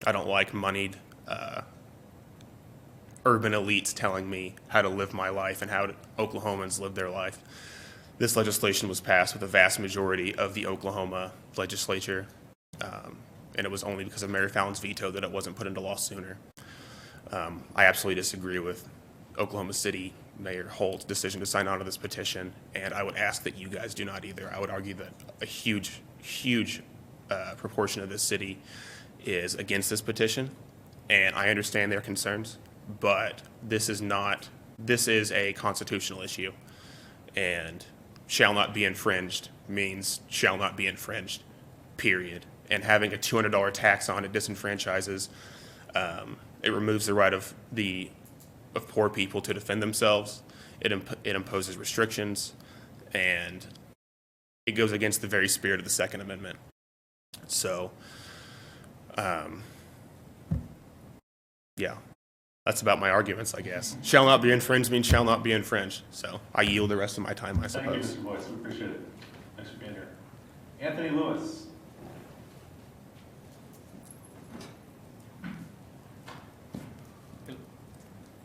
I don't like moneyed urban elites telling me how to live my life and how Oklahomans live their life. This legislation was passed with a vast majority of the Oklahoma legislature, and it was only because of Mary Fallon's veto that it wasn't put into law sooner. I absolutely disagree with Oklahoma City Mayor Holt's decision to sign on to this petition, and I would ask that you guys do not either. I would argue that a huge proportion of this city is against this petition, and I understand their concerns, but this is a constitutional issue, and shall not be infringed means shall not be infringed, period. And having a $200 tax on it disenfranchises, it removes the right of poor people to defend themselves. It imposes restrictions, and it goes against the very spirit of the Second Amendment. So, yeah, that's about my arguments, I guess. Shall not be infringed means shall not be infringed. So I yield the rest of my time, I suppose. Thank you, Mr. Boyce. We appreciate it. Thanks for being here. Anthony Lewis.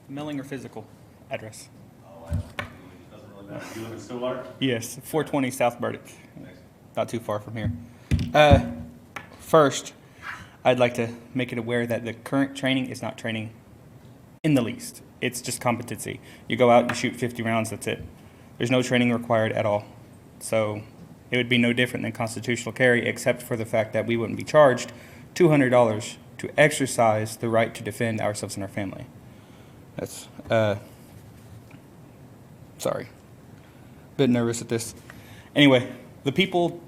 Mailing or physical address? Oh, doesn't really matter. You live in Stillwater? Yes, 420 South Burdick. Not too far from here. First, I'd like to make it aware that the current training is not training in the least. It's just competency. You go out, you shoot 50 rounds, that's it. There's no training required at all. So it would be no different than constitutional carry, except for the fact that we wouldn't be charged $200 to exercise the right to defend ourselves and our family. That's, sorry. Bit nervous at this. Anyway, the people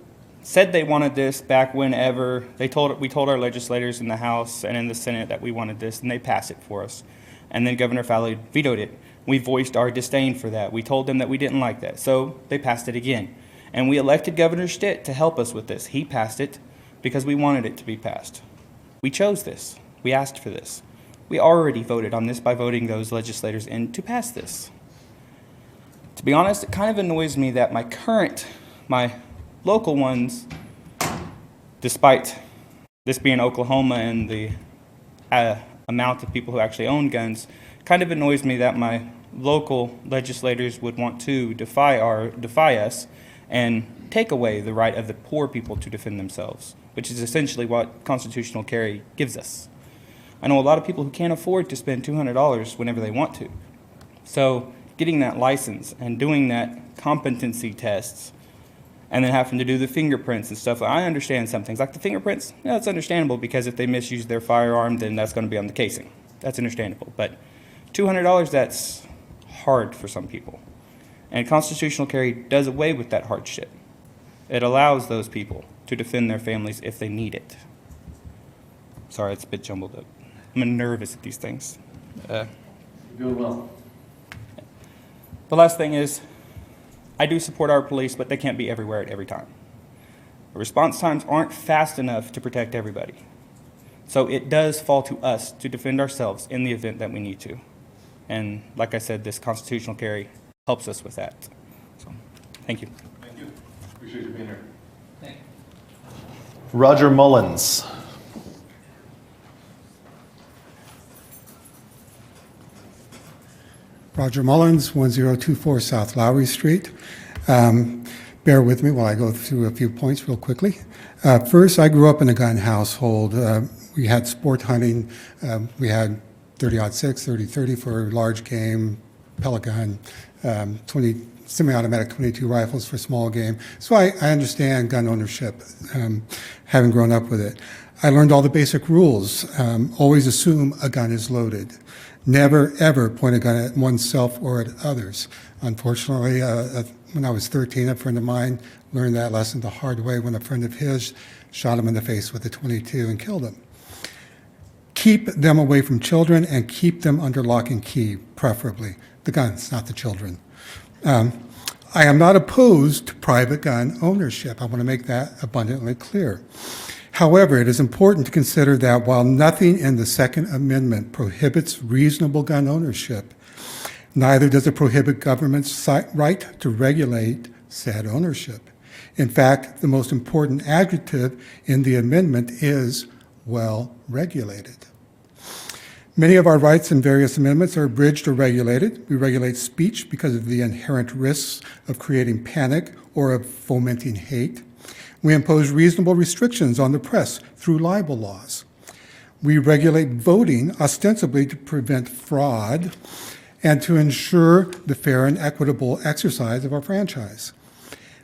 said they wanted this back whenever we told our legislators in the House and in the Senate that we wanted this, and they passed it for us. And then Governor Fowler vetoed it. We voiced our disdain for that. We told them that we didn't like that, so they passed it again. And we elected Governor Stitt to help us with this. He passed it because we wanted it to be passed. We chose this. We asked for this. We already voted on this by voting those legislators in to pass this. To be honest, it kind of annoys me that my local ones, despite this being Oklahoma and the amount of people who actually own guns, kind of annoys me that my local legislators would want to defy us and take away the right of the poor people to defend themselves, which is essentially what constitutional carry gives us. I know a lot of people who can't afford to spend $200 whenever they want to. So getting that license and doing that competency tests and then having to do the fingerprints and stuff, I understand some things. Like the fingerprints, yeah, it's understandable because if they misuse their firearm, then that's going to be on the casing. That's understandable. But $200, that's hard for some people. And constitutional carry does away with that hardship. It allows those people to defend their families if they need it. Sorry, it's a bit jumbled up. I'm nervous at these things. You're doing well. The last thing is, I do support our police, but they can't be everywhere at every time. The response times aren't fast enough to protect everybody. So it does fall to us to defend ourselves in the event that we need to. And like I said, this constitutional carry helps us with that. So, thank you. Thank you. Appreciate you being here. Roger Mullins. Roger Mullins, 1024 South Lowry Street. Bear with me while I go through a few points real quickly. First, I grew up in a gun household. We had sport hunting. We had 30-06, 30-30 for large game, pellet gun, semi-automatic 22 rifles for small game. So I understand gun ownership, having grown up with it. I learned all the basic rules. Always assume a gun is loaded. Never, ever point a gun at oneself or at others. Unfortunately, when I was 13, a friend of mine learned that lesson the hard way when a friend of his shot him in the face with a 22 and killed him. Keep them away from children and keep them under lock and key, preferably. The guns, not the children. I am not opposed to private gun ownership. I want to make that abundantly clear. However, it is important to consider that while nothing in the Second Amendment prohibits reasonable gun ownership, neither does it prohibit government's right to regulate said ownership. In fact, the most important adjective in the amendment is well regulated. Many of our rights in various amendments are abridged or regulated. We regulate speech because of the inherent risks of creating panic or of fomenting hate. We impose reasonable restrictions on the press through libel laws. We regulate voting ostensibly to prevent fraud and to ensure the fair and equitable exercise of our franchise.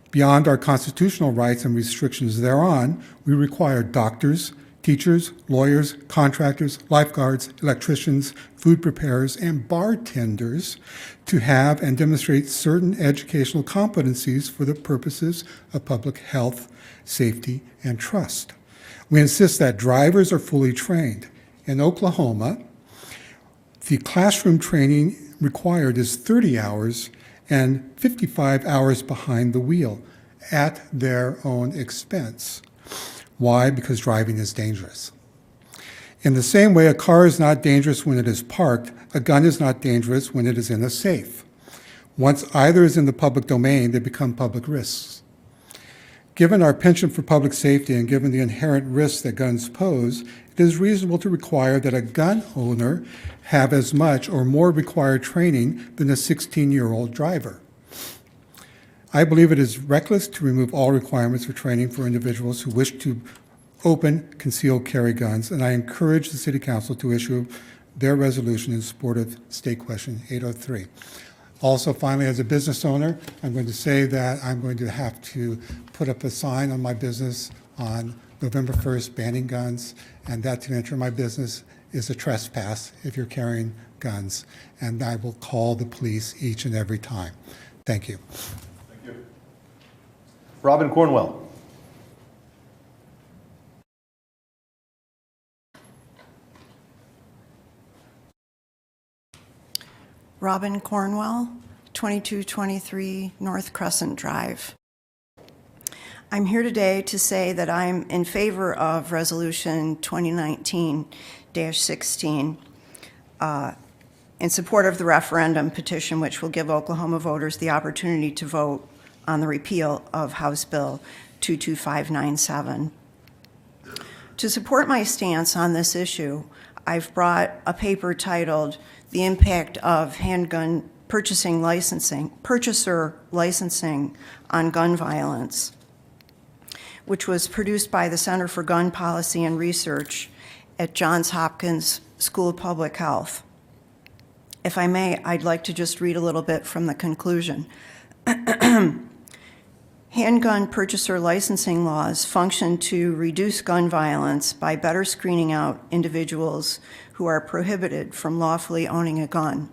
Beyond our constitutional rights and restrictions thereon, we require doctors, teachers, lawyers, contractors, lifeguards, electricians, food preparers, and bartenders to have and demonstrate certain educational competencies for the purposes of public health, safety, and trust. We insist that drivers are fully trained. In Oklahoma, the classroom training required is 30 hours and 55 hours behind the wheel at their own expense. Why? Because driving is dangerous. In the same way, a car is not dangerous when it is parked, a gun is not dangerous when it is in a safe. Once either is in the public domain, they become public risks. Given our penchant for public safety and given the inherent risks that guns pose, it is reasonable to require that a gun owner have as much or more required training than a 16-year-old driver. I believe it is reckless to remove all requirements for training for individuals who wish to open concealed carry guns, and I encourage the City Council to issue their resolution in support of State Question 803. Also, finally, as a business owner, I'm going to say that I'm going to have to put up a sign on my business on November 1st banning guns, and that to enter my business is a trespass if you're carrying guns, and I will call the police each and every time. Thank you. Robin Cornwell. Robin Cornwell, 2223 North Crescent Drive. I'm here today to say that I'm in favor of Resolution 2019-16 in support of the referendum petition, which will give Oklahoma voters the opportunity to vote on the repeal of House Bill 22597. To support my stance on this issue, I've brought a paper titled "The Impact of Handgun Purchaser Licensing on Gun Violence," which was produced by the Center for Gun Policy and Research at Johns Hopkins School of Public Health. If I may, I'd like to just read a little bit from the conclusion. Handgun purchaser licensing laws function to reduce gun violence by better screening out individuals who are prohibited from lawfully owning a gun.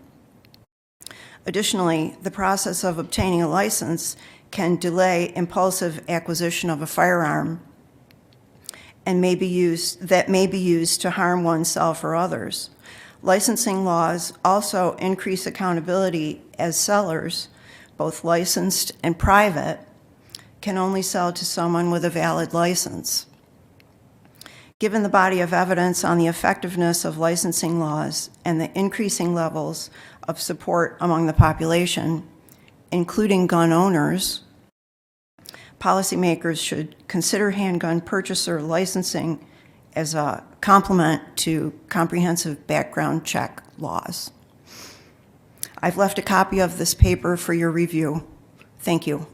Additionally, the process of obtaining a license can delay impulsive acquisition of a firearm and may be used to harm oneself or others. Licensing laws also increase accountability as sellers, both licensed and private, can only sell to someone with a valid license. Given the body of evidence on the effectiveness of licensing laws and the increasing levels of support among the population, including gun owners, policymakers should consider handgun purchaser licensing as a complement to comprehensive background check laws. I've left a copy of this paper for your review. Thank you.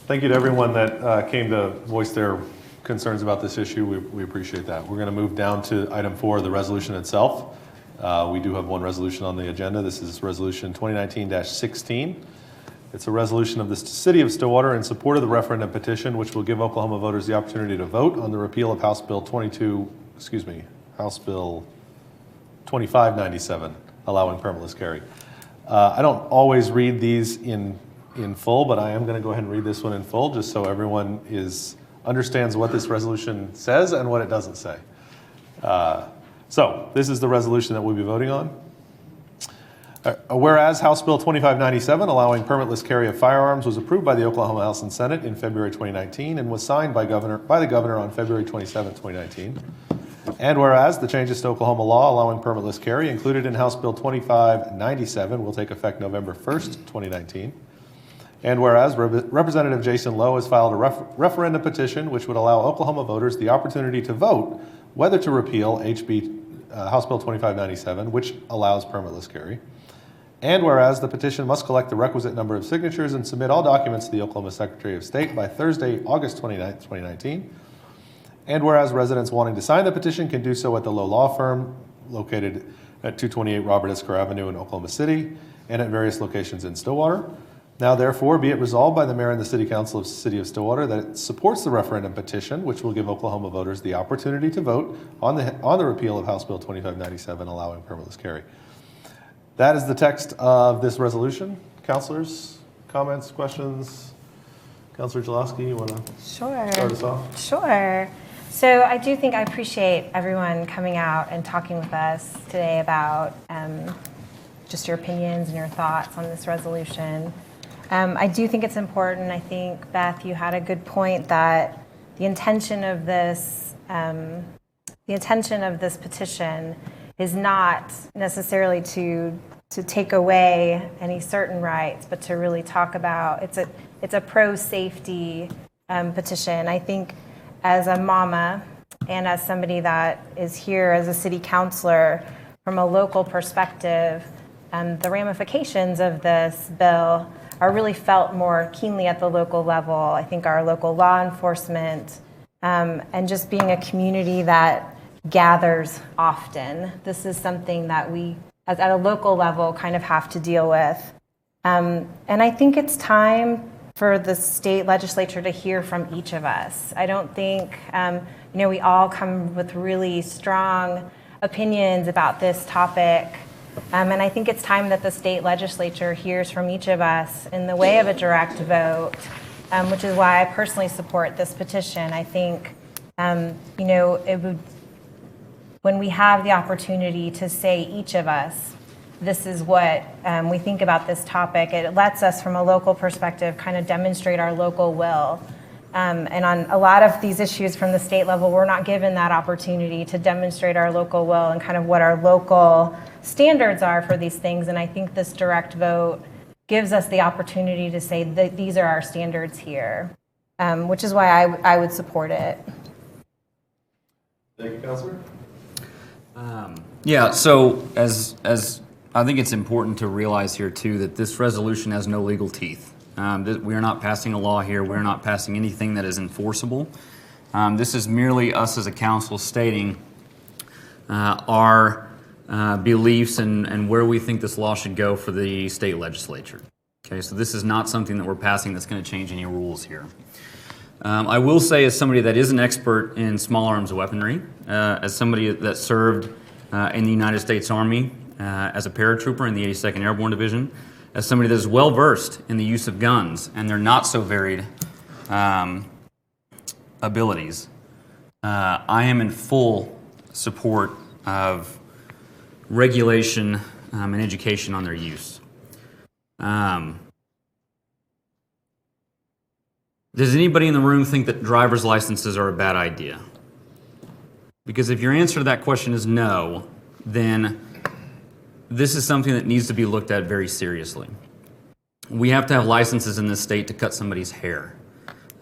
Thank you to everyone that came to voice their concerns about this issue. We appreciate that. We're going to move down to item 4, the resolution itself. We do have one resolution on the agenda. This is Resolution 2019-16. It's a resolution of the City of Stillwater in support of the referendum petition, which will give Oklahoma voters the opportunity to vote on the repeal of House Bill 2597, allowing permitless carry. I don't always read these in full, but I am going to go ahead and read this one in full just so everyone understands what this resolution says and what it doesn't say. So this is the resolution that we'll be voting on. Whereas House Bill 2597, allowing permitless carry of firearms, was approved by the Oklahoma House and Senate in February 2019 and was signed by the governor on February 27, 2019. And whereas the changes to Oklahoma law allowing permitless carry included in House Bill 2597 will take effect November 1st, 2019. And whereas Representative Jason Lowe has filed a referendum petition which would allow Oklahoma voters the opportunity to vote whether to repeal House Bill 2597, which allows permitless carry. And whereas the petition must collect the requisite number of signatures and submit all documents to the Oklahoma Secretary of State by Thursday, August 29, 2019. And whereas residents wanting to sign the petition can do so at the Lowe Law Firm located at 228 Robert Isker Avenue in Oklahoma City, and at various locations in Stillwater. Now therefore be it resolved by the mayor and the city council of the city of Stillwater that it supports the referendum petition, which will give Oklahoma voters the opportunity to vote on the repeal of House Bill 2597 allowing permitless carry. That is the text of this resolution. Councilors, comments, questions? Councilor Jaloski, you want to start us off? Sure. So I do think I appreciate everyone coming out and talking with us today about just your opinions and your thoughts on this resolution. I do think it's important. I think, Beth, you had a good point that the intention of this petition is not necessarily to take away any certain rights, but to really talk about it's a pro-safety petition. I think as a mama and as somebody that is here as a city councilor, from a local perspective, the ramifications of this bill are really felt more keenly at the local level. I think our local law enforcement and just being a community that gathers often. This is something that we, at a local level, kind of have to deal with. And I think it's time for the state legislature to hear from each of us. I don't think, we all come with really strong opinions about this topic. And I think it's time that the state legislature hears from each of us in the way of a direct vote, which is why I personally support this petition. I think, it would, when we have the opportunity to say each of us, this is what we think about this topic, it lets us from a local perspective kind of demonstrate our local will. And on a lot of these issues from the state level, we're not given that opportunity to demonstrate our local will and kind of what our local standards are for these things. And I think this direct vote gives us the opportunity to say that these are our standards here, which is why I would support it. Thank you, Councilor. Yeah, so as I think it's important to realize here too that this resolution has no legal teeth. We are not passing a law here. We're not passing anything that is enforceable. This is merely us as a council stating our beliefs and where we think this law should go for the state legislature. Okay, so this is not something that we're passing that's going to change any rules here. I will say, as somebody that is an expert in small arms weaponry, as somebody that served in the United States Army as a paratrooper in the 82nd Airborne Division, as somebody that is well versed in the use of guns and their not so varied abilities, I am in full support of regulation and education on their use. Does anybody in the room think that driver's licenses are a bad idea? Because if your answer to that question is no, then this is something that needs to be looked at very seriously. We have to have licenses in this state to cut somebody's hair.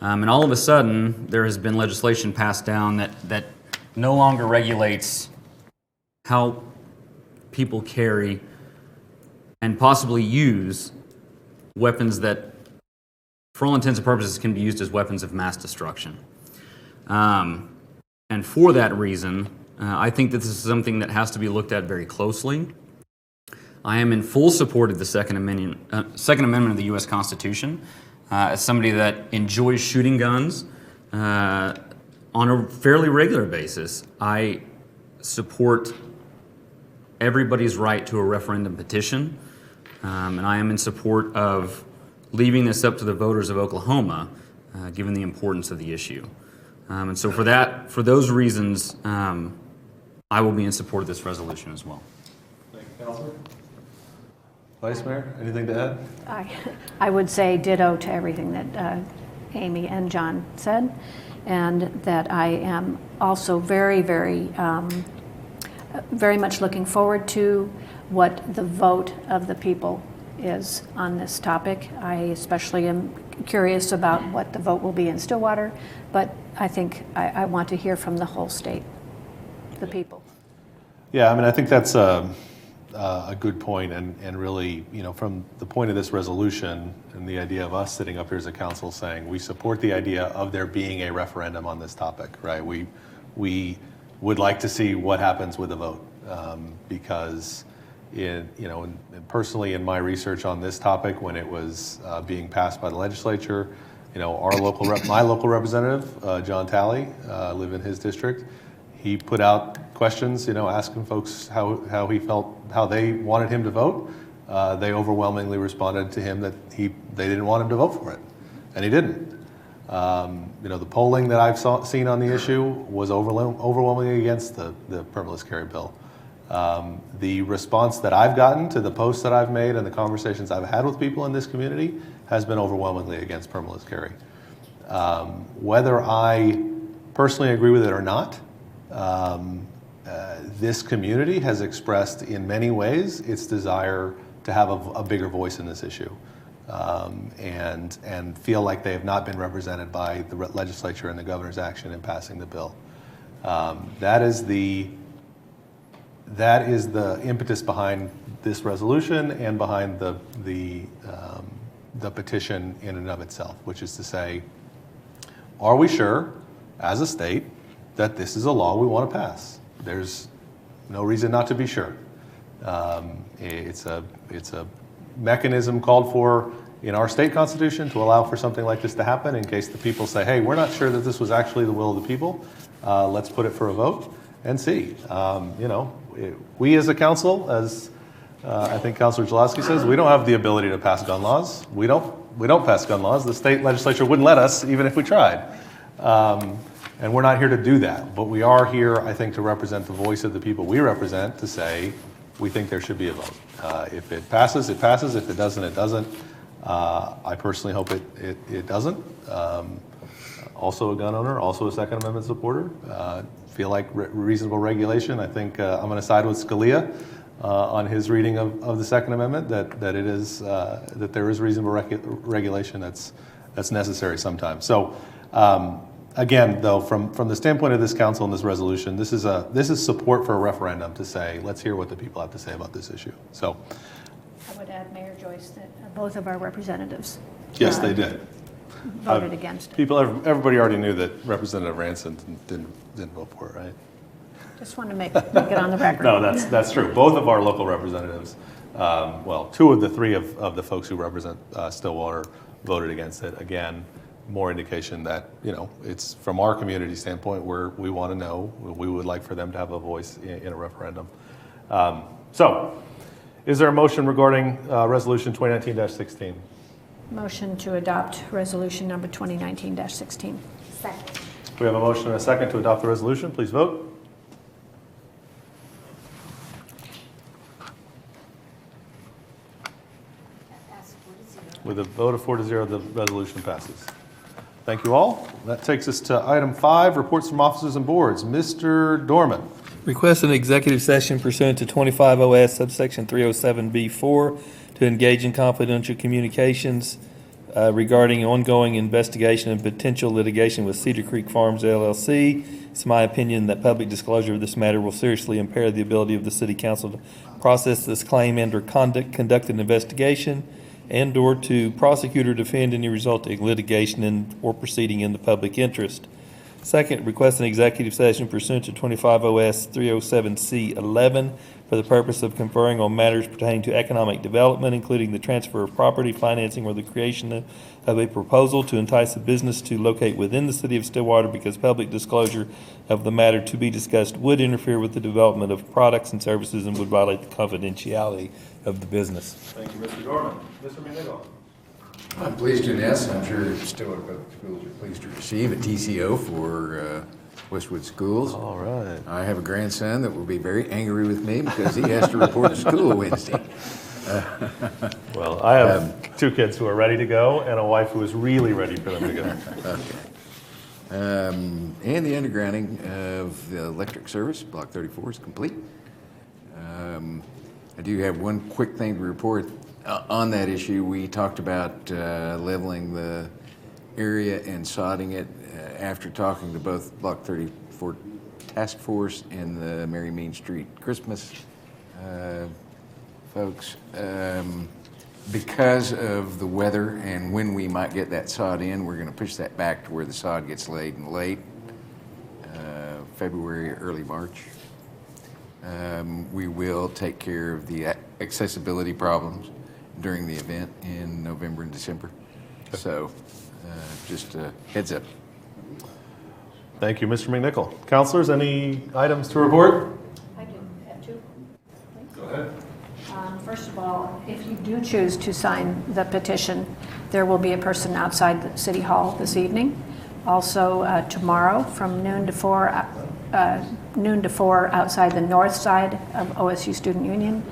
And all of a sudden, there has been legislation passed down that no longer regulates how people carry and possibly use weapons that, for all intents and purposes, can be used as weapons of mass destruction. And for that reason, I think that this is something that has to be looked at very closely. I am in full support of the Second Amendment of the U.S. Constitution. As somebody that enjoys shooting guns on a fairly regular basis, I support everybody's right to a referendum petition, and I am in support of leaving this up to the voters of Oklahoma, given the importance of the issue. And so for those reasons, I will be in support of this resolution as well. Thank you, Councilor. Vice Mayor, anything to add? I would say ditto to everything that Amy and John said, and that I am also very, very, very much looking forward to what the vote of the people is on this topic. I especially am curious about what the vote will be in Stillwater, but I think I want to hear from the whole state, the people. Yeah, I mean, I think that's a good point, and really, from the point of this resolution and the idea of us sitting up here as a council saying we support the idea of there being a referendum on this topic, right? We would like to see what happens with the vote, because personally in my research on this topic, when it was being passed by the legislature, our my local representative, John Talley, live in his district. He put out questions, asking folks how he felt, how they wanted him to vote. They overwhelmingly responded to him that they didn't want him to vote for it, and he didn't. The polling that I've seen on the issue was overwhelmingly against the permitless carry bill. The response that I've gotten to the posts that I've made and the conversations I've had with people in this community has been overwhelmingly against permitless carry. Whether I personally agree with it or not, this community has expressed in many ways its desire to have a bigger voice in this issue, and feel like they have not been represented by the legislature and the governor's action in passing the bill. That is the impetus behind this resolution and behind the petition in and of itself, which is to say, are we sure, as a state, that this is a law we want to pass? There's no reason not to be sure. It's a mechanism called for in our state constitution to allow for something like this to happen in case the people say, hey, we're not sure that this was actually the will of the people. Let's put it for a vote and see. We as a council, as I think Councilor Jaloski says, we don't have the ability to pass gun laws. We don't pass gun laws. The state legislature wouldn't let us even if we tried. And we're not here to do that, but we are here, I think, to represent the voice of the people we represent, to say we think there should be a vote. If it passes, it passes. If it doesn't, it doesn't. I personally hope it doesn't. Also a gun owner, also a Second Amendment supporter. Feel like reasonable regulation. I think I'm going to side with Scalia on his reading of the Second Amendment, that there is reasonable regulation that's necessary sometimes. So. Again, though, from the standpoint of this council and this resolution, this is support for a referendum to say, let's hear what the people have to say about this issue. So, I would add, Mayor Joyce, that both of our representatives. Yes, they did. Voted against it. Everybody already knew that Representative Ranson didn't vote for it, right? Just want to make it on the record. No, that's true. Both of our local representatives, two of the three of the folks who represent Stillwater voted against it. Again, more indication that, it's from our community standpoint where we want to know, we would like for them to have a voice in a referendum. So, is there a motion regarding Resolution 2019-16? Motion to adopt resolution number 2019-16. Second. We have a motion and a second to adopt the resolution. Please vote. With a vote of 4-0, the resolution passes. Thank you all. That takes us to item 5, reports from officers and boards. Mr. Dorman. Request an executive session pursuant to 25 OS subsection 307B4 to engage in confidential communications regarding ongoing investigation and potential litigation with Cedar Creek Farms LLC. It's my opinion that public disclosure of this matter will seriously impair the ability of the City Council to process this claim and/or conduct an investigation and/or to prosecute or defend any resulting litigation or proceeding in the public interest. Second, request an executive session pursuant to 25 OS 307C11 for the purpose of conferring on matters pertaining to economic development, including the transfer of property, financing, or the creation of a proposal to entice a business to locate within the city of Stillwater, because public disclosure of the matter to be discussed would interfere with the development of products and services and would violate the confidentiality of the business. Thank you, Mr. Dorman. Mr. Menigel. I'm pleased to announce, I'm sure Stillwater Public Schools are pleased to receive a TCO for Westwood Schools. All right. I have a grandson that will be very angry with me because he has to report to school Wednesday. Well, I have two kids who are ready to go and a wife who is really ready for them to go. Okay. And the undergrounding of the electric service, Block 34, is complete. I do have one quick thing to report. On that issue, we talked about leveling the area and sodding it after talking to both Block 34 Task Force and the Mary Mean Street Christmas folks. Because of the weather and when we might get that sod in, we're going to push that back to where the sod gets laid in late February, early March. We will take care of the accessibility problems during the event in November and December. So just a heads up. Thank you, Mr. McNichol. Counselors, any items to report? I do have two. Go ahead. First of all, if you do choose to sign the petition, there will be a person outside the City Hall this evening. Also, tomorrow from noon to 4 outside the north side of OSU Student Union,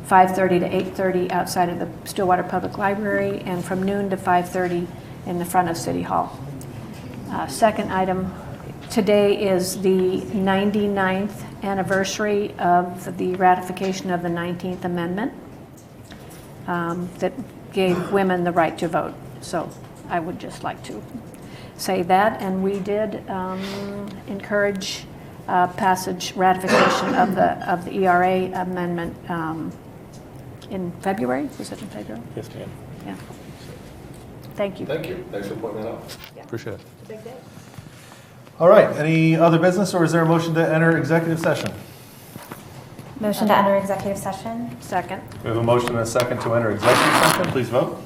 5:30 to 8:30 outside of the Stillwater Public Library, and from noon to 5:30 in the front of City Hall. Second item, today is the 99th anniversary of the ratification of the 19th Amendment that gave women the right to vote. So I would just like to say that. And we did encourage passage, ratification of the ERA amendment in February. Was it in February? Yes, ma'am. Yeah. Thank you. Thank you. Thanks for pointing that out. Yeah. Appreciate it. It's a big day. All right, any other business, or is there a motion to enter executive session? Motion to enter executive session. Second. We have a motion and a second to enter executive session. Please vote.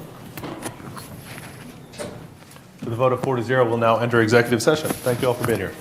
With a vote of 4-0, we'll now enter executive session. Thank you all for being here.